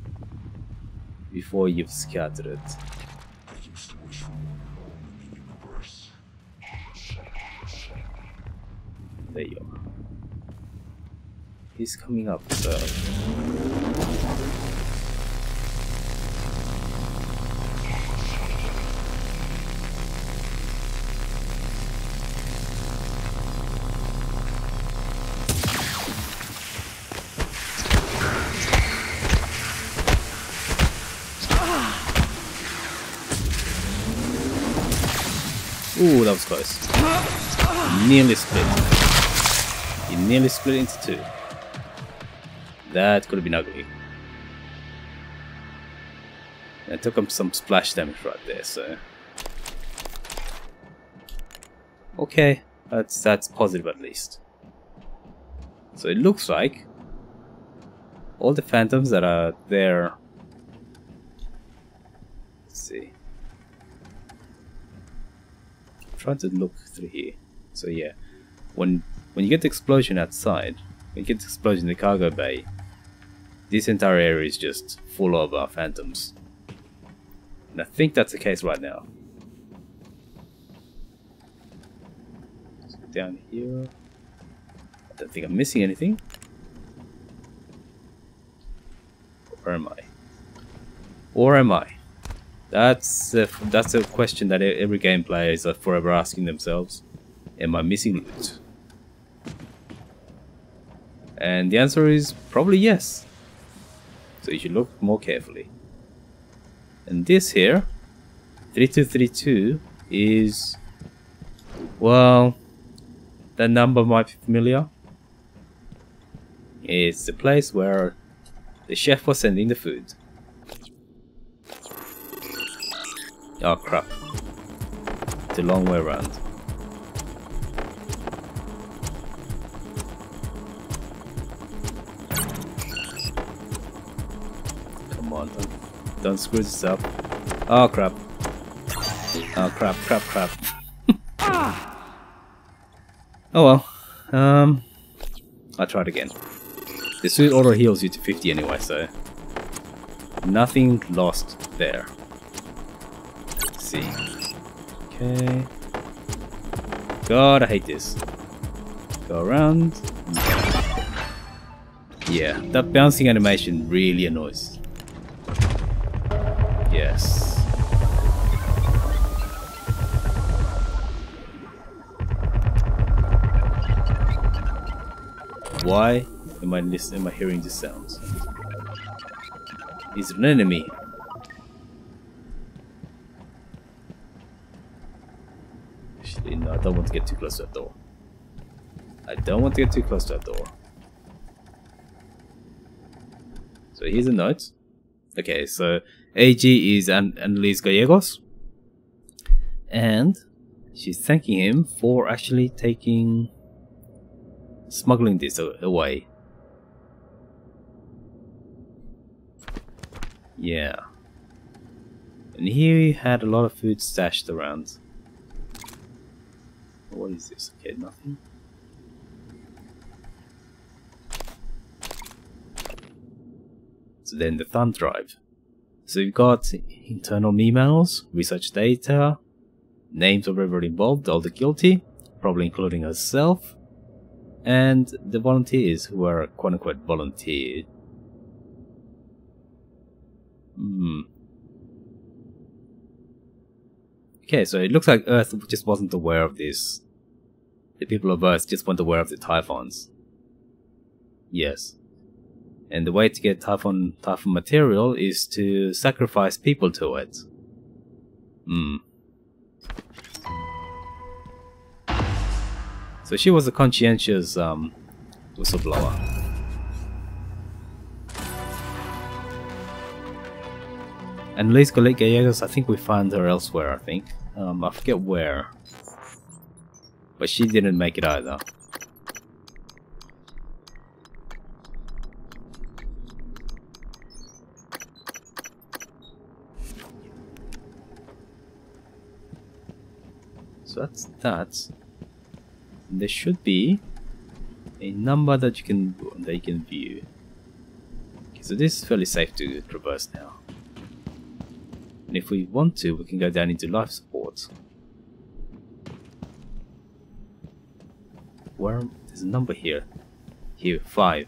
before you've scattered it. There you are. He's coming up, so... Ooh, that was close. Nearly split. You nearly split into two. That could have been ugly. I took him some splash damage right there, so... Okay, that's positive at least. So it looks like all the phantoms that are there... Let's see. I'm trying to look through here. So yeah, when you get the explosion outside, when you get the explosion in the cargo bay, this entire area is just full of phantoms. And I think that's the case right now. Let's go down here. I don't think I'm missing anything. Or am I? Or am I? That's a question that every game player is forever asking themselves. Am I missing loot? And the answer is probably yes. So you should look more carefully. And this here, 3232, is... well, that number might be familiar. It's the place where the chef was sending the food. Oh crap. It's a long way around. Come on, don't screw this up. Oh crap. Oh crap, crap, crap. Oh well. I'll try it again. The suit auto heals you to 50 anyway, so nothing lost there. Let's see. Okay. God, I hate this. Go around. Yeah, that bouncing animation really annoys. Yes. Why am I hearing these sounds? Is it an enemy? Actually, no, I don't want to get too close to that door. I don't want to get too close to that door. So here's a note. Okay, so AG is Annalise Gallegos. And she's thanking him for actually smuggling this away. Yeah. And here he had a lot of food stashed around. What is this? Okay, nothing. So then the thumb drive. So you've got internal emails, research data, names of everyone involved, all the guilty, probably including herself, and the volunteers who are quote-unquote volunteered. Okay, so it looks like Earth just wasn't aware of this. The people of Earth just weren't aware of the Typhons. Yes. And the way to get Typhon material is to sacrifice people to it. So she was a conscientious whistleblower. And Liz Gallegos, I think we found her elsewhere, I think. I forget where. But she didn't make it either. So that's that. And there should be a number that you can view. Okay, so this is fairly safe to traverse now. And if we want to, we can go down into life support. Where there's a number here. Here, 5.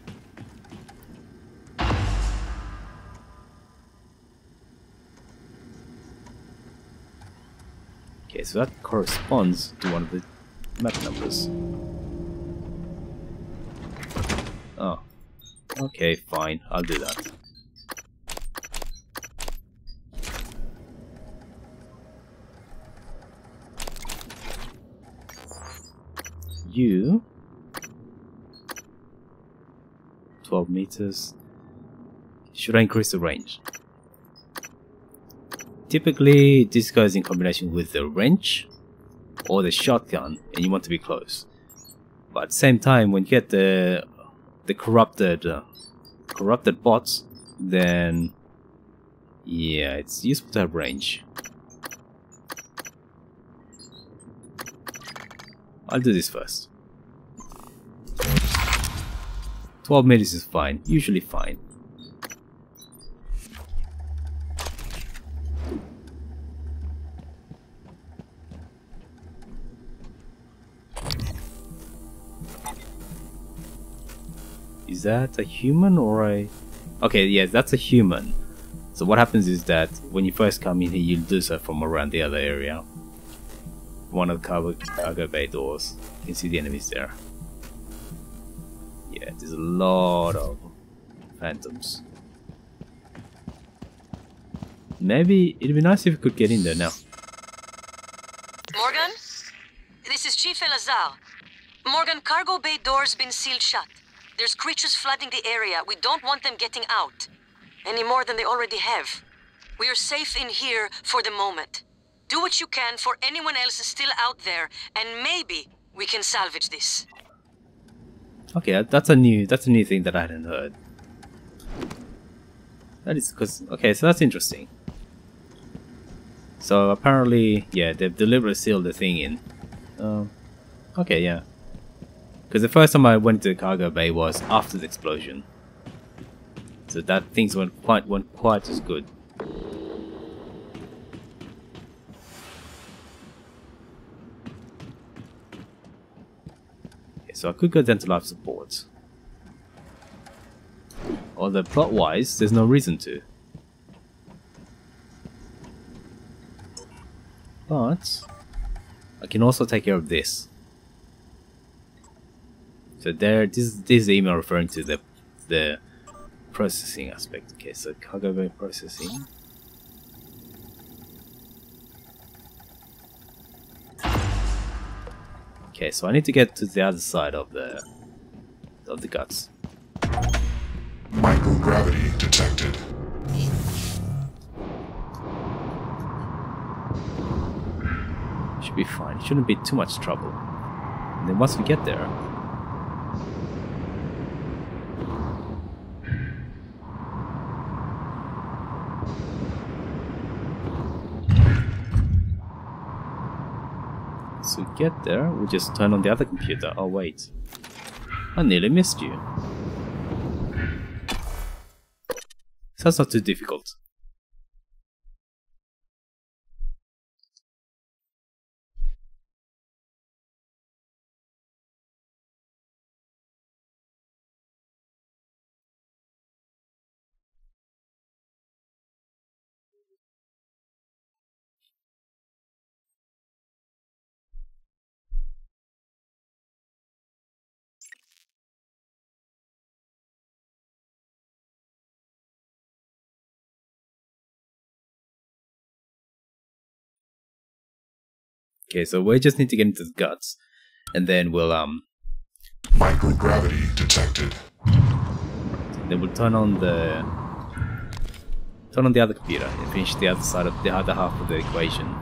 Okay, so that corresponds to one of the map numbers. Oh. Okay, fine, I'll do that. You 12 meters. Should I increase the range? Typically this goes in combination with the wrench or the shotgun and you want to be close. But at the same time when you get the corrupted bots, then yeah, it's useful to have range. I'll do this first. 12 meters is fine, usually fine. Is that a human or a... Okay, yes, that's a human. So what happens is that when you first come in here, you'll do so from around the other area. One of the cargo bay doors. You can see the enemies there. Yeah, there's a lot of phantoms. Maybe it'd be nice if we could get in there now. Morgan? This is Chief Elazar. Morgan, cargo bay doors been sealed shut. There's creatures flooding the area. We don't want them getting out. Any more than they already have. We are safe in here for the moment. Do what you can for anyone else still out there, and maybe we can salvage this. Okay, that's a new thing that I hadn't heard. That is because okay, so that's interesting. So apparently, yeah, they've deliberately sealed the thing in. Okay, yeah. Because the first time I went to the cargo bay was after the explosion, so that things weren't quite as good. So I could go down to life support. Although plot-wise, there's no reason to. But I can also take care of this. So there, this is the email referring to the processing aspect. Okay, so cargo bay processing. Okay, so I need to get to the other side of the guts. Microgravity detected. Should be fine. It shouldn't be too much trouble. And then once we get there, we'll just turn on the other computer. Oh wait, I nearly missed you. So that's not too difficult. Okay, so we just need to get into the guts, and then we'll microgravity detected. Then we'll turn on turn on the other computer and finish the other side of the other half of the equation.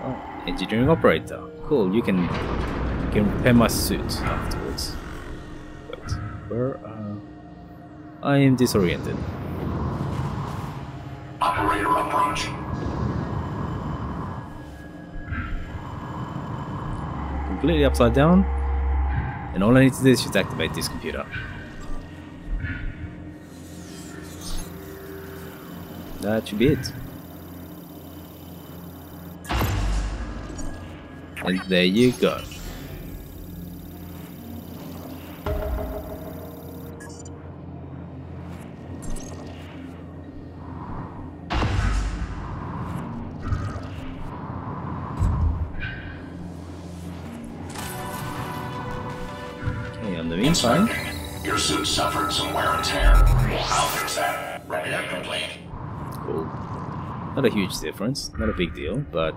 Oh, engineering operator. Cool, you can repair my suit afterwards. Wait, where I am disoriented. Operator approach. Completely upside down, and all I need to do is just activate this computer. That should be it. And there you go. In the meantime, your suit suffered some wear and tear. I'll fix that. Ready to complete. Cool. Not a huge difference, not a big deal, but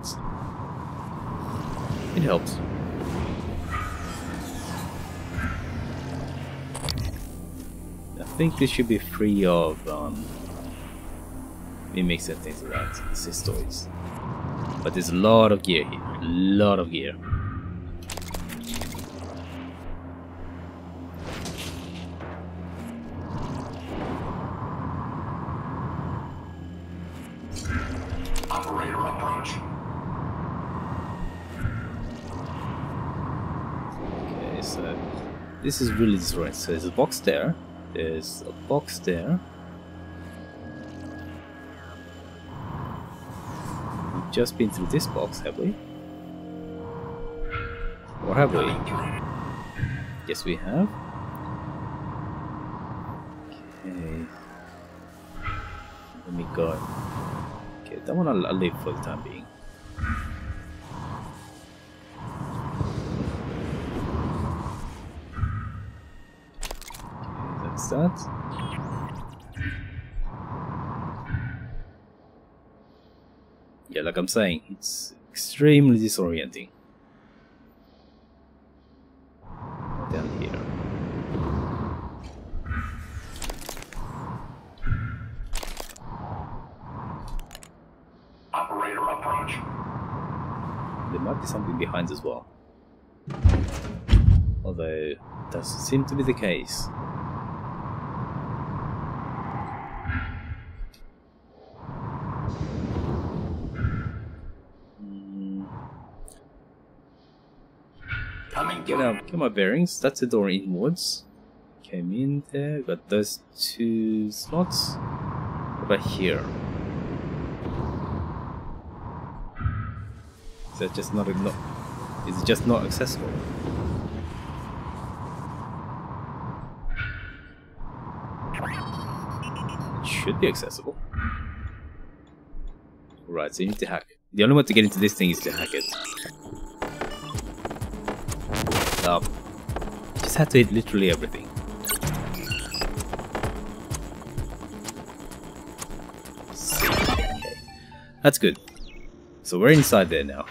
it helps. I think this should be free of mimics and things like that, cystoids. But there's a lot of gear here, a lot of gear. Operator approach. Okay, so this is really disorienting. So there's a box there. There's a box there. We've just been through this box, have we? Or have we? Yes, we have. Okay. Let me go. Okay, that one I'll leave for the time being. Okay, that's that. Yeah, like I'm saying, it's extremely disorienting. Down here. Operator approach. There might be something behind as well. Although, it doesn't seem to be the case. Get my bearings. That's the door inwards. Came in there. Got those two slots. What about here? Is that just not is it just not accessible? It should be accessible. Right, so you need to hack. The only way to get into this thing is to hack it. You just have to hit literally everything. Okay. That's good. So we're inside there now.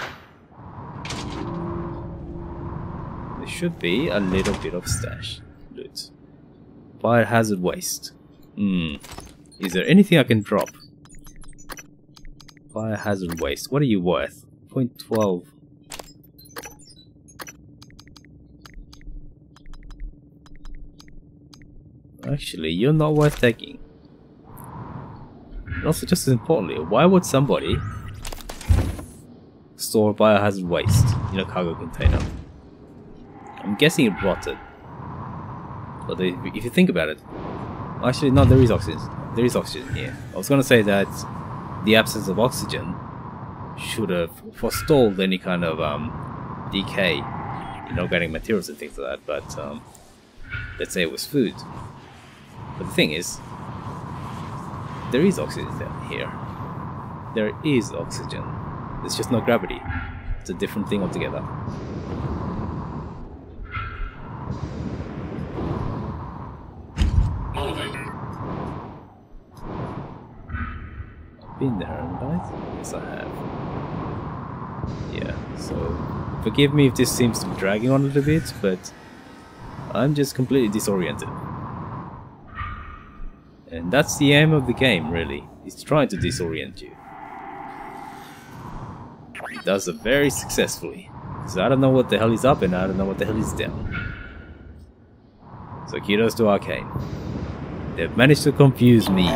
There should be a little bit of stash loot. Fire hazard waste. Is there anything I can drop? Fire hazard waste. What are you worth? 0.12. Actually, you're not worth taking. And also, just as importantly, why would somebody store biohazard waste in a cargo container? I'm guessing it rotted. But if you think about it, actually, no, there is oxygen. There is oxygen here. I was gonna say that the absence of oxygen should have forestalled any kind of decay in organic materials and things like that. But let's say it was food. But the thing is, there is oxygen down here. There is oxygen. It's just not gravity. It's a different thing altogether. I've been there, haven't I? Yes, I have. Yeah, so forgive me if this seems to be dragging on a little bit, but I'm just completely disoriented. And that's the aim of the game, really. It's trying to disorient you. It does it very successfully. Because I don't know what the hell is up and I don't know what the hell is down. So kudos to Arcane. They've managed to confuse me.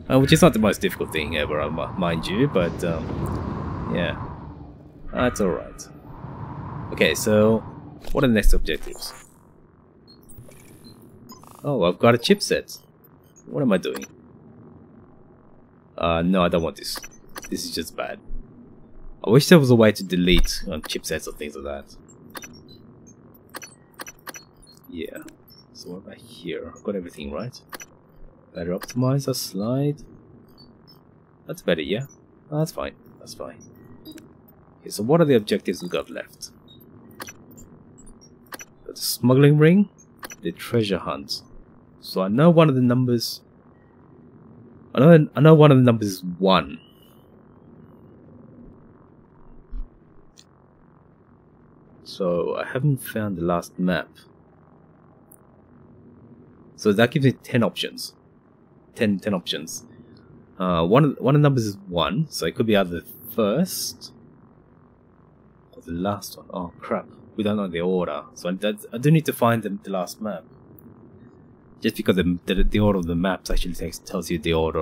Which is not the most difficult thing ever, mind you, but yeah. That's alright. Okay, so what are the next objectives? Oh, I've got a chipset. What am I doing? No, I don't want this. This is just bad. I wish there was a way to delete chipsets or things like that. Yeah. So what about here? I've got everything right. Better optimizer, slide. That's better, yeah? Oh, that's fine. That's fine. Okay, so what are the objectives we got left? Got the smuggling ring, the treasure hunt. So I know one of the numbers. I know one of the numbers is 1. So I haven't found the last map. So that gives me 10 options. 10 options. One of the numbers is 1, so it could be either the first or the last one. Oh crap, we don't know the order, so I do need to find the last map. Just because the order of the maps actually tells you the order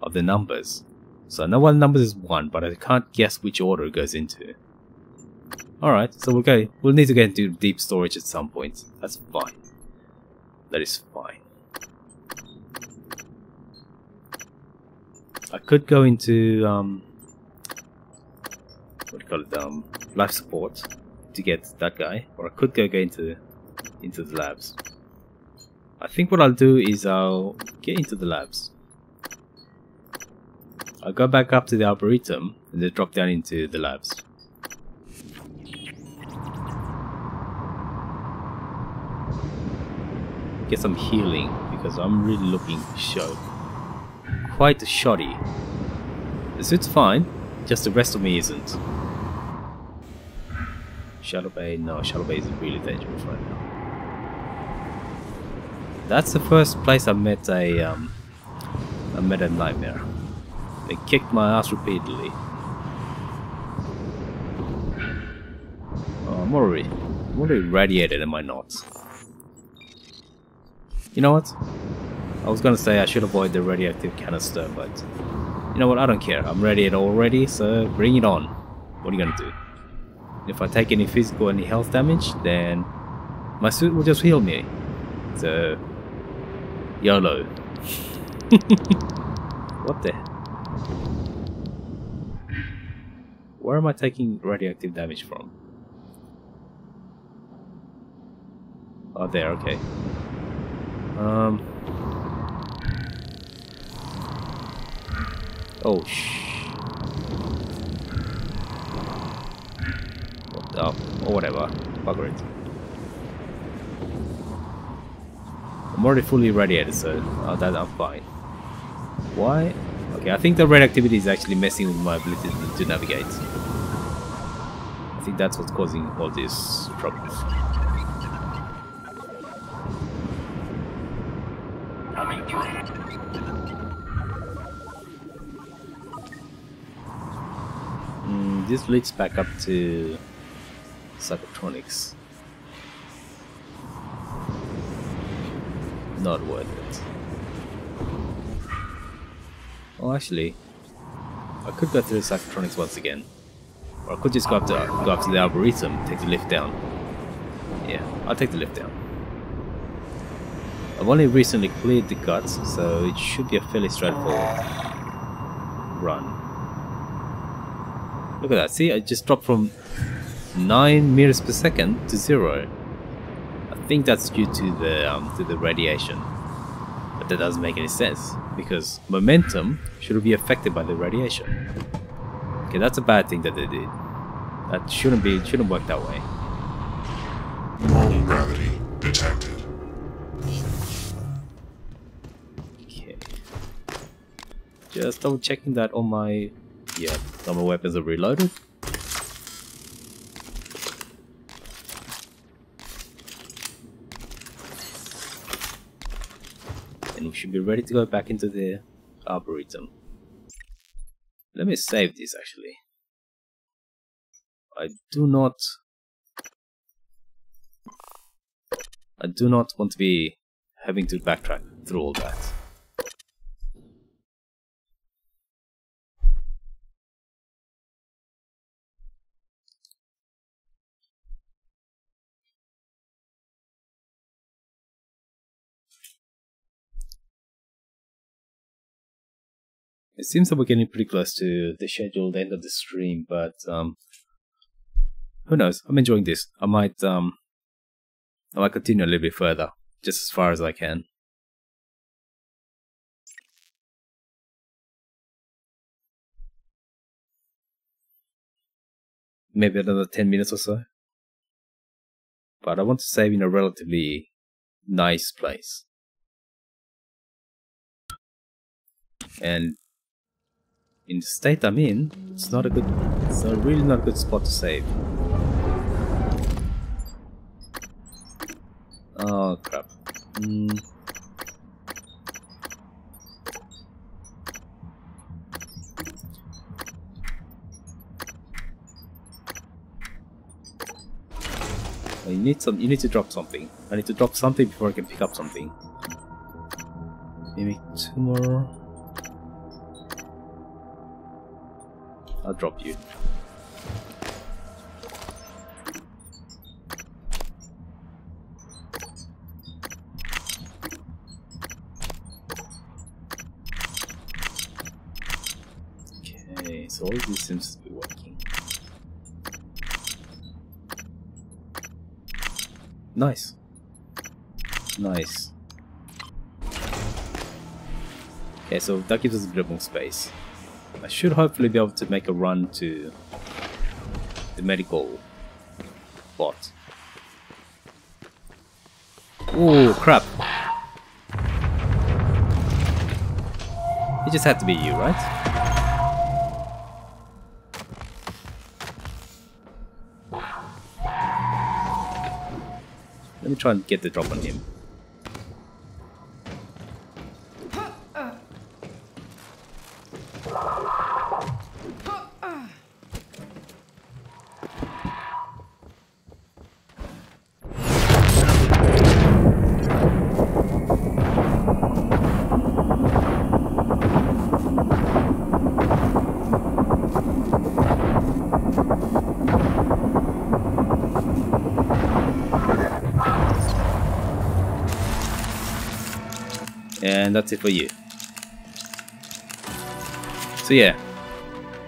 of the numbers. So I know one number is 1, but I can't guess which order it goes into. Alright, so we'll need to get into deep storage at some point. That's fine. That is fine. I could go into what do you call it, life support to get that guy, or I could go into the labs. I think what I'll do is I'll get into the labs. I'll go back up to the Arboretum and then drop down into the labs. Get some healing because I'm really looking quite shoddy. The suit's fine, just the rest of me isn't. Shadow Bay, no, Shadow Bay is really dangerous right now. That's the first place I met a nightmare. They kicked my ass repeatedly. Oh, I'm already radiated, am I not? You know what? I was gonna say I should avoid the radioactive canister, but you know what? I don't care. I'm radiated already, so bring it on. What are you gonna do? If I take any physical, any health damage, then my suit will just heal me. So, YOLO. What the? Where am I taking radioactive damage from? Oh, there. Okay. Oh or whatever. Bugger it. I'm already fully radiated, so that I'm fine. Why? Okay, I think the radioactivity is actually messing with my ability to navigate. I think that's what's causing all this trouble. This leads back up to psychotronics. Not worth it. Oh, actually, I could go through psychotronics once again, or I could just go up to the Arboretum, take the lift down. Yeah, I'll take the lift down. I've only recently cleared the guts, so it should be a fairly straightforward run. Look at that, see, I just dropped from 9 meters per second to 0. I think that's due to the radiation. But that doesn't make any sense, because momentum shouldn't be affected by the radiation. Okay, that's a bad thing that they did. That shouldn't work that way. Normal gravity detected. Okay. Just double checking that all my normal weapons are reloaded. And we should be ready to go back into the Arboretum. Let me save this actually. I do not want to be having to backtrack through all that. It seems that we're getting pretty close to the scheduled end of the stream, but who knows? I'm enjoying this. I might continue a little bit further, just as far as I can. Maybe another 10 minutes or so. But I want to save in a relatively nice place. And in the state I'm in, it's a really not a good spot to save. Oh crap. Well, you need to drop something. I need to drop something before I can pick up something. Maybe 2 more. I'll drop you. Okay, so all this seems to be working. Nice. Nice. Okay, so that gives us a bit more space. I should hopefully be able to make a run to the medical bot. Oh crap! It just had to be you, right? Let me try and get the drop on him. And that's it for you. So yeah,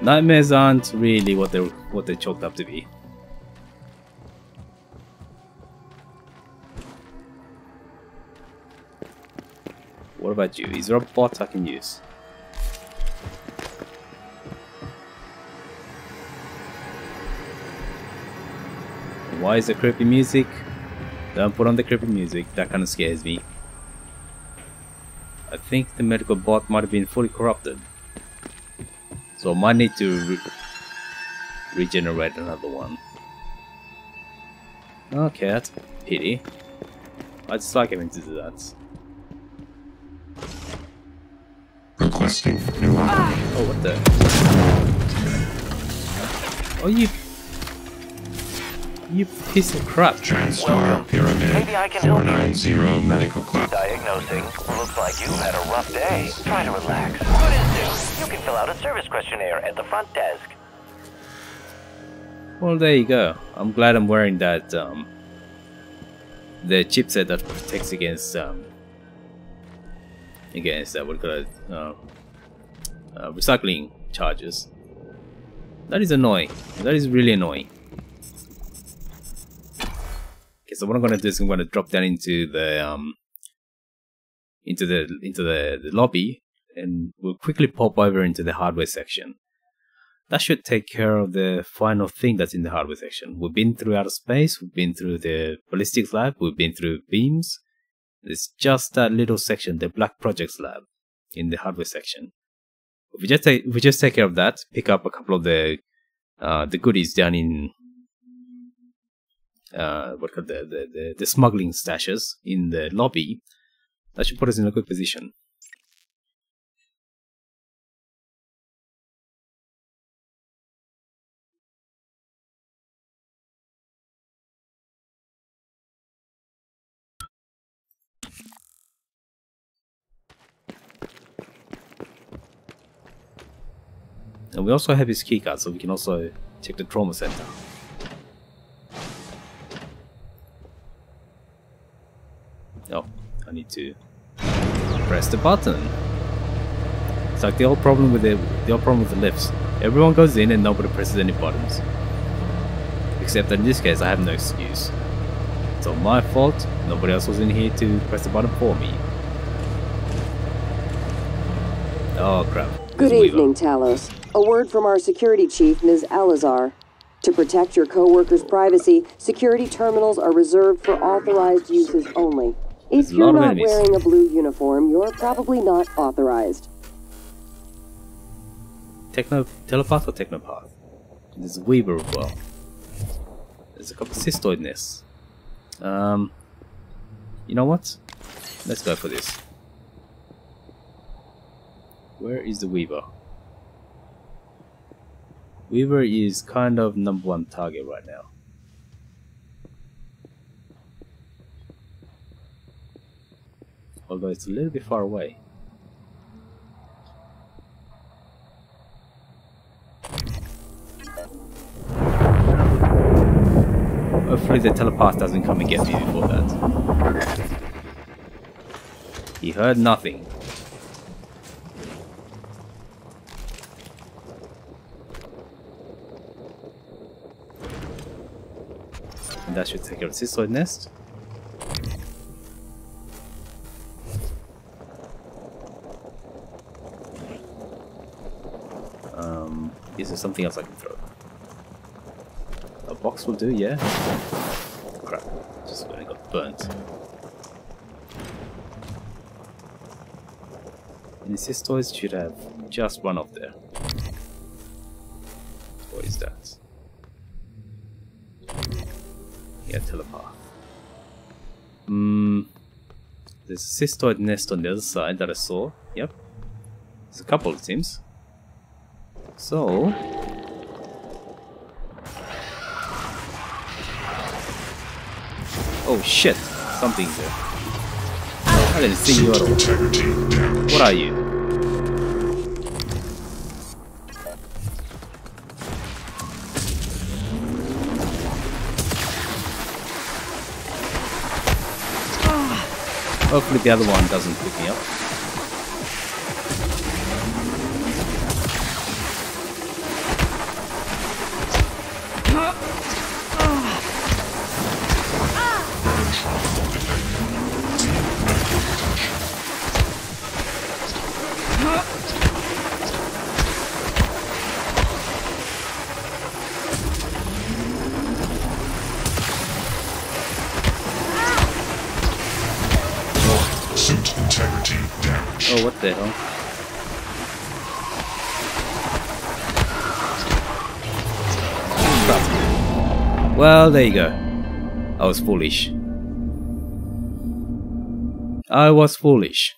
nightmares aren't really what they're chalked up to be. What about you? Is there a bot I can use? Why is there creepy music? Don't put on the creepy music, that kind of scares me. I think the medical bot might have been fully corrupted. So I might need to regenerate another one. Okay, that's a pity. I just like having to do that. Requesting new operator. Oh, what the? Oh, you piece of crap. Transstar Pyramid Maybe I can help you. 490 Medical Club. Diagnosing. Looks like you've had a rough day. Try to relax. Good as new. You can fill out a service questionnaire at the front desk. Well, there you go. I'm glad I'm wearing that, the chipset that protects against, what do you call it, recycling charges. That is annoying. That is really annoying. Okay, so what I'm gonna do is I'm gonna drop down into the lobby, and we'll quickly pop over into the hardware section. That should take care of the final thing that's in the hardware section. We've been through outer space, we've been through the ballistics lab, we've been through beams. It's just that little section, the Black Projects lab, in the hardware section. If we just take care of that, pick up a couple of the goodies down in the smuggling stashes in the lobby, That should put us in a good position. And we also have his keycard, so we can also check the trauma center. Oh, I need to press the button. It's like the old problem with the lifts. Everyone goes in and nobody presses any buttons. Except that in this case, I have no excuse. It's all my fault. Nobody else was in here to press the button for me. Oh crap. Good evening, Talos. A word from our security chief, Ms. Alazar. To protect your co-workers' privacy, security terminals are reserved for authorized uses only. If you're not wearing a blue uniform, you're probably not authorized. Telepath or Technopath? There's a Weaver as well. There's a couple of cystoid nests. You know what? Let's go for this. Where is the Weaver? Weaver is kind of #1 target right now. Although it's a little bit far away. Hopefully the telepath doesn't come and get me before that. He heard nothing. And that should take care of the cystoid nest. Is there something else I can throw? A box will do, yeah? Crap, just when it got burnt. And the cystoids should have just one off there. What is that? Yeah, telepath. There's a cystoid nest on the other side that I saw. Yep. There's a couple, it seems. So... oh shit! Something's there. I didn't see you at all. What are you? Hopefully the other one doesn't pick me up. Oh, what the hell? Well, there you go. I was foolish. I was foolish.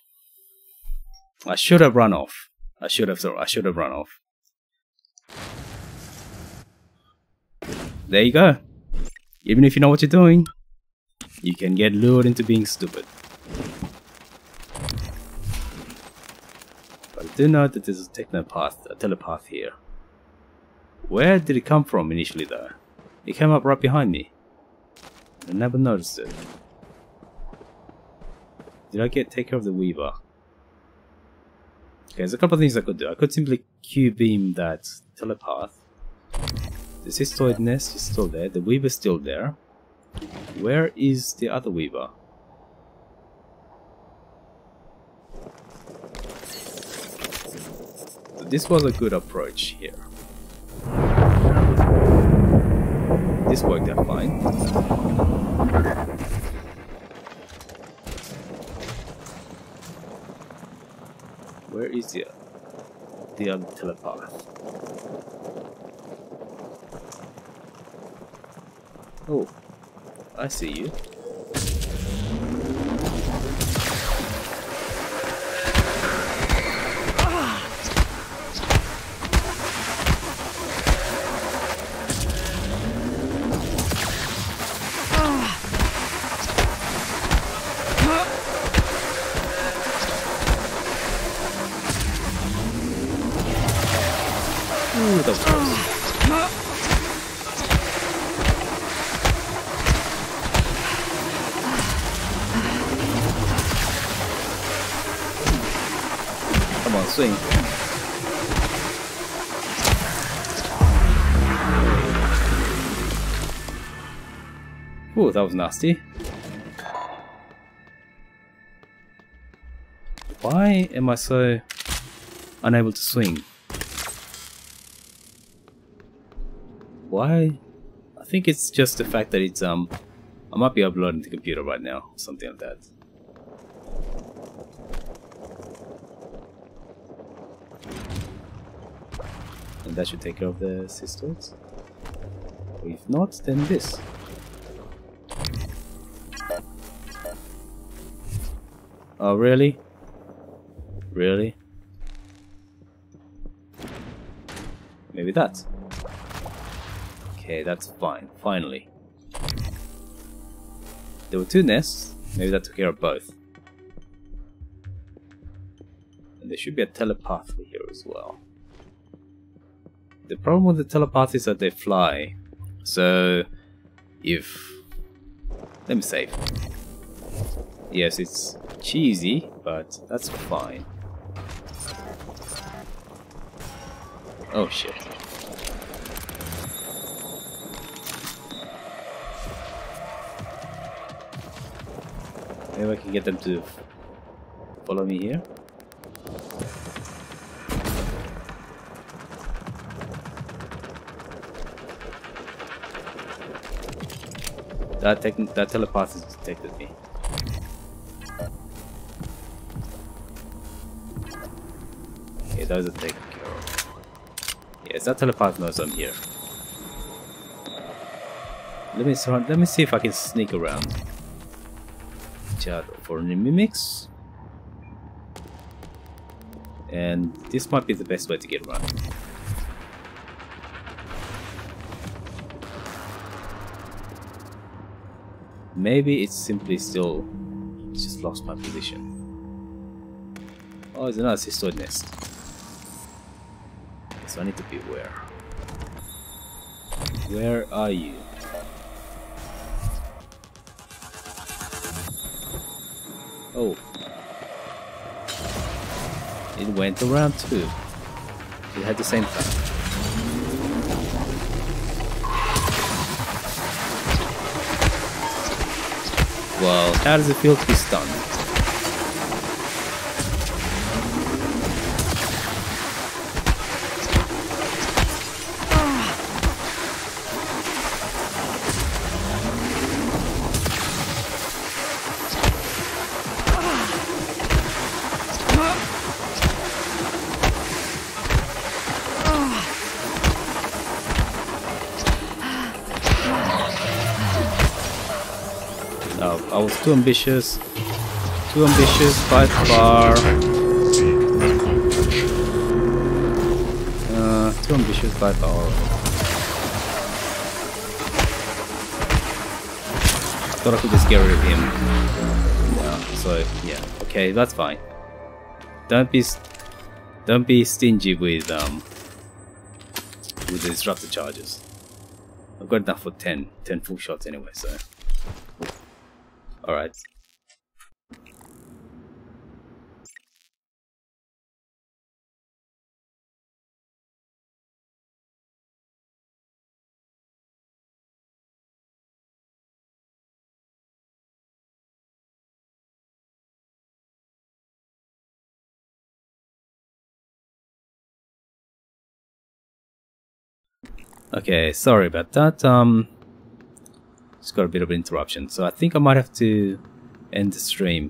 I should have run off. I should have run off. There you go. Even if you know what you're doing, you can get lured into being stupid. But I do know that there's a telepath here. Where did it come from initially though? It came up right behind me. I never noticed it. Did I take care of the Weaver? Okay, there's a couple of things I could do. I could simply Q-beam that telepath. The cystoid nest is still there. The Weaver's still there. Where is the other Weaver? So this was a good approach here. This worked out fine. Where is the other telepath? Oh, I see you. that was close. Come on, swing. Ooh, that was nasty. Why am I so unable to swing? Why? I think it's just the fact that it's I might be uploading to the computer right now, something like that. And that should take care of the systems. Or if not, then this. Oh, really? Really? Maybe that. Okay, that's fine. Finally. There were 2 nests. Maybe that took care of both. And there should be a telepath here as well. The problem with the telepath is that they fly. So, if... Let me save. Yes, it's cheesy, but that's fine. Oh shit. Maybe I can get them to follow me here. That telepath has detected me. Okay, those are taken care of. Yes, that telepath knows I'm here. Let me see if I can sneak around. Chat for any mimics. And this might be the best way to get around. Maybe it's simply still just lost my position. Oh, it's another cystoid nest. So I need to be aware. Where are you? Oh. It went around too. It had the same time. Well, how does it feel to be stunned? I was too ambitious by far. Too ambitious by far. Thought I could just get rid of him. Yeah, so yeah, okay, that's fine. Don't be stingy with the disruptor charges. I've got enough for 10 full shots anyway, so. Alright. Okay, sorry about that. Just got a bit of an interruption, so I think I might have to end the stream.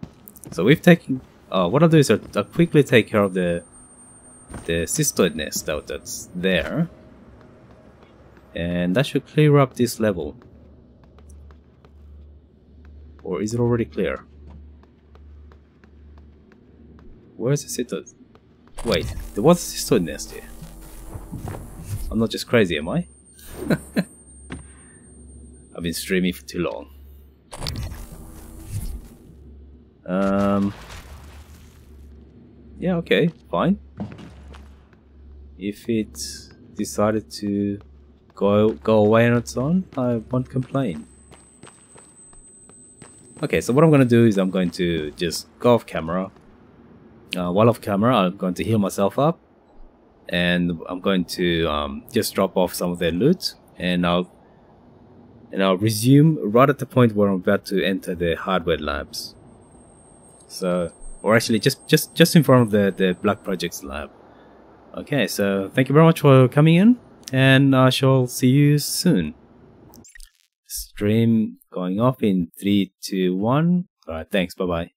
So we've taken. What I'll do is I'll quickly take care of the cystoid nest that's there, and that should clear up this level. Or is it already clear? Where's the cystoid? Wait, there was a cystoid nest here. I'm not just crazy, am I? I've been streaming for too long. Yeah, okay, fine. If it decided to go away on its own, I won't complain. Okay, so what I'm gonna do is I'm going to just go off camera. While off camera, I'm going to heal myself up, and I'm going to just drop off some of their loot, and I'll resume right at the point where I'm about to enter the hardware labs. So, or actually, just in front of the Black Project's lab. Okay, so thank you very much for coming in, and I shall see you soon. Stream going off in 3, 2, 1. Alright, thanks, bye bye.